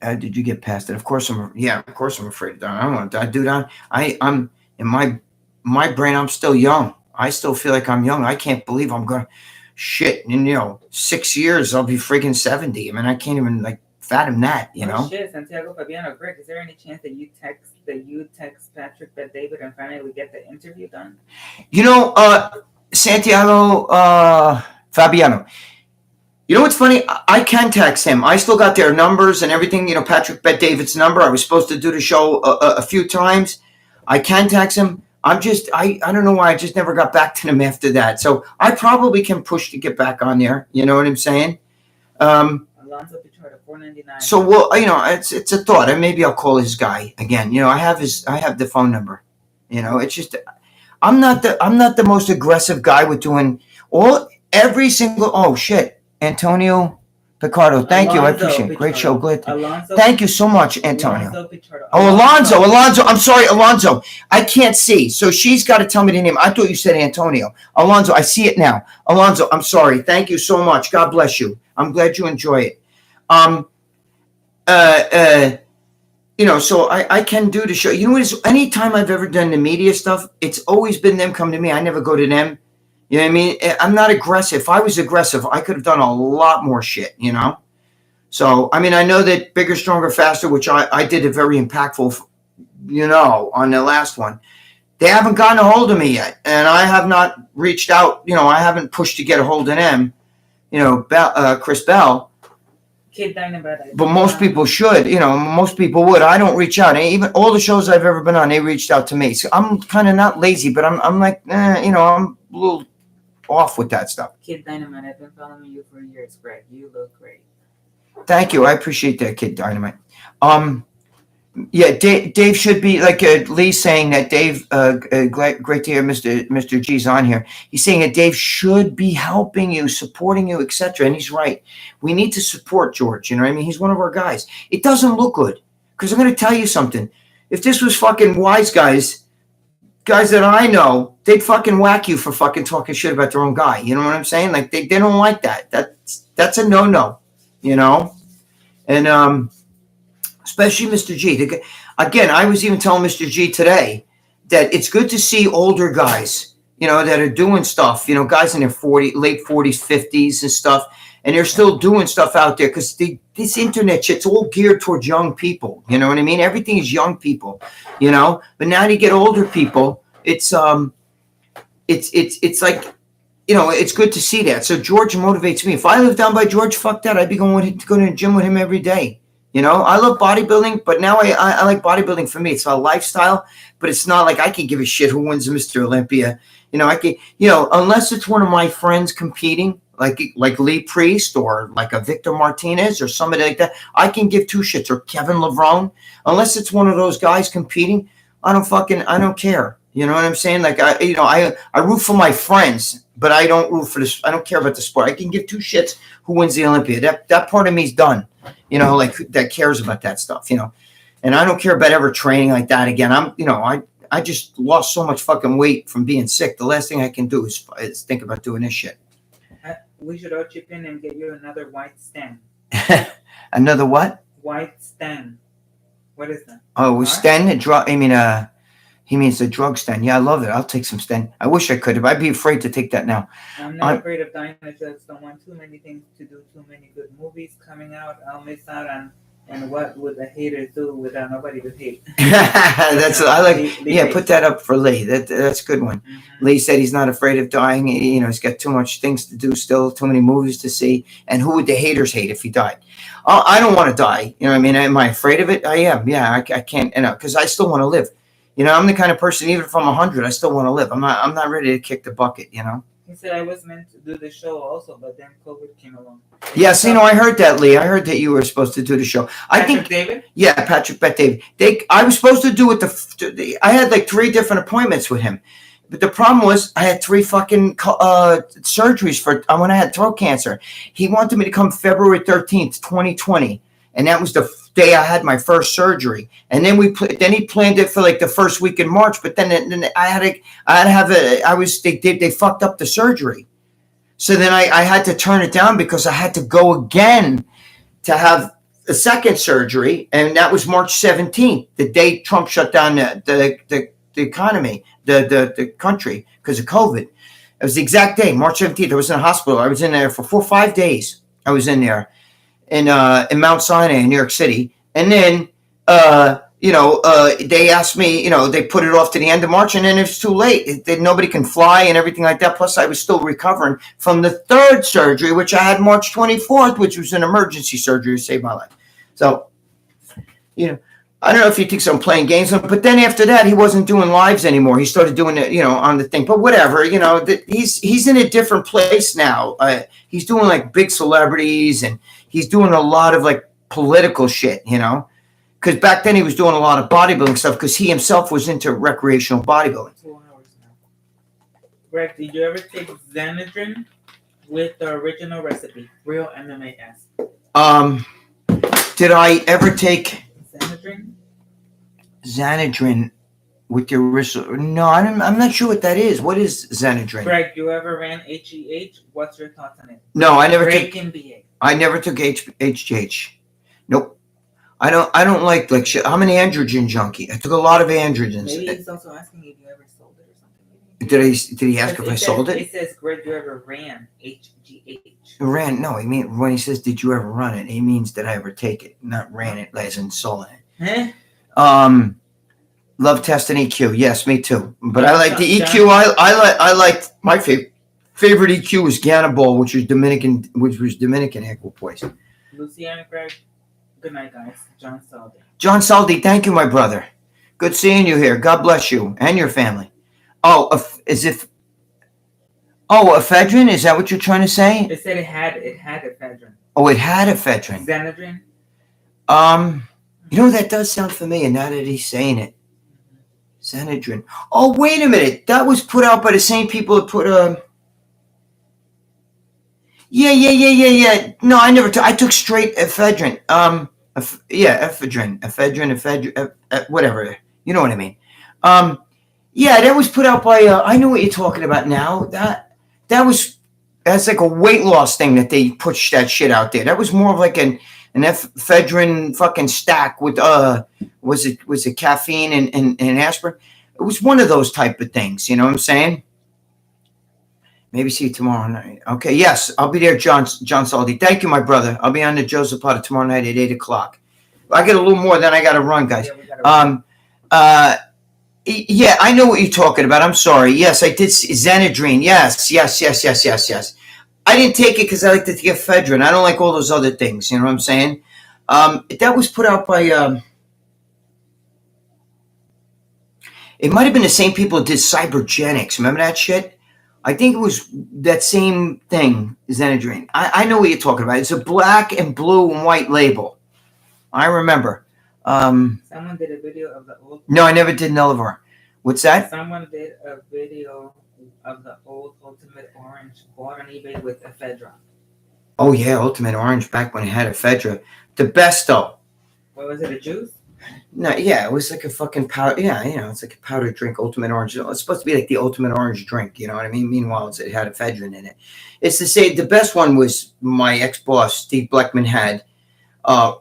get past it? Of course I'm afraid of dying. I don't want to die. Dude, I'm in my brain, I'm still young. I still feel like I'm young. I can't believe I'm going to shit. In 6 years, I'll be freaking 70. I mean, I can't even fathom that, Shit, Santiago Fabiano, Greg, is there any chance that you text Patrick Bet David and finally get the interview done? Santiago Fabiano. You know what's funny? I can text him. I still got their numbers and everything. Patrick Bet David's number. I was supposed to do the show a few times. I can text him. I don't know why I just never got back to them after that. So I probably can push to get back on there. You know what I'm saying? Alonzo Pichardo, $4.99. So it's a thought. And maybe I'll call his guy again. I have the phone number. It's just I'm not the most aggressive guy with doing every single. Oh shit, Antonio Picardo. Thank you. I appreciate it. Great show. Good. Thank you so much, Antonio. Alonzo. I'm sorry, Alonzo. I can't see. So she's got to tell me the name. I thought you said Antonio. Alonzo, I see it now. Alonzo, I'm sorry. Thank you so much. God bless you. I'm glad you enjoy it. So I can do the show. Anytime I've ever done the media stuff, it's always been them come to me. I never go to them. You know what I mean? I'm not aggressive. If I was aggressive, I could have done a lot more shit, So, I mean, I know that Bigger, Stronger, Faster, which I did a very impactful, on the last one. They haven't gotten a hold of me yet. And I have not reached out. I haven't pushed to get a hold of them. Chris Bell. Kid Dynamite. But most people should. Most people would. I don't reach out. Even all the shows I've ever been on, they reached out to me. So I'm kind of not lazy, but I'm like, I'm a little off with that stuff. Kid Dynamite, I've been following you for years, Greg. You look great. Thank you. I appreciate that, Kid Dynamite. Yeah, Dave should be like Lee saying that Dave. Great to hear Mr. G's on here. He's saying that Dave should be helping you, supporting you, etc. And he's right. We need to support George. You know what I mean? He's one of our guys. It doesn't look good because I'm going to tell you something. If this was fucking wise guys that I know, they'd fucking whack you for fucking talking shit about their own guy. You know what I'm saying? Like they don't like that. That's a no. And especially Mr. G. Again, I was even telling Mr. G today that it's good to see older guys, that are doing stuff, guys in their late 40s, 50s and stuff, and they're still doing stuff out there because this internet shit's all geared towards young people. You know what I mean? Everything is young people, but now you get older people, it's like, it's good to see that. So George motivates me. If I lived down by George, fuck that. I'd be going to the gym with him every day. I love bodybuilding, but now I like bodybuilding for me. It's a lifestyle, but it's not like I can give a shit who wins Mr. Olympia. I can, unless it's one of my friends competing, like Lee Priest or like a Victor Martinez or somebody like that, I can give two shits, or Kevin Levrone. Unless it's one of those guys competing, I don't care. You know what I'm saying? Like I root for my friends, but I don't root for this. I don't care about the sport. I can give two shits who wins the Olympia. That part of me is done. Like that cares about that stuff. And I don't care about ever training like that again. I just lost so much fucking weight from being sick. The last thing I can do is think about doing this shit. We should all chip in and get you another white stand. Another what? White stand. What is that? Oh, stand? He means the drug stand. Yeah, I love it. I'll take some stand. I wish I could. I'd be afraid to take that now. I'm not afraid of dying. I just don't want too many things to do. Too many good movies coming out. I'll miss out on. And what would the haters do without nobody to hate? I like. Lee put that up for Lee. That's a good one. Mm-hmm. Lee said he's not afraid of dying. He's got too much things to do still, too many movies to see. And who would the haters hate if he died? I don't want to die. You know what I mean? Am I afraid of it? I am. Yeah, I can't. Because I still want to live. I'm the kind of person, even if I'm 100, I still want to live. I'm not ready to kick the bucket, He said I was meant to do the show also, but then COVID came along. Yes, I heard that, Lee. I heard that you were supposed to do the show. David? Yeah, Patrick Bet David. I was supposed to do it. I had like 3 different appointments with him. But the problem was I had 3 fucking surgeries when I had throat cancer. He wanted me to come February 13th, 2020. and that was the day I had my first surgery. And then then he planned it for like the first week in March. But then I had to have they fucked up the surgery. So then I had to turn it down because I had to go again to have a second surgery, and that was March 17th, the day Trump shut down the economy, the country because of COVID. It was the exact day, March 17th. I was in a hospital. I was in there for 4 or 5 days. I was in there in Mount Sinai in New York City, and then they asked me, they put it off to the end of March, and then it's too late. Nobody can fly and everything like that. Plus, I was still recovering from the third surgery, which I had March 24th, which was an emergency surgery to save my life. So, I don't know if he thinks I'm playing games, but then after that, he wasn't doing lives anymore. He started doing it, on the thing. But whatever, he's in a different place now. He's doing like big celebrities, and he's doing a lot of like political shit, Because back then he was doing a lot of bodybuilding stuff because he himself was into recreational bodybuilding. 2 hours now. Greg, did you ever take Xanadrin with the original recipe? Real MMA ass. Did I ever take Xanadrin with the original? No, I'm not sure what that is. What is Xanadrin? Greg, you ever ran HGH? What's your thoughts on it? No, I never Greg took. can be it. I never took HGH. Nope. I don't like shit. I'm an androgen junkie. I took a lot of androgens. Maybe he's also asking if you ever sold it or something. Did he ask if I sold it? It says, Greg, you ever ran HGH? Ran? No, he mean when he says, "Did you ever run it?" He means did I ever take it, not ran it, as in sold it. Love testing EQ. Yes, me too. But I like the EQ. I like my favorite EQ was Ganabol, which was Dominican equipoise. Luciana, Greg. Good night, guys. John Saldi. John Saldi, thank you, my brother. Good seeing you here. God bless you and your family. Ephedrine? Is that what you're trying to say? It said it had ephedrine. Oh, it had ephedrine. Xanadrin? That does sound familiar now that he's saying it. Xanadrin. Oh, wait a minute. That was put out by the same people that put Yeah. No, I never took. I took straight ephedrine. Ephedrine, whatever. You know what I mean. That was put out by. I know what you're talking about now. That's like a weight loss thing that they pushed that shit out there. That was more of like an ephedrine fucking stack with was it caffeine and aspirin? It was one of those type of things. You know what I'm saying? Maybe see you tomorrow night. Okay, yes, I'll be there, John Saldi. Thank you, my brother. I'll be on the Joseph Potter tomorrow night at 8:00. I get a little more, then I got to run, guys. Yeah, I know what you're talking about. I'm sorry. Yes, I did Xanadrin. Yes. I didn't take it because I like to take ephedrine. I don't like all those other things. You know what I'm saying? That was put out by. It might have been the same people that did Cybergenics. Remember that shit? I think it was that same thing, Xanadrin. I know what you're talking about. It's a black and blue and white label. I remember. Someone did a video of the old. No, I never did Nullivar. What's that? Someone did a video of the old Ultimate Orange bought on eBay with ephedra. Oh yeah, Ultimate Orange back when it had ephedra. The best though. What was it? A juice? No, yeah, it was like a fucking powder. Yeah, it's like a powdered drink, Ultimate Orange. It's supposed to be like the Ultimate Orange drink. You know what I mean? Meanwhile, it had ephedrine in it. It's to say the best one was my ex-boss, Steve Bleckman, had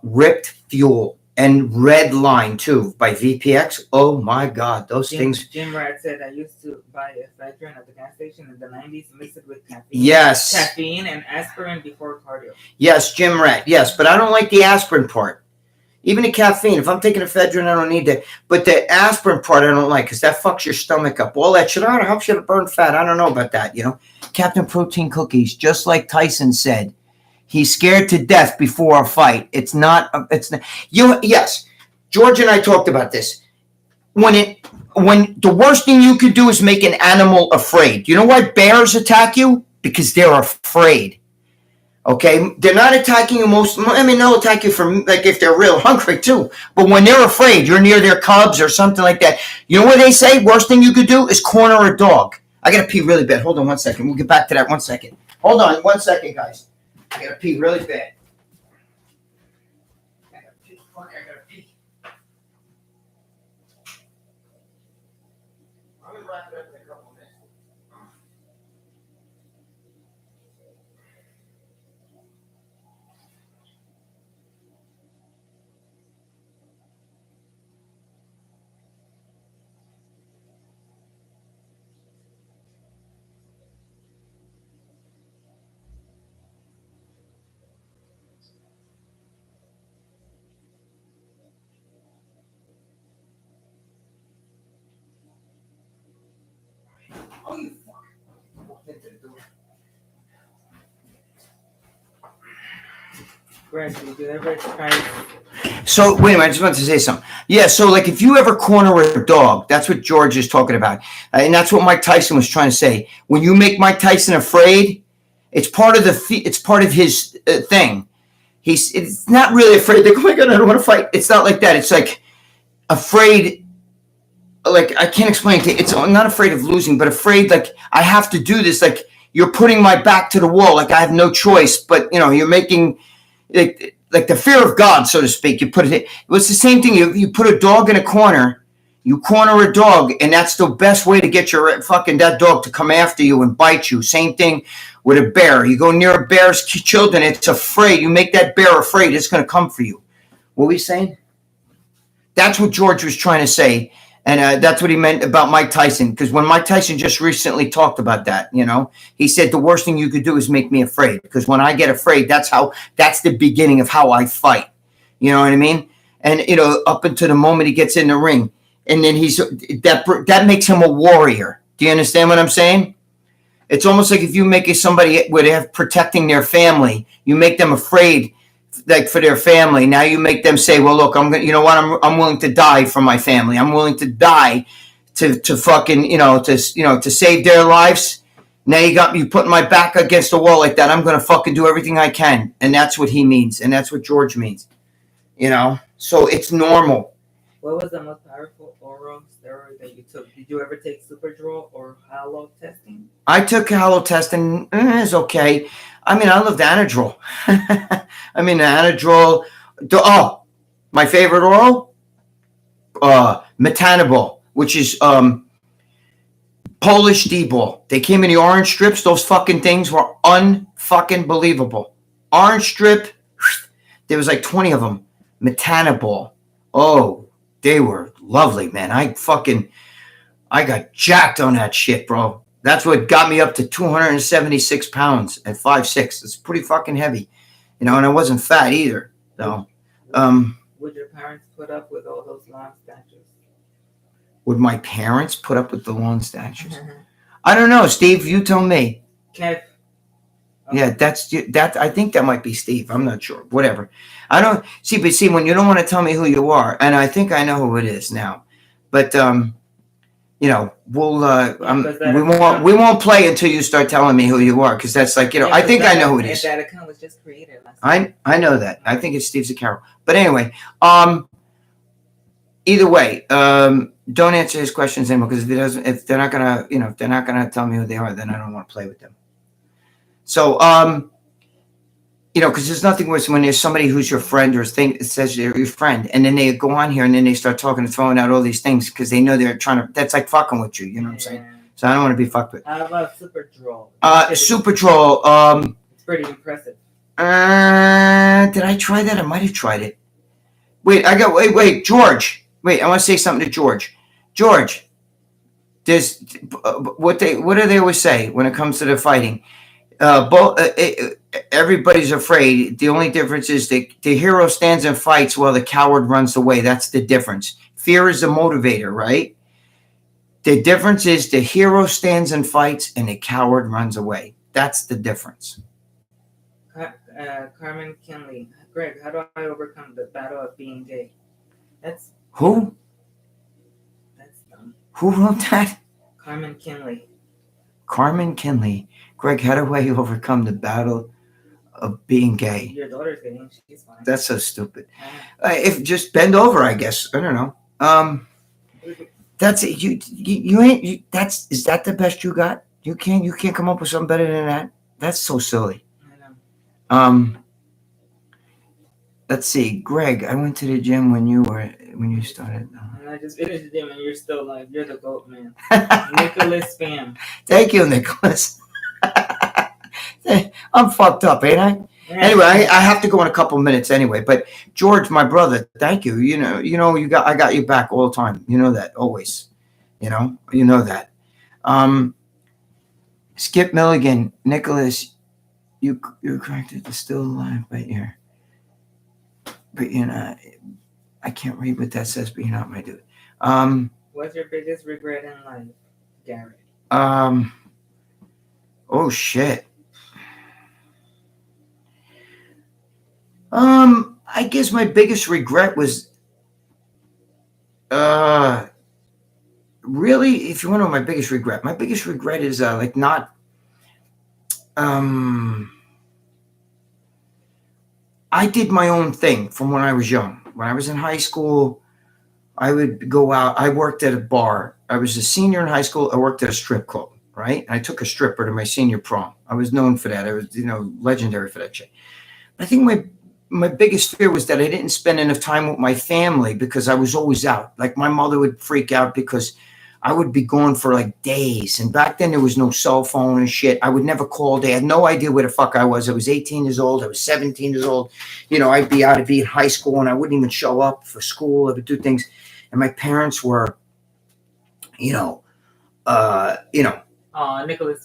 Ripped Fuel and Red Line too by VPX. Oh my God, those things. Jim Rat said I used to buy ephedrine at the gas station in the 90s, mix it with caffeine. Yes. Caffeine and aspirin before cardio. Yes, Jim Rat. Yes, but I don't like the aspirin part. Even the caffeine. If I'm taking ephedrine, I don't need that. But the aspirin part, I don't like because that fucks your stomach up. All that shit, it helps you to burn fat. I don't know about that, Captain Protein Cookies, just like Tyson said. He's scared to death before a fight. It's not. Yes, George and I talked about this. When the worst thing you could do is make an animal afraid. You know why bears attack you? Because they're afraid. Okay, they're not attacking you they'll attack you from like if they're real hungry too. But when they're afraid, you're near their cubs or something like that. You know what they say? Worst thing you could do is corner a dog. I gotta pee really bad. Hold on 1 second. We'll get back to that 1 second. Hold on 1 second, guys. I gotta pee really bad. Greg, did you ever try? So wait a minute, I just wanted to say something. Yeah, so like if you ever corner a dog, that's what George is talking about, and that's what Mike Tyson was trying to say. When you make Mike Tyson afraid, it's part of his thing. It's not really afraid. Like, oh my god, I don't want to fight. It's not like that. It's like afraid. Like I can't explain it. It's I'm not afraid of losing, but afraid like I have to do this. Like you're putting my back to the wall. Like I have no choice. But you're making like the fear of God, so to speak. You put it. It's the same thing. You put a dog in a corner. You corner a dog, and that's the best way to get that dog to come after you and bite you. Same thing with a bear. You go near a bear's children, it's afraid. You make that bear afraid, it's going to come for you. What were we saying? That's what George was trying to say, and that's what he meant about Mike Tyson. Because when Mike Tyson just recently talked about that, he said the worst thing you could do is make me afraid. Because when I get afraid, that's the beginning of how I fight. You know what I mean? And up until the moment he gets in the ring. And then that makes him a warrior. Do you understand what I'm saying? It's almost like if you make somebody would have protecting their family, you make them afraid, like for their family. Now you make them say, "Well, look, I'm willing to die for my family. I'm willing to die to fucking to save their lives." Now you putting my back against the wall like that. I'm gonna fucking do everything I can, and that's what he means, and that's what George means. So it's normal. What was the most powerful oral steroid that you took? Did you ever take Superdrol or Halo testing? I took Halo testing. It's okay. I mean, I loved Anadrol. Anadrol. My favorite oral? Metanibol, which is Polish D-ball. They came in the orange strips. Those fucking things were unfucking believable. Orange strip. There was like 20 of them. Metanibol. Oh. They were lovely, man. I got jacked on that shit, bro. That's what got me up to 276 pounds at 5'6". It's pretty fucking heavy, and I wasn't fat either. So, would your parents put up with all those long statues? Would my parents put up with the long statues? I don't know, Steve. You tell me. Kev. Yeah, that. I think that might be Steve. I'm not sure. Whatever. I don't see, but when you don't want to tell me who you are, and I think I know who it is now, but we'll we won't play until you start telling me who you are, because that's like I think I know who it is. That account was just created last I know that. I think it's Steve Zaccaro. But anyway, either way, don't answer his questions anymore, because if they're not gonna tell me who they are, then I don't want to play with them. So, because there's nothing worse when there's somebody who's your friend or says they're your friend, and then they go on here and then they start talking and throwing out all these things because they know they're trying to. That's like fucking with you. You know what I'm saying? So I don't want to be fucked with. How about Superdrol? Superdrol. It's pretty impressive. Did I try that? I might have tried it. Wait, George. Wait, I want to say something to George. George, there's what do they always say when it comes to the fighting? Everybody's afraid. The only difference is the hero stands and fights while the coward runs away. That's the difference. Fear is the motivator, right? The difference is the hero stands and fights and the coward runs away. That's the difference. Carmen Kinley. Greg, how do I overcome the battle of being gay? That's who? That's dumb. Who wrote that? Carmen Kinley. Carmen Kinley. Greg, how do I overcome the battle of being gay? Your daughter's gay. She's fine. That's so stupid. If just bend over, I guess. I don't know. That's it. You ain't. Is that the best you got? You can't come up with something better than that. That's so silly. I know. Let's see, Greg. I went to the gym when you started. And I just finished the gym, and you're still like you're the GOAT, man. Nicholas Spam. Thank you, Nicholas. I'm fucked up, ain't I? Yeah. Anyway, I have to go in a couple minutes anyway. But George, my brother, thank you. I got you back all the time. You know that always. You know that. Skip Milligan, Nicholas, you're correct. It's still alive, but you're not. I can't read what that says, but you're not my dude. What's your biggest regret in life, Garrett? Oh shit. I guess my biggest regret was, really, if you want to know my biggest regret is like not. I did my own thing from when I was young. When I was in high school, I would go out. I worked at a bar. I was a senior in high school. I worked at a strip club, right? I took a stripper to my senior prom. I was known for that. I was, legendary for that shit. But I think my biggest fear was that I didn't spend enough time with my family because I was always out. Like my mother would freak out because I would be gone for like days. And back then there was no cell phone and shit. I would never call. They had no idea where the fuck I was. I was 18 years old. I was 17 years old. I'd be out of be in high school and I wouldn't even show up for school. I would do things. And my parents were, Nicholas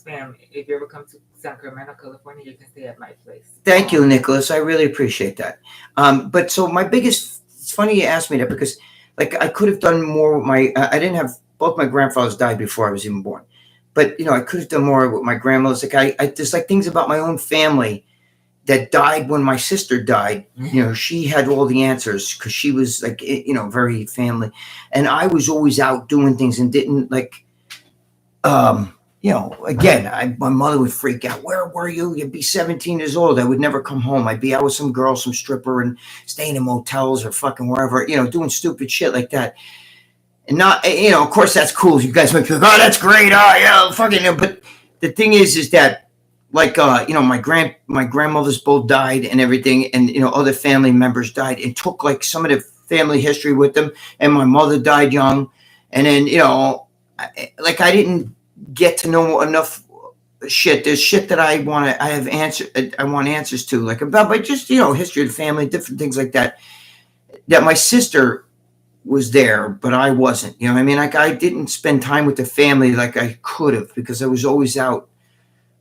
fam, if you ever come to Sacramento, California, you can stay at my place. Thank you, Nicholas. I really appreciate that. But so my biggest, it's funny you asked me that because like I could have done more with I didn't have, both my grandfathers died before I was even born. But, I could have done more with my grandmothers. Like there's like things about my own family that died when my sister died. She had all the answers because she was like, very family. And I was always out doing things and didn't like, again, my mother would freak out. Where were you? You'd be 17 years old. I would never come home. I'd be out with some girl, some stripper, and staying in motels or fucking wherever, doing stupid shit like that. And not, of course, that's cool. You guys might be like, oh, that's great. Oh, yeah, fucking. But the thing is that, like, my grandmothers both died and everything, and other family members died. It took like some of the family history with them, and my mother died young, and then I didn't get to know enough shit. There's shit that I want answers to, like about, but just history of the family, different things like that. That my sister was there, but I wasn't. You know what I mean? Like I didn't spend time with the family like I could have because I was always out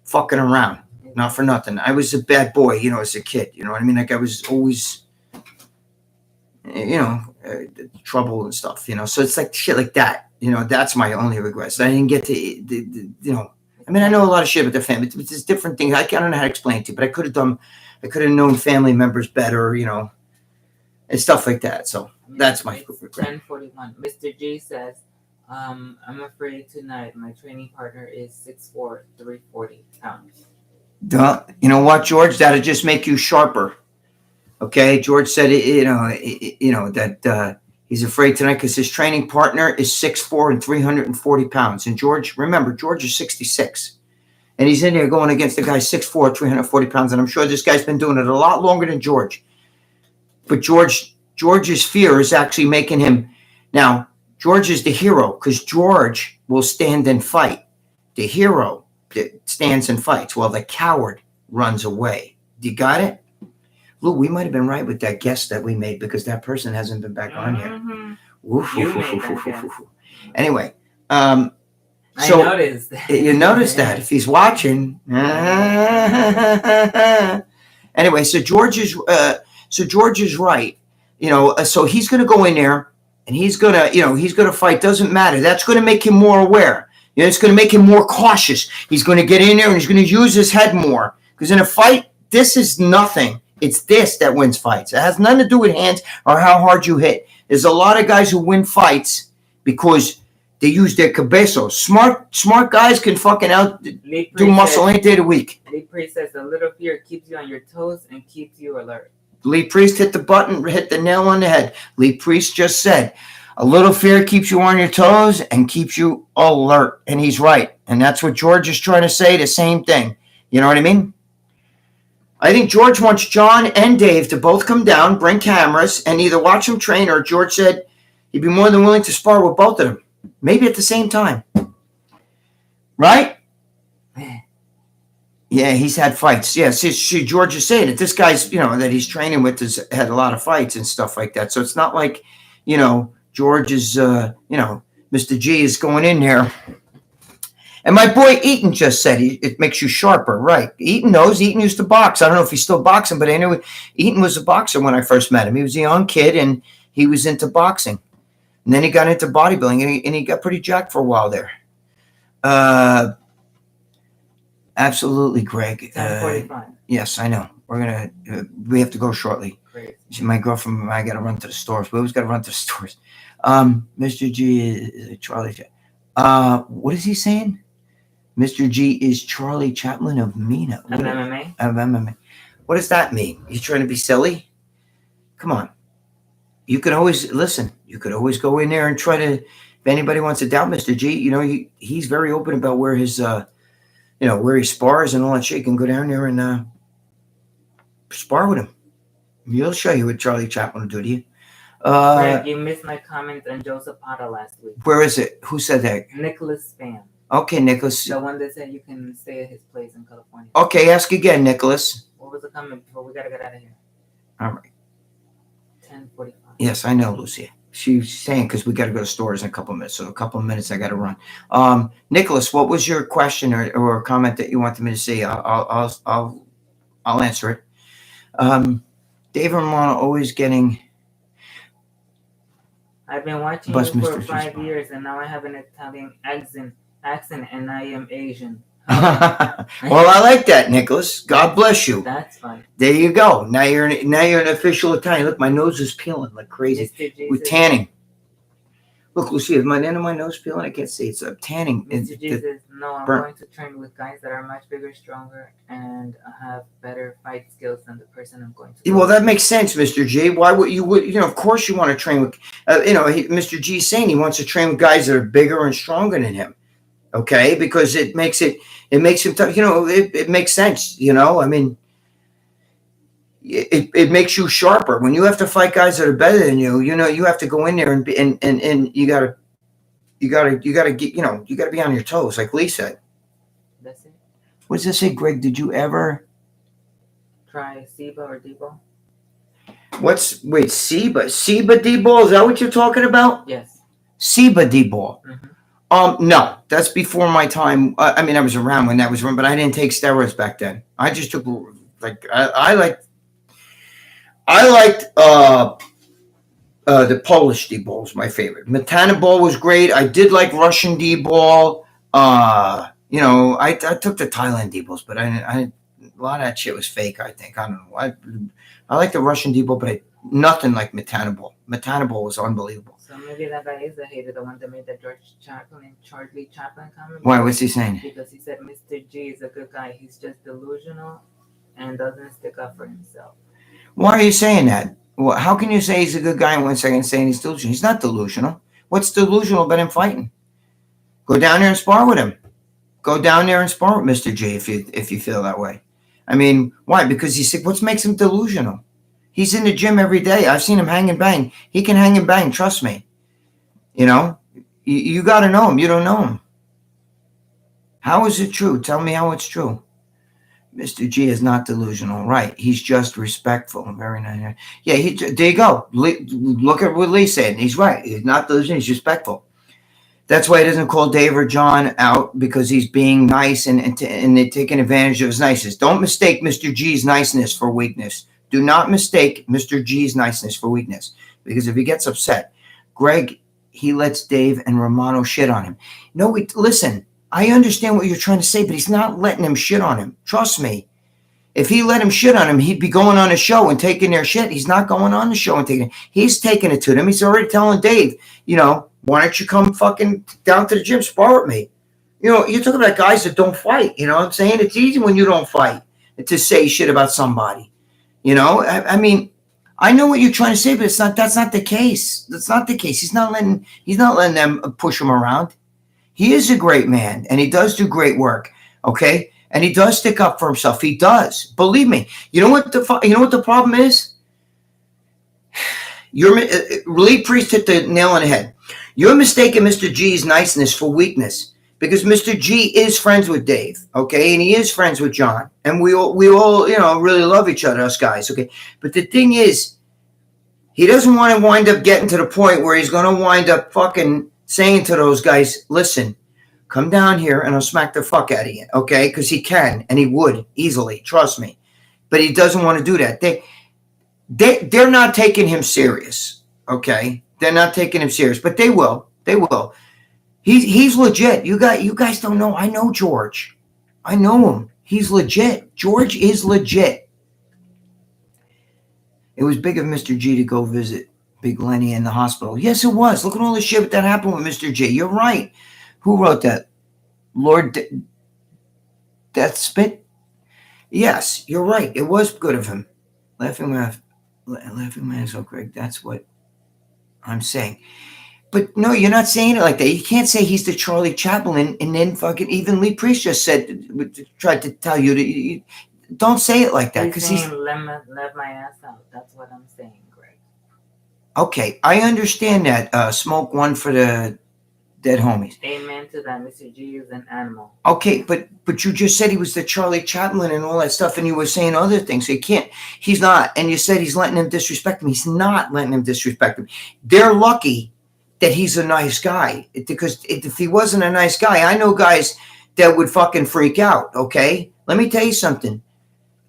fucking around. Not for nothing. I was a bad boy, as a kid. You know what I mean? Like I was always, trouble and stuff. So it's like shit like that. That's my only regrets. I didn't get to, I mean, I know a lot of shit about the family, but there's different things. I don't know how to explain it to you, but I could have known family members better, and stuff like that. So that's my regret. 10:41. Mr. G says, I'm afraid tonight my training partner is 6'4", 340 pounds. You know what, George? That'll just make you sharper. Okay, George said, that he's afraid tonight because his training partner is 6'4" and 340 pounds. And George, remember, George is 66. And he's in there going against the guy 6'4", 340 pounds. And I'm sure this guy's been doing it a lot longer than George. But George's fear is actually making him. Now, George is the hero because George will stand and fight. The hero that stands and fights while the coward runs away. You got it? Lou, we might have been right with that guess that we made because that person hasn't been back on yet. Anyway, so I noticed. You noticed that if he's watching. Anyway, so George is right. So he's going to go in there and he's going to fight. Doesn't matter. That's going to make him more aware. It's going to make him more cautious. He's going to get in there and he's going to use his head more because in a fight, this is nothing. It's this that wins fights. It has nothing to do with hands or how hard you hit. There's a lot of guys who win fights because they use their cabezos. Smart guys can fucking do muscle any day of the week. Lee Priest says a little fear keeps you on your toes and keeps you alert. Lee Priest hit the nail on the head. Lee Priest just said, a little fear keeps you on your toes and keeps you alert. And he's right. And that's what George is trying to say, the same thing. You know what I mean? I think George wants John and Dave to both come down, bring cameras, and either watch him train, or George said he'd be more than willing to spar with both of them. Maybe at the same time. Right? Yeah, he's had fights. Yeah, see, George is saying that this guy's, that he's training with has had a lot of fights and stuff like that. So it's not like, George is, Mr. G is going in there. And my boy Eaton just said it makes you sharper, right? Eaton knows. Eaton used to box. I don't know if he's still boxing, but anyway, Eaton was a boxer when I first met him. He was a young kid, and he was into boxing. And then he got into bodybuilding, and he got pretty jacked for a while there. Absolutely, Greg. 10:45. Yes, I know. We have to go shortly. Great. My girlfriend and I got to run to the stores. We always got to run to the stores. Mr. G is Charlie. What is he saying? Mr. G is Charlie Chaplin of MENA. Of MMA? Of MMA. What does that mean? You trying to be silly? Come on. You could always listen. You could always go in there and try to. If anybody wants to doubt Mr. G, he's very open about where his, where he spars and all that shit. You can go down there and spar with him. He'll show you what Charlie Chaplin will do to you. Greg, you missed my comment on Joseph Potter last week. Where is it? Who said that? Nicholas Spam. Okay, Nicholas. The one that said you can stay at his place in California. Okay, ask again, Nicholas. What was the comment before we gotta get out of here? All right. 10:45. Yes, I know, Lucy. She's saying because we got to go to stores in a couple of minutes. So a couple of minutes, I got to run. Nicholas, what was your question or comment that you wanted me to say? I'll answer it. Dave Romano always getting. I've been watching you for 5 years, and now I have an Italian accent, and I am Asian. Well, I like that, Nicholas. God bless you. That's fine. There you go. Now you're an official Italian. Look, my nose is peeling like crazy with tanning. Look, Lucy, is my end of my nose peeling? I can't see. It's tanning. Mr. Jesus, no, I'm going to train with guys that are much bigger, stronger, and have better fight skills than the person I'm going to. Well, that makes sense, Mr. G. Why would you? Of course, you want to train with. Mr. G is saying he wants to train with guys that are bigger and stronger than him. Okay, because it makes him tough. It makes sense. I mean, it makes you sharper when you have to fight guys that are better than you. You have to go in there and you gotta get you gotta be on your toes, like Lee said. That's it. What does this say, Greg? Did you ever try SIBA or D-ball? SIBA D-ball? Is that what you're talking about? Yes. SIBA D-ball. Mm-hmm. No, that's before my time. I mean, I was around when that was run, but I didn't take steroids back then. I just took I liked the Polish D-ball was my favorite. Matana ball was great. I did like Russian D-ball. I took the Thailand D-balls, but a lot of that shit was fake. I think I don't know. I like the Russian D-ball, but nothing like Matana ball. Matana ball was unbelievable. So maybe that guy is the hater, the one that made that Charlie Chaplin comment. Why? What's he saying? Because he said Mr. G is a good guy. He's just delusional and doesn't stick up for himself. Why are you saying that? Well, how can you say he's a good guy in 1 second saying he's delusional? He's not delusional. What's delusional about him fighting? Go down there and spar with him. Go down there and spar with Mr. G if you feel that way. I mean, why? Because he's sick. What makes him delusional? He's in the gym every day. I've seen him hang and bang. He can hang and bang. Trust me. You got to know him. You don't know him. How is it true? Tell me how it's true. Mr. G is not delusional. Right. He's just respectful. Very nice. Yeah, there you go. Look at what Lee's saying. He's right. He's not delusional. He's respectful. That's why he doesn't call Dave or John out, because he's being nice and they're taking advantage of his niceness. Don't mistake Mr. G's niceness for weakness. Do not mistake Mr. G's niceness for weakness, because if he gets upset, Greg, he lets Dave and Romano shit on him. No, listen, I understand what you're trying to say, but he's not letting him shit on him. Trust me. If he let him shit on him, he'd be going on a show and taking their shit. He's not going on the show and taking it. He's taking it to them. He's already telling Dave, why don't you come fucking down to the gym, spar with me? You're talking about guys that don't fight. You know what I'm saying? It's easy when you don't fight to say shit about somebody. I mean, I know what you're trying to say, but that's not the case. That's not the case. He's not letting them push him around. He is a great man, and he does do great work. Okay. And he does stick up for himself. He does. Believe me. You know what the problem is? Lee Priest hit the nail on the head. You're mistaking Mr. G's niceness for weakness, because Mr. G is friends with Dave, okay, and he is friends with John, and we all really love each other, us guys, okay. But the thing is, he doesn't want to wind up getting to the point where he's going to wind up fucking saying to those guys, "Listen, come down here and I'll smack the fuck out of you," okay? Because he can, and he would easily, trust me. But he doesn't want to do that. They're not taking him serious, okay? They're not taking him serious, but they will. They will. He's legit. You guys don't know. I know George. I know him. He's legit. George is legit. It was big of Mr. G to go visit Big Lenny in the hospital. Yes, it was. Look at all the shit that happened with Mr. G. You're right. Who wrote that? Lord Deathspit? Yes, you're right. It was good of him. Laughing man, so Greg. That's what I'm saying. But no, you're not saying it like that. You can't say he's the Charlie Chaplin and then fucking even Lee Priest just tried to tell you to don't say it like that because he's let my ass out. That's what I'm saying, Greg. Okay, I understand that. Smoke one for the dead homies. Amen to that. Mr. G is an animal. Okay, but you just said he was the Charlie Chaplin and all that stuff, and you were saying other things. So he can't. He's not. And you said he's letting him disrespect him. He's not letting him disrespect him. They're lucky that he's a nice guy, because if he wasn't a nice guy, I know guys that would fucking freak out. Okay, let me tell you something.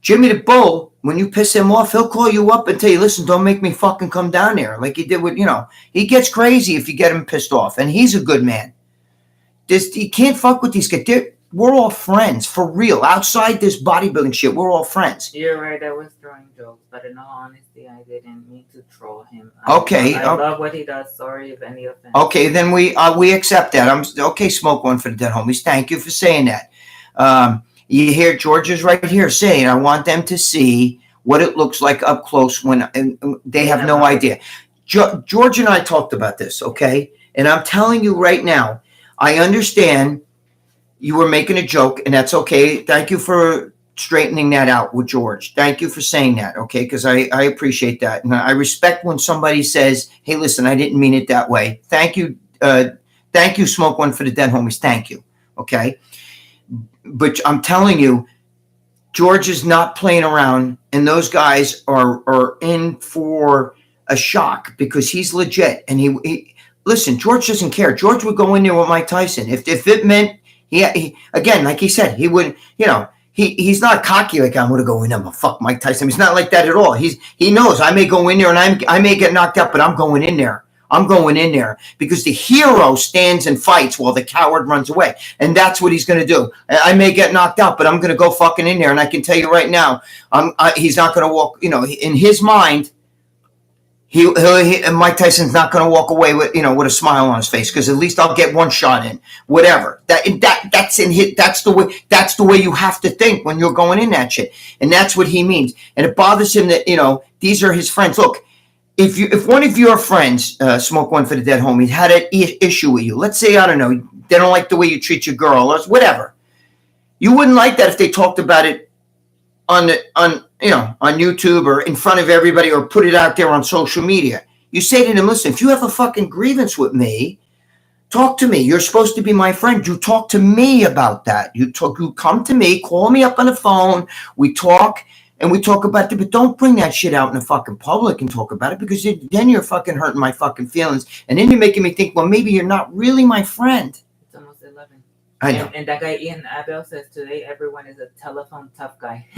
Jimmy the Bull, when you piss him off, he'll call you up and tell you, listen, don't make me fucking come down there. Like he did with, he gets crazy if you get him pissed off. And he's a good man. You can't fuck with these guys. We're all friends, for real. Outside this bodybuilding shit, we're all friends. You're right, I was throwing jokes, but in all honesty, I didn't mean to troll him. Okay. I love what he does. Sorry if any offense. Okay, then we accept that. Okay, smoke one for the dead homies. Thank you for saying that. You hear George's right here saying, I want them to see what it looks like up close when they have no idea. George and I talked about this, okay? And I'm telling you right now, I understand you were making a joke, and that's okay. Thank you for straightening that out with George. Thank you for saying that, okay? Because I appreciate that. And I respect when somebody says, hey, listen, I didn't mean it that way. Thank you. Thank you, Smoke One for the Dead Homies. Thank you, okay? But I'm telling you, George is not playing around, and those guys are in for a shock because he's legit. And he listen, George doesn't care. George would go in there with Mike Tyson if it meant he again, like he said, he would. He's not cocky like I'm going to go in there and fuck Mike Tyson. He's not like that at all. He knows I may go in there and I may get knocked out, but I'm going in there. I'm going in there because the hero stands and fights while the coward runs away. And that's what he's going to do. I may get knocked out, but I'm going to go fucking in there. And I can tell you right now, he's not going to walk, in his mind, Mike Tyson's not going to walk away with a smile on his face, because at least I'll get one shot in, whatever. That's the way you have to think when you're going in that shit. And that's what he means. And it bothers him that, these are his friends. Look, if one of your friends, Smoke One for the Dead Homies, had an issue with you, let's say, I don't know, they don't like the way you treat your girl or whatever, you wouldn't like that if they talked about it on YouTube or in front of everybody or put it out there on social media. You say to them, listen, if you have a fucking grievance with me, talk to me. You're supposed to be my friend. You talk to me about that. You come to me, call me up on the phone, we talk. And we talk about it, but don't bring that shit out in the fucking public and talk about it, because then you're fucking hurting my fucking feelings. And then you're making me think, well, maybe you're not really my friend. It's almost 11. I know. And that guy Ian Abel says today everyone is a telephone tough guy.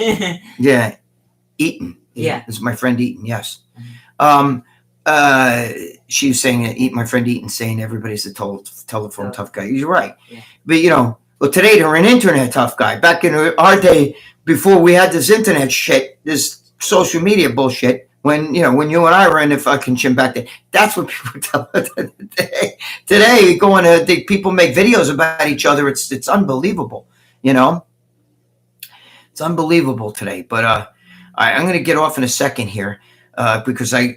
Yeah. Eaton. Yeah. This is my friend Eaton, yes. She was saying, my friend Eaton saying everybody's a telephone tough guy. You're right. Yeah. But, well, today they're an internet tough guy. Back in our day, before we had this internet shit, this social media bullshit, when you and I were in the fucking gym back then, that's what people tell us today. People make videos about each other. It's unbelievable, It's unbelievable today. But I'm going to get off in a second here because me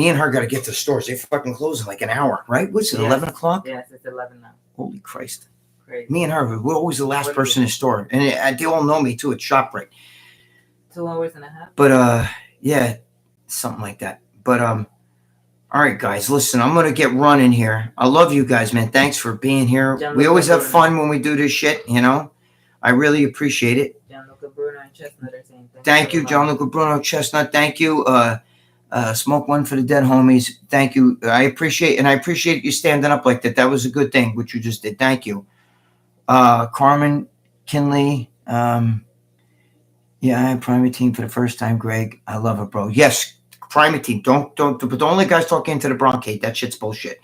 and her got to get to the stores. They fucking close in like an hour, right? What's it, 11 o'clock? Yes, it's 11 now. Holy Christ. Crazy. Me and her, we're always the last person in the store. And they all know me, too, at ShopRite. 2 hours and a half? But, yeah, something like that. But, all right, guys, listen, I'm going to get running here. I love you guys, man. Thanks for being here. We always have fun when we do this shit, I really appreciate it. Gianluca Bruno and Chestnut are saying thank you, Gianluca Bruno, Chestnut. Thank you. Smoke One for the Dead Homies. Thank you. I appreciate you standing up like that. That was a good thing, what you just did. Thank you. Carmen Kinley. Yeah, I have Primatine for the first time, Greg. I love it, bro. Yes, Primatine. Don't, but the only guys talking into the bronchate. That shit's bullshit.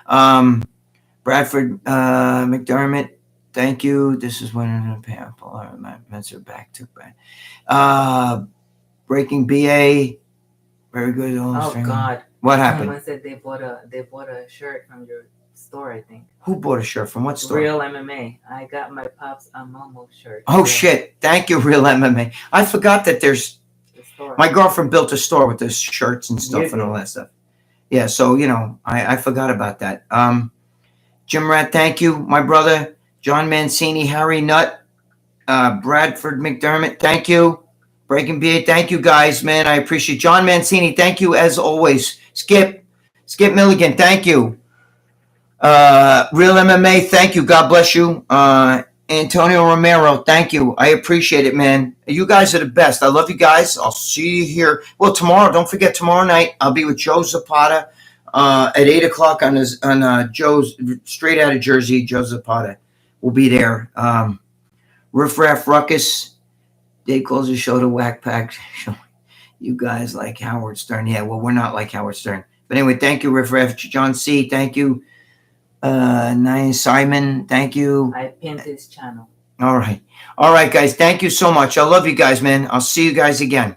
Bradford McDermott. Thank you. This is when I'm going to pay up. My meds are back to back. Breaking BA. Very good. Oh God! What happened? Someone said they bought a shirt from your store. I think. Who bought a shirt from what store? Real MMA. I got my pops a Momo shirt. Oh shit! Thank you, Real MMA. I forgot that there's. My girlfriend built a store with those shirts and stuff and all that stuff. Yeah, so I forgot about that. Jim Rat, thank you, my brother. John Mancini, Harry Nutt, Bradford McDermott, thank you. Breaking Beard, thank you guys, man. I appreciate John Mancini, thank you as always. Skip Milligan, thank you. Real MMA, thank you. God bless you. Antonio Romero, thank you. I appreciate it, man. You guys are the best. I love you guys. I'll see you here. Well, tomorrow, don't forget, tomorrow night, I'll be with Joe Zapata at 8 o'clock on Joe's, straight out of Jersey, Joe Zapata. We'll be there. Riff Raff Ruckus, Dave calls the show the Whack Pack show. You guys like Howard Stern. Yeah, well, we're not like Howard Stern. But anyway, thank you, Riff Raff. John C., thank you. Nice. Simon, thank you. I pinned his channel. All right, guys. Thank you so much. I love you guys, man. I'll see you guys again.